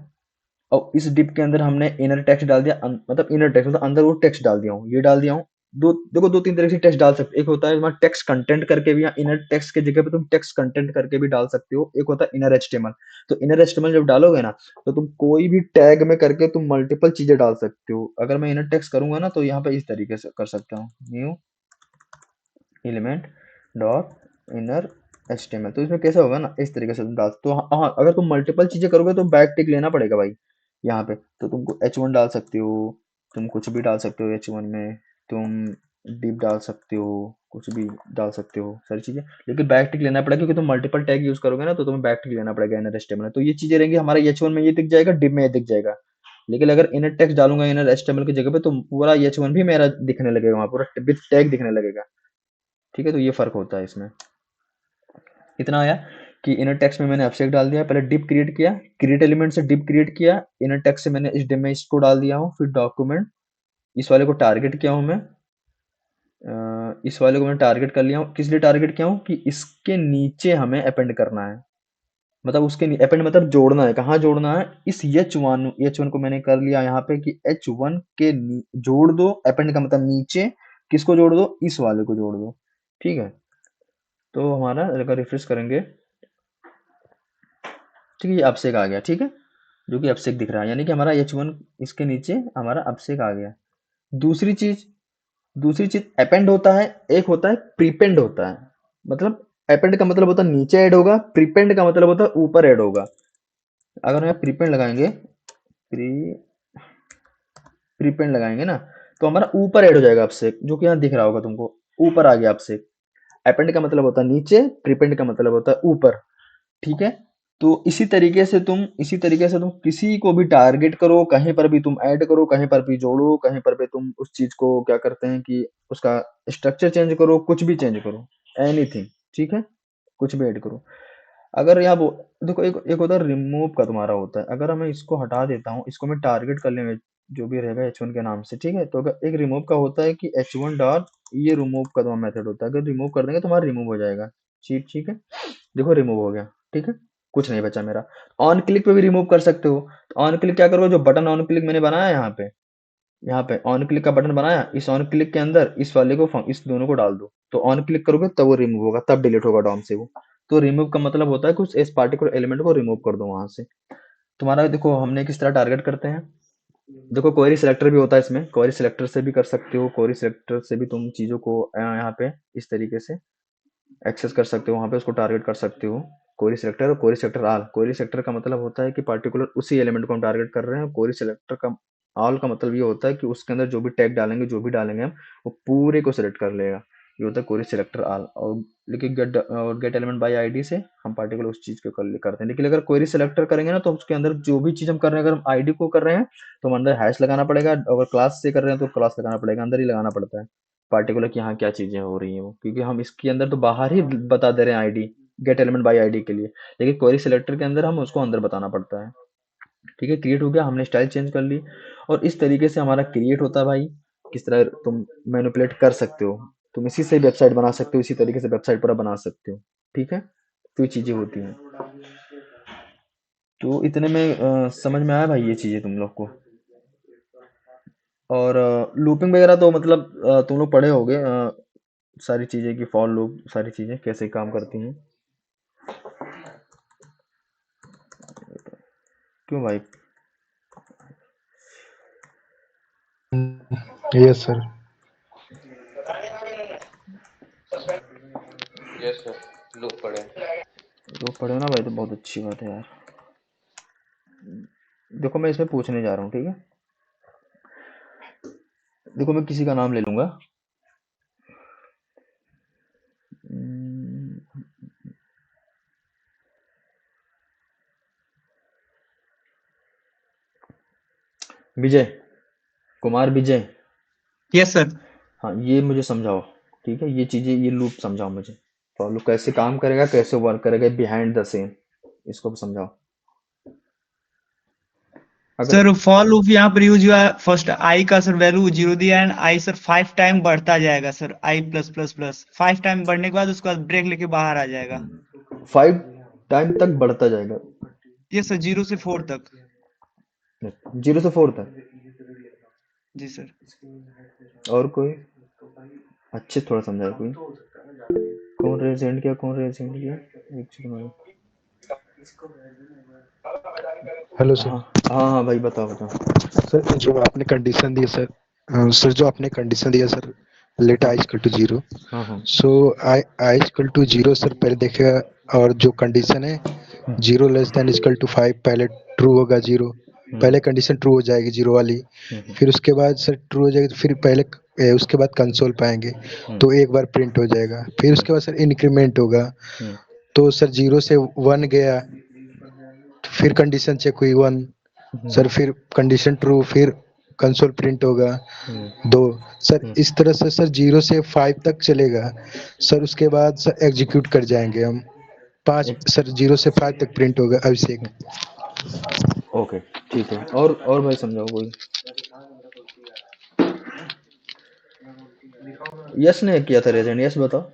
और इस डिप के अंदर हमने इनर टेक्स्ट डाल दिया, मतलब इनर टेक्स्ट मतलब अंदर वो टेक्स्ट डाल दिया हूँ, ये डाल दिया हूँ। दो देखो, दो तीन तरह से टेक्स्ट डाल सकते, एक होता है तुम्हारा टेक्स्ट कंटेंट करके भी, या इनर टेक्स्ट की जगह पे तुम टेक्स्ट कंटेंट करके भी डाल सकते हो। एक होता है इनर एचटीएमएल। तो इनर एचटीएमएल जब डालोगे ना, तो तुम कोई भी टैग में करके तुम मल्टीपल चीजें डाल सकते हो। अगर मैं इनर टेक्स्ट करूंगा ना, तो यहाँ पे इस तरीके से कर सकता हूँ, new element dot inner HTML. तो इसमें कैसे होगा ना, इस तरीके से तुम डाल। तो हाँ, अगर तुम मल्टीपल चीजें करोगे तो बैक टिक लेना पड़ेगा भाई यहाँ पे। तो तुमको h1 डाल सकते हो, तुम कुछ भी डाल सकते हो h1 में, तुम डिप डाल सकते हो, कुछ भी डाल सकते हो, सारी चीजें। लेकिन बैक टिक लेना पड़ेगा, क्योंकि तुम मल्टीपल टैग यूज करोगे ना, तो तुम्हें बैक टिक लेना पड़ेगा इनर एचटीएमएल। तो ये चीजें रहेंगी हमारा h1 में, ये दिख जाएगा, डिप में ये दिख जाएगा। लेकिन अगर इनर टेक्स्ट डालूंगा इनर एचटीएमएल की जगह पे, तो पूरा h1 भी मेरा दिखने लगेगा वहां, पूरा विद टैग दिखने लगेगा, ठीक है। तो ये फर्क होता है इसमें। इतना आया कि इनर टेक्स्ट में मैंने एब्स्ट्रैक्ट डाल दिया, पहले डिप क्रिएट किया, क्रिएट एलिमेंट से डिप क्रिएट किया, इनर टेक्स्ट से मैंने इस डिप में इसको डाल दिया हूँ, फिर डॉक्यूमेंट, इस वाले को टारगेट किया हूँ मैं, इस वाले को मैंने टारगेट कर लिया हूँ। किस लिए टारगेट किया हूँ कि इसके नीचे हमें अपेंड करना है, मतलब उसके अपेंड मतलब जोड़ना है। कहाँ जोड़ना है? इस h1 को मैंने कर लिया यहाँ पे कि h1 के जोड़ दो, अपेंड का मतलब नीचे। किसको जोड़ दो? इस वाले को जोड़ दो, ठीक है। तो हमारा अगर रिफ्रेश करेंगे, ठीक है, ये अपसेक आ गया, ठीक है, जो कि अपसेक दिख रहा है, यानी कि हमारा h1 इसके नीचे हमारा अपसेक आ गया। दूसरी चीज अपेंड होता है, एक होता है प्रीपेंड होता है। मतलब अपेंड का मतलब होता है नीचे ऐड होगा, प्रीपेंड का मतलब होता है ऊपर ऐड होगा। अगर हम प्रीपेंड लगाएंगे, प्रीपेंड लगाएंगे ना, तो हमारा ऊपर ऐड हो जाएगा अपसेक, जो कि यहाँ दिख रहा होगा तुमको, ऊपर आ गया अपसेक। अपेंड का मतलब होता है नीचे, प्रीपेंड का मतलब होता है ऊपर, ठीक है। तो इसी तरीके से तुम किसी को भी टारगेट करो, कहीं पर भी तुम ऐड करो, कहीं पर भी जोड़ो, कहीं पर भी तुम उस चीज को क्या करते हैं कि उसका स्ट्रक्चर चेंज करो, कुछ भी चेंज करो, एनीथिंग, ठीक है, कुछ भी ऐड करो। अगर यहाँ देखो, एक होता है रिमूव का, तुम्हारा होता है। अगर मैं इसको हटा देता हूँ, इसको मैं टारगेट कर लेंगे जो भी रहेगा h1 के नाम से, ठीक है। तो अगर एक रिमूव का होता है कि h1 डॉट, ये रिमूव का तुम्हारा मेथड होता है। अगर रिमूव कर देंगे तो हमारा रिमूव हो जाएगा, ठीक है। देखो रिमूव हो गया, ठीक है, कुछ नहीं बचा मेरा। ऑन क्लिक पे भी रिमूव कर सकते हो। तो ऑन क्लिक क्या करोगे, जो बटन ऑन क्लिक मैंने बनाया यहाँ पे ऑन क्लिक का बटन बनाया, इस ऑन क्लिक के अंदर इस वाले को, इस दोनों को डाल दो। तो ऑन क्लिक करोगे तब वो रिमूव होगा, तब डिलीट होगा डॉम से वो। तो रिमूव का मतलब होता है कुछ इस पार्टिकुलर एलिमेंट को रिमूव कर दो वहां से। तुम्हारा देखो हमने किस तरह टारगेट करते हैं। देखो क्वेरी सिलेक्टर भी होता है इसमें, क्वेरी सिलेक्टर से भी कर सकते हो। क्वेरी सिलेक्टर से भी तुम चीजों को यहाँ पे इस तरीके से एक्सेस कर सकते हो, वहां पे उसको टारगेट कर सकते हो। क्वेरी सिलेक्टर और query selector all. Query selector का मतलब होता है कि पार्टिकुलर उसी एलिमेंट को हम टारगेट कर रहे हैं। क्वेरी सिलेक्टर का ऑल का मतलब ये होता है कि उसके अंदर जो भी टैग डालेंगे, जो भी डालेंगे हम, वो पूरे को सिलेक्ट कर लेगा। ये होता है क्वेरी सिलेक्टर ऑल। और लेकिन गेट एलिमेंट बाय आईडी से हम पार्टिकुलर उस चीज को करते हैं। लेकिन अगर क्वेरी सिलेक्टर करेंगे ना, तो उसके अंदर जो भी चीज हम कर रहे हैं, अगर हम आईडी को कर रहे हैं तो हम अंदर हैश लगाना पड़ेगा, अगर क्लास से कर रहे हैं तो क्लास लगाना पड़ेगा, अंदर ही लगाना पड़ता है पार्टिकुलर कि हाँ क्या चीजें हो रही हैं वो, क्योंकि हम इसके अंदर तो बाहर ही बता दे रहे हैं ID, gate element by ID के लिए। लेकिन क्वेरी सिलेक्टर के अंदर हम उसको अंदर बताना पड़ता है, ठीक है। क्रिएट हो गया, हमने स्टाइल चेंज कर ली, और इस तरीके से हमारा क्रिएट होता है भाई। किस तरह तुम मैनिपुलेट कर सकते हो, तुम इसी से वेबसाइट बना सकते हो, इसी तरीके से वेबसाइट पूरा बना सकते हो, ठीक है। तो ये चीजें होती हैं। तो इतने में समझ में आया भाई ये चीजें तुम लोग को। और लूपिंग वगैरह तो मतलब तुम लोग पढ़े होगे सारी चीजें की फॉर लूप सारी चीजें कैसे काम करती हैं। क्यों भाई? Yes sir. यस सर, लोग पढ़े। तो पढ़े ना भाई, तो बहुत अच्छी बात है यार। देखो मैं इसमें पूछने जा रहा हूँ, ठीक है। देखो मैं किसी का नाम ले लूंगा। विजय कुमार विजय। Yes sir. हाँ ये मुझे समझाओ, ठीक है। ये चीजें ये लूप समझाओ मुझे। फॉर लूप कैसे काम करेगा, कैसे वर्क करेगा बिहाइंड द सीन, इसको भी समझाओ। अगर सर फॉर लूप यहाँ पर यूज हुआ है। फर्स्ट आई का सर वैल्यू 0 दिया है, आई सर 5 टाइम बढ़ता जाएगा सर, आई प्लस प्लस प्लस 5 टाइम बढ़ने के बाद उसके बाद ब्रेक लेके बाहर आ जाएगा। 5 टाइम तक बढ़ता जाएगा। ये सर 0 से 4 तक। 0 से 4 तक। जी सर। और कोई अच्छे थोड़ा समझाए कोई। कौन रेज एंड किया, कौन रेज एंड किया? एक सेकंड। Hello sir. हाँ हाँ हाँ भाई बताओ बताओ। सर जो आपने कंडीशन दी सर, सर जो आपने कंडीशन दिया सर, लेट हाँ आई इक्वल टू 0। हाँ हाँ सो आई इक्वल टू 0 सर पहले देखेगा, और जो कंडीशन है 0 लेस देन इक्वल टू 5 पहले ट्रू होगा 0, पहले कंडीशन ट्रू हो जाएगी 0 वाली। फिर उसके बाद सर ट्रू हो जाएगी तो फिर पहले उसके बाद कंसोल पाएंगे तो एक बार प्रिंट हो जाएगा। फिर उसके बाद सर इंक्रीमेंट होगा, तो सर 0 से 1 गया, फिर कंडीशन चेक हुई 1, सर फिर कंडीशन ट्रू, फिर कंसोल प्रिंट होगा 2। सर इस तरह से सर 0 से 5 तक चलेगा। सर उसके बाद सर एग्जीक्यूट कर जाएंगे हम 5, सर 0 से 5 तक प्रिंट होगा अभिषेक। ओके ठीक है। और भाई समझाओ कोई। यस ने किया था रेजेंट, यस बताओ।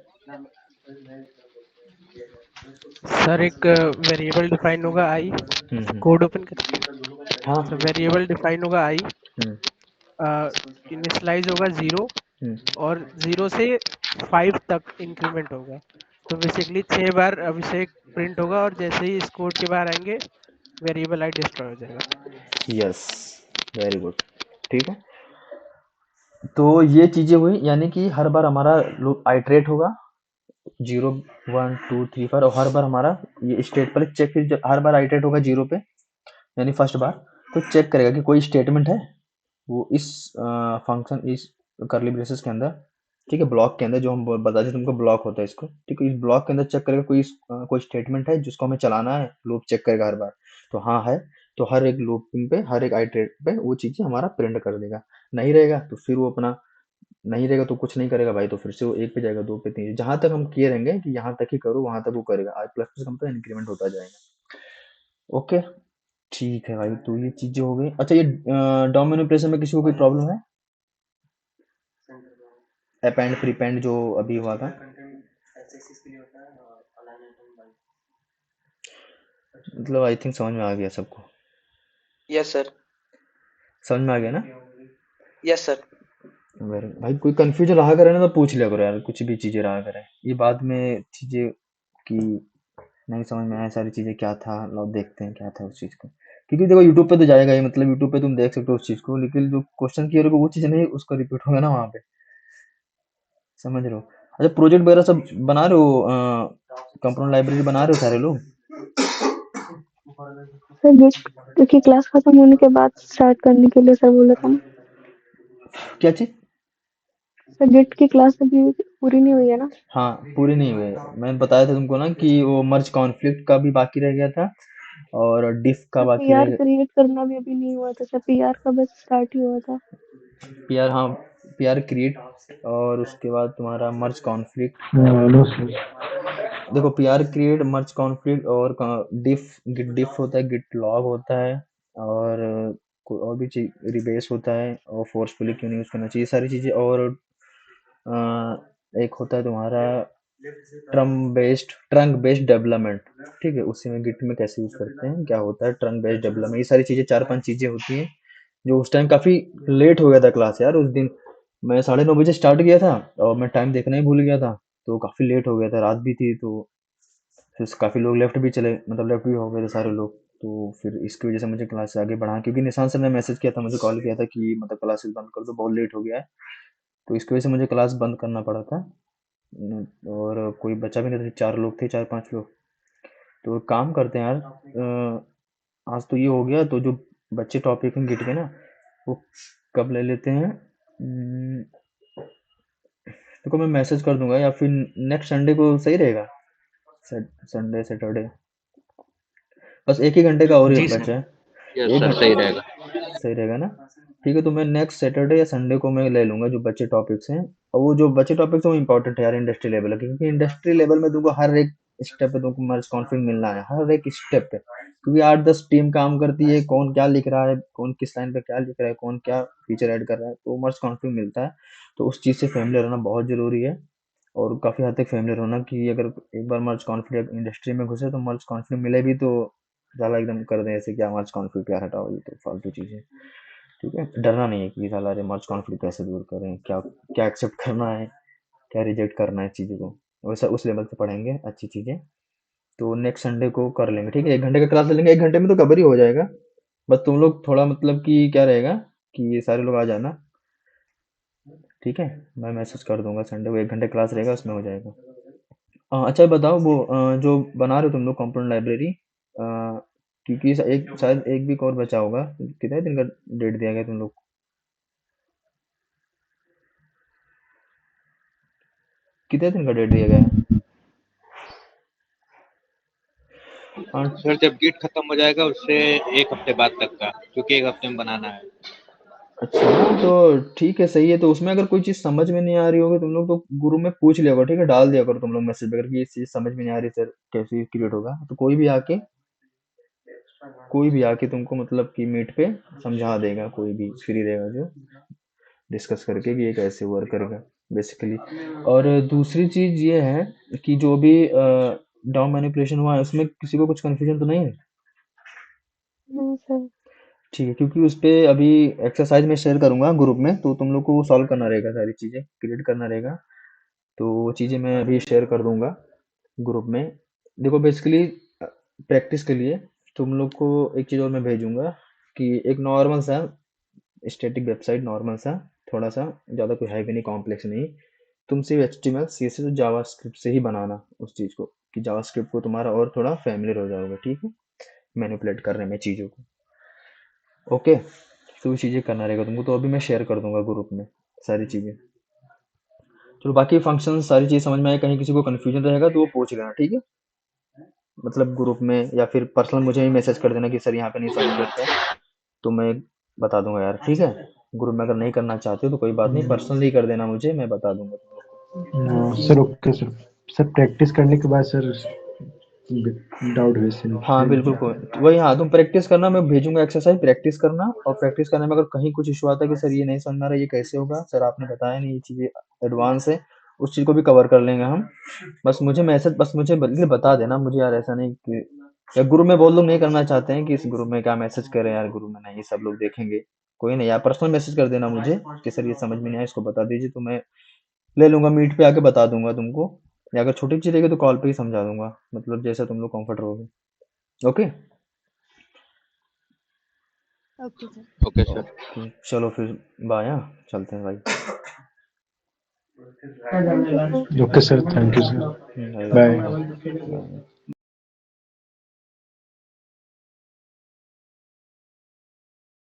सर एक वेरिएबल डिफाइन होगा आई, कोड ओपन कर। हाँ सर वेरिएबल डिफाइन होगा आई, इनिशियलाइज होगा 0 और 0 से 5 तक इंक्रीमेंट होगा। तो बेसिकली 6 बार अभिषेक प्रिंट होगा और जैसे ही इस कोड के बाहर आएंगे वेरिएबल आई डिस्ट्रॉय हो जाएगा। यस वेरी गुड, ठीक है। तो ये चीजें हुई, यानी कि हर बार हमारा लूप आइटरेट होगा 0 1 2 3 4, और हर बार हमारा ये स्टेट पर चेक, फिर हर बार आइटरेट होगा 0 पे, यानी फर्स्ट बार तो चेक करेगा कि कोई स्टेटमेंट है वो इस फंक्शन इस करली ब्रेसेस के अंदर, ठीक है, ब्लॉक के अंदर जो हम बता दें तुमको ब्लॉक होता है इसको, ठीक है। इस ब्लॉक के अंदर चेक करेगा कोई स्टेटमेंट है जिसको हमें चलाना है, लूप चेक करेगा हर बार। तो हाँ है, तो हर एक लूपिंग पे हर एक आइटरेट पे वो चीजें हमारा प्रिंट कर देगा। नहीं रहेगा तो फिर वो अपना, नहीं रहेगा तो कुछ नहीं करेगा भाई, तो फिर से वो 1 पे जाएगा 2 पे 3, जहां तक हम किए रहेंगे कि यहाँ तक ही करो वहां तक वो करेगा। आई प्लस प्लस कंपनी इंक्रीमेंट होता जाएगा। ओके ठीक है भाई, तो ये चीजें हो गई। अच्छा ये डॉम मैनिपुलेशन में किसी को कोई प्रॉब्लम है? अपेंड प्रीपेंड जो अभी हुआ था, मतलब आई थिंक समझ में आ गया सबको। Yes sir. समझ में आ गया ना? Yes sir. भाई कोई कंफ्यूजन रहा करे ना तो पूछ लिया करो यार, कुछ भी चीजें रहा करे, ये बाद में चीजें कि नहीं समझ में आया सारी चीजें क्या था, लो देखते हैं क्या था उस चीज को। क्योंकि देखो यूट्यूब पे तो जाएगा ही, मतलब यूट्यूब पे तुम देख सकते हो उस चीज को, लेकिन जो क्वेश्चन किए रहोगे वो चीज नहीं उसका रिपीट होगा ना वहाँ पे, समझ रहे हो। अच्छा प्रोजेक्ट वगैरह सब बना रहे हो, कंपोनेंट लाइब्रेरी बना रहे हो सारे लोग? सर गिट की क्लास खत्म होने के बाद स्टार्ट करने के लिए सर बोला था ना। क्या चीज? सर गिट की क्लास अभी पूरी नहीं हुई है ना। हाँ पूरी नहीं हुई है, मैंने बताया था तुमको ना कि वो मर्ज कॉन्फ्लिक्ट का भी बाकी रह गया था और डिफ का सर बाकी रह पीआर गया। क्रिएट करना भी अभी नहीं हुआ था सर, पीआर का बस स्टार्ट ही हुआ था। पीआर, हाँ पीआर क्रिएट, और उसके बाद तुम्हारा मर्ज कॉन्फ्लिक्ट। Hello sir. देखो पीआर क्रिएट, मर्ज कॉन्फ्लिक्ट और डिफ, गिट डिफ होता है, गिट लॉग होता है, और कोई और भी चीज रिबेस होता है, और फोर्सफुली क्यों नहीं यूज करना चाहिए सारी चीजें। और एक होता है तुम्हारा ट्रंक बेस्ड डेवलपमेंट, ठीक है, उसी में गिट में कैसे यूज करते हैं, क्या होता है ट्रंक बेस्ड डेवलपमेंट, ये सारी चीजें 4-5 चीजें होती हैं। जो उस टाइम काफी लेट हो गया था क्लास यार, उस दिन मैं 9:30 स्टार्ट किया था और मैं टाइम देखना ही भूल गया था, तो काफी लेट हो गया था, रात भी थी, तो फिर काफी लोग लेफ्ट भी चले, मतलब लेफ्ट भी हो गए थे सारे लोग, तो फिर इसकी वजह से मुझे क्लास आगे बढ़ा, क्योंकि निशान सर ने मैसेज किया था, मुझे कॉल किया था कि मतलब क्लासेस बंद कर दो, बहुत लेट हो गया है, तो इसकी वजह से मुझे क्लास बंद करना पड़ा था। और कोई बचा भी नहीं था, 4 लोग थे, 4-5 लोग। तो एक काम करते हैं यार, आज तो ये हो गया, तो जो बच्चे टॉपिक हैं गिट के ना, वो कब ले लेते हैं, देखो मैं मैसेज कर दूंगा, या फिर नेक्स्ट संडे को सही रहेगा, संडे सैटरडे, बस 1 ही घंटे का और ही जी सर। बचा है, यस एक सर, घंटे सही रहेगा। सही रहेगा ना। ठीक है, तो मैं नेक्स्ट सैटरडे या संडे को मैं ले लूंगा जो बच्चे टॉपिक्स हैं, और वो जो बच्चे टॉपिक्स हैं वो इंपॉर्टेंट है यार, इंडस्ट्री लेवल है, क्योंकि इंडस्ट्री लेवल में तुमको हर एक स्टेप पे तुमको मर्ज कॉन्फिग मिलना है, हर एक स्टेप पे, क्योंकि 8-10 टीम काम करती है, कौन क्या लिख रहा है, कौन किस लाइन पे क्या लिख रहा है, कौन क्या फीचर ऐड कर रहा है, तो मर्ज कॉन्फिग मिलता है, तो उस चीज़ से फैमिलियर रहना बहुत ज़रूरी है, और काफ़ी हद तक फैमिलियर होना, कि अगर एक बार मर्ज कॉन्फिग इंडस्ट्री में घुसे तो मर्ज कॉन्फिग मिले भी तो साला एकदम कर दें ऐसे, क्या मर्ज कॉन्फिग क्या हटाओ, ये तो फालतू चीज़ें, ठीक है, डरना नहीं है कि साला अरे मर्ज कॉन्फ्लिक्ट कैसे दूर करें, क्या क्या एक्सेप्ट करना है, क्या रिजेक्ट करना है चीज़ों को, वैसा उस लेवल पे पढ़ेंगे अच्छी चीज़ें, तो नेक्स्ट संडे को कर लेंगे, ठीक है, 1 घंटे का क्लास ले लेंगे, 1 घंटे में तो कवर ही हो जाएगा, बस तुम लोग थोड़ा मतलब कि क्या रहेगा कि ये सारे लोग आ जाना, ठीक है, मैं मैसेज कर दूंगा, संडे को 1 घंटे क्लास रहेगा, उसमें हो जाएगा। अच्छा बताओ, वो जो बना रहे हो तुम लोग कंपोनेंट लाइब्रेरी, क्योंकि एक शायद एक वीक और बचा होगा, कितने दिन का डेट दिया गया तुम लोग, कितने दिन का डेट दिया गया है? हाँ सर जब गिट खत्म हो जाएगा उससे 1 हफ्ते बाद तक का, क्योंकि 1 हफ्ते में बनाना है। अच्छा, तो ठीक है, सही है, तो उसमें अगर कोई चीज़ समझ में नहीं आ रही होगी तुम लोग तो ग्रुप में पूछ लिया करो, ठीक है, डाल दिया करो तुम लोग मैसेज वगैरह कि ये चीज़ समझ में नहीं आ रही सर, कैसे क्रिएट होगा, तो कोई भी आके तुमको मतलब कि मीट पे समझा देगा, कोई भी फ्री रहेगा जो डिस्कस करके कि ये कैसे वर्क करेगा बेसिकली। और दूसरी चीज़ ये है कि जो भी डाउन मैनिपुलेशन हुआ है उसमें किसी को कुछ कन्फ्यूजन तो नहीं है? No sir. ठीक है, क्योंकि उस पे अभी एक्सरसाइज में शेयर करूंगा ग्रुप में, तो तुम लोग को सॉल्व करना रहेगा, सारी चीज़ें क्रिएट करना रहेगा, तो वो चीज़ें मैं अभी शेयर कर दूंगा ग्रुप में। देखो बेसिकली प्रैक्टिस के लिए तुम लोग को एक चीज़ और मैं भेजूंगा, कि एक नॉर्मल सा स्टैटिक वेबसाइट, नॉर्मल सा, थोड़ा सा, ज़्यादा कोई हैवी नहीं, कॉम्प्लेक्स नहीं, तुम सिर्फ HTML CSS और जावास्क्रिप्ट से ही बनाना उस चीज़ को, कि जावास्क्रिप्ट को तुम्हारा और थोड़ा फैमिलियर हो जाओगे, ठीक है, मैनिपुलेट करने में चीज़ों को, ओके, तो वो चीज़ें करना रहेगा तुमको, तो अभी मैं शेयर कर दूंगा ग्रुप में सारी चीज़ें। चलो बाकी फंक्शन सारी चीज़ समझ में आए, कहीं किसी को कन्फ्यूजन रहेगा तो वो पूछ लेना, ठीक है, मतलब ग्रुप में या फिर पर्सनल मुझे ही मैसेज कर देना कि सर यहाँ पे नहीं समझ सकते, तो मैं बता दूंगा यार, ठीक है, ग्रुप में अगर नहीं करना चाहते हो तो कोई बात नहीं, पर्सनली कर देना मुझे, मैं बता दूंगा तुम लोग को। Sir okay sir. Sir practice करने के बाद सर डाउट हुई हाँ बिल्कुल, कोई वही, हाँ तुम प्रैक्टिस करना, मैं भेजूंगा एक्सरसाइज, प्रैक्टिस करना, और प्रैक्टिस करने में अगर कहीं कुछ इशू आता है कि सर ये नहीं समझ में आ रहा, ये कैसे होगा सर, आपने बताया नहीं, ये चीज़ें एडवांस है, उस चीज़ को भी कवर कर लेंगे हम, बस मुझे बल्कि बता देना मुझे यार, ऐसा नहीं कि या ग्रुप में बहुत लोग नहीं करना चाहते हैं कि इस ग्रुप में क्या मैसेज करें यार, ग्रुप में नहीं, सब लोग देखेंगे, कोई नहीं यार, पर्सनल मैसेज कर देना मुझे कि सर ये समझ में नहीं आया, इसको बता दीजिए, तो मैं ले लूंगा, मीट पे आके बता दूंगा तुमको, या अगर छोटी चीज़ रहेगी तो कॉल पे ही समझा दूंगा, मतलब जैसा तुम लोग कंफर्ट रहोगे, okay. Okay sir. Okay sir. Okay चलो फिर, बाय, हाँ चलते हैं भाई, thank you sir. Okay sir, thank you sir, bye bye. Bye.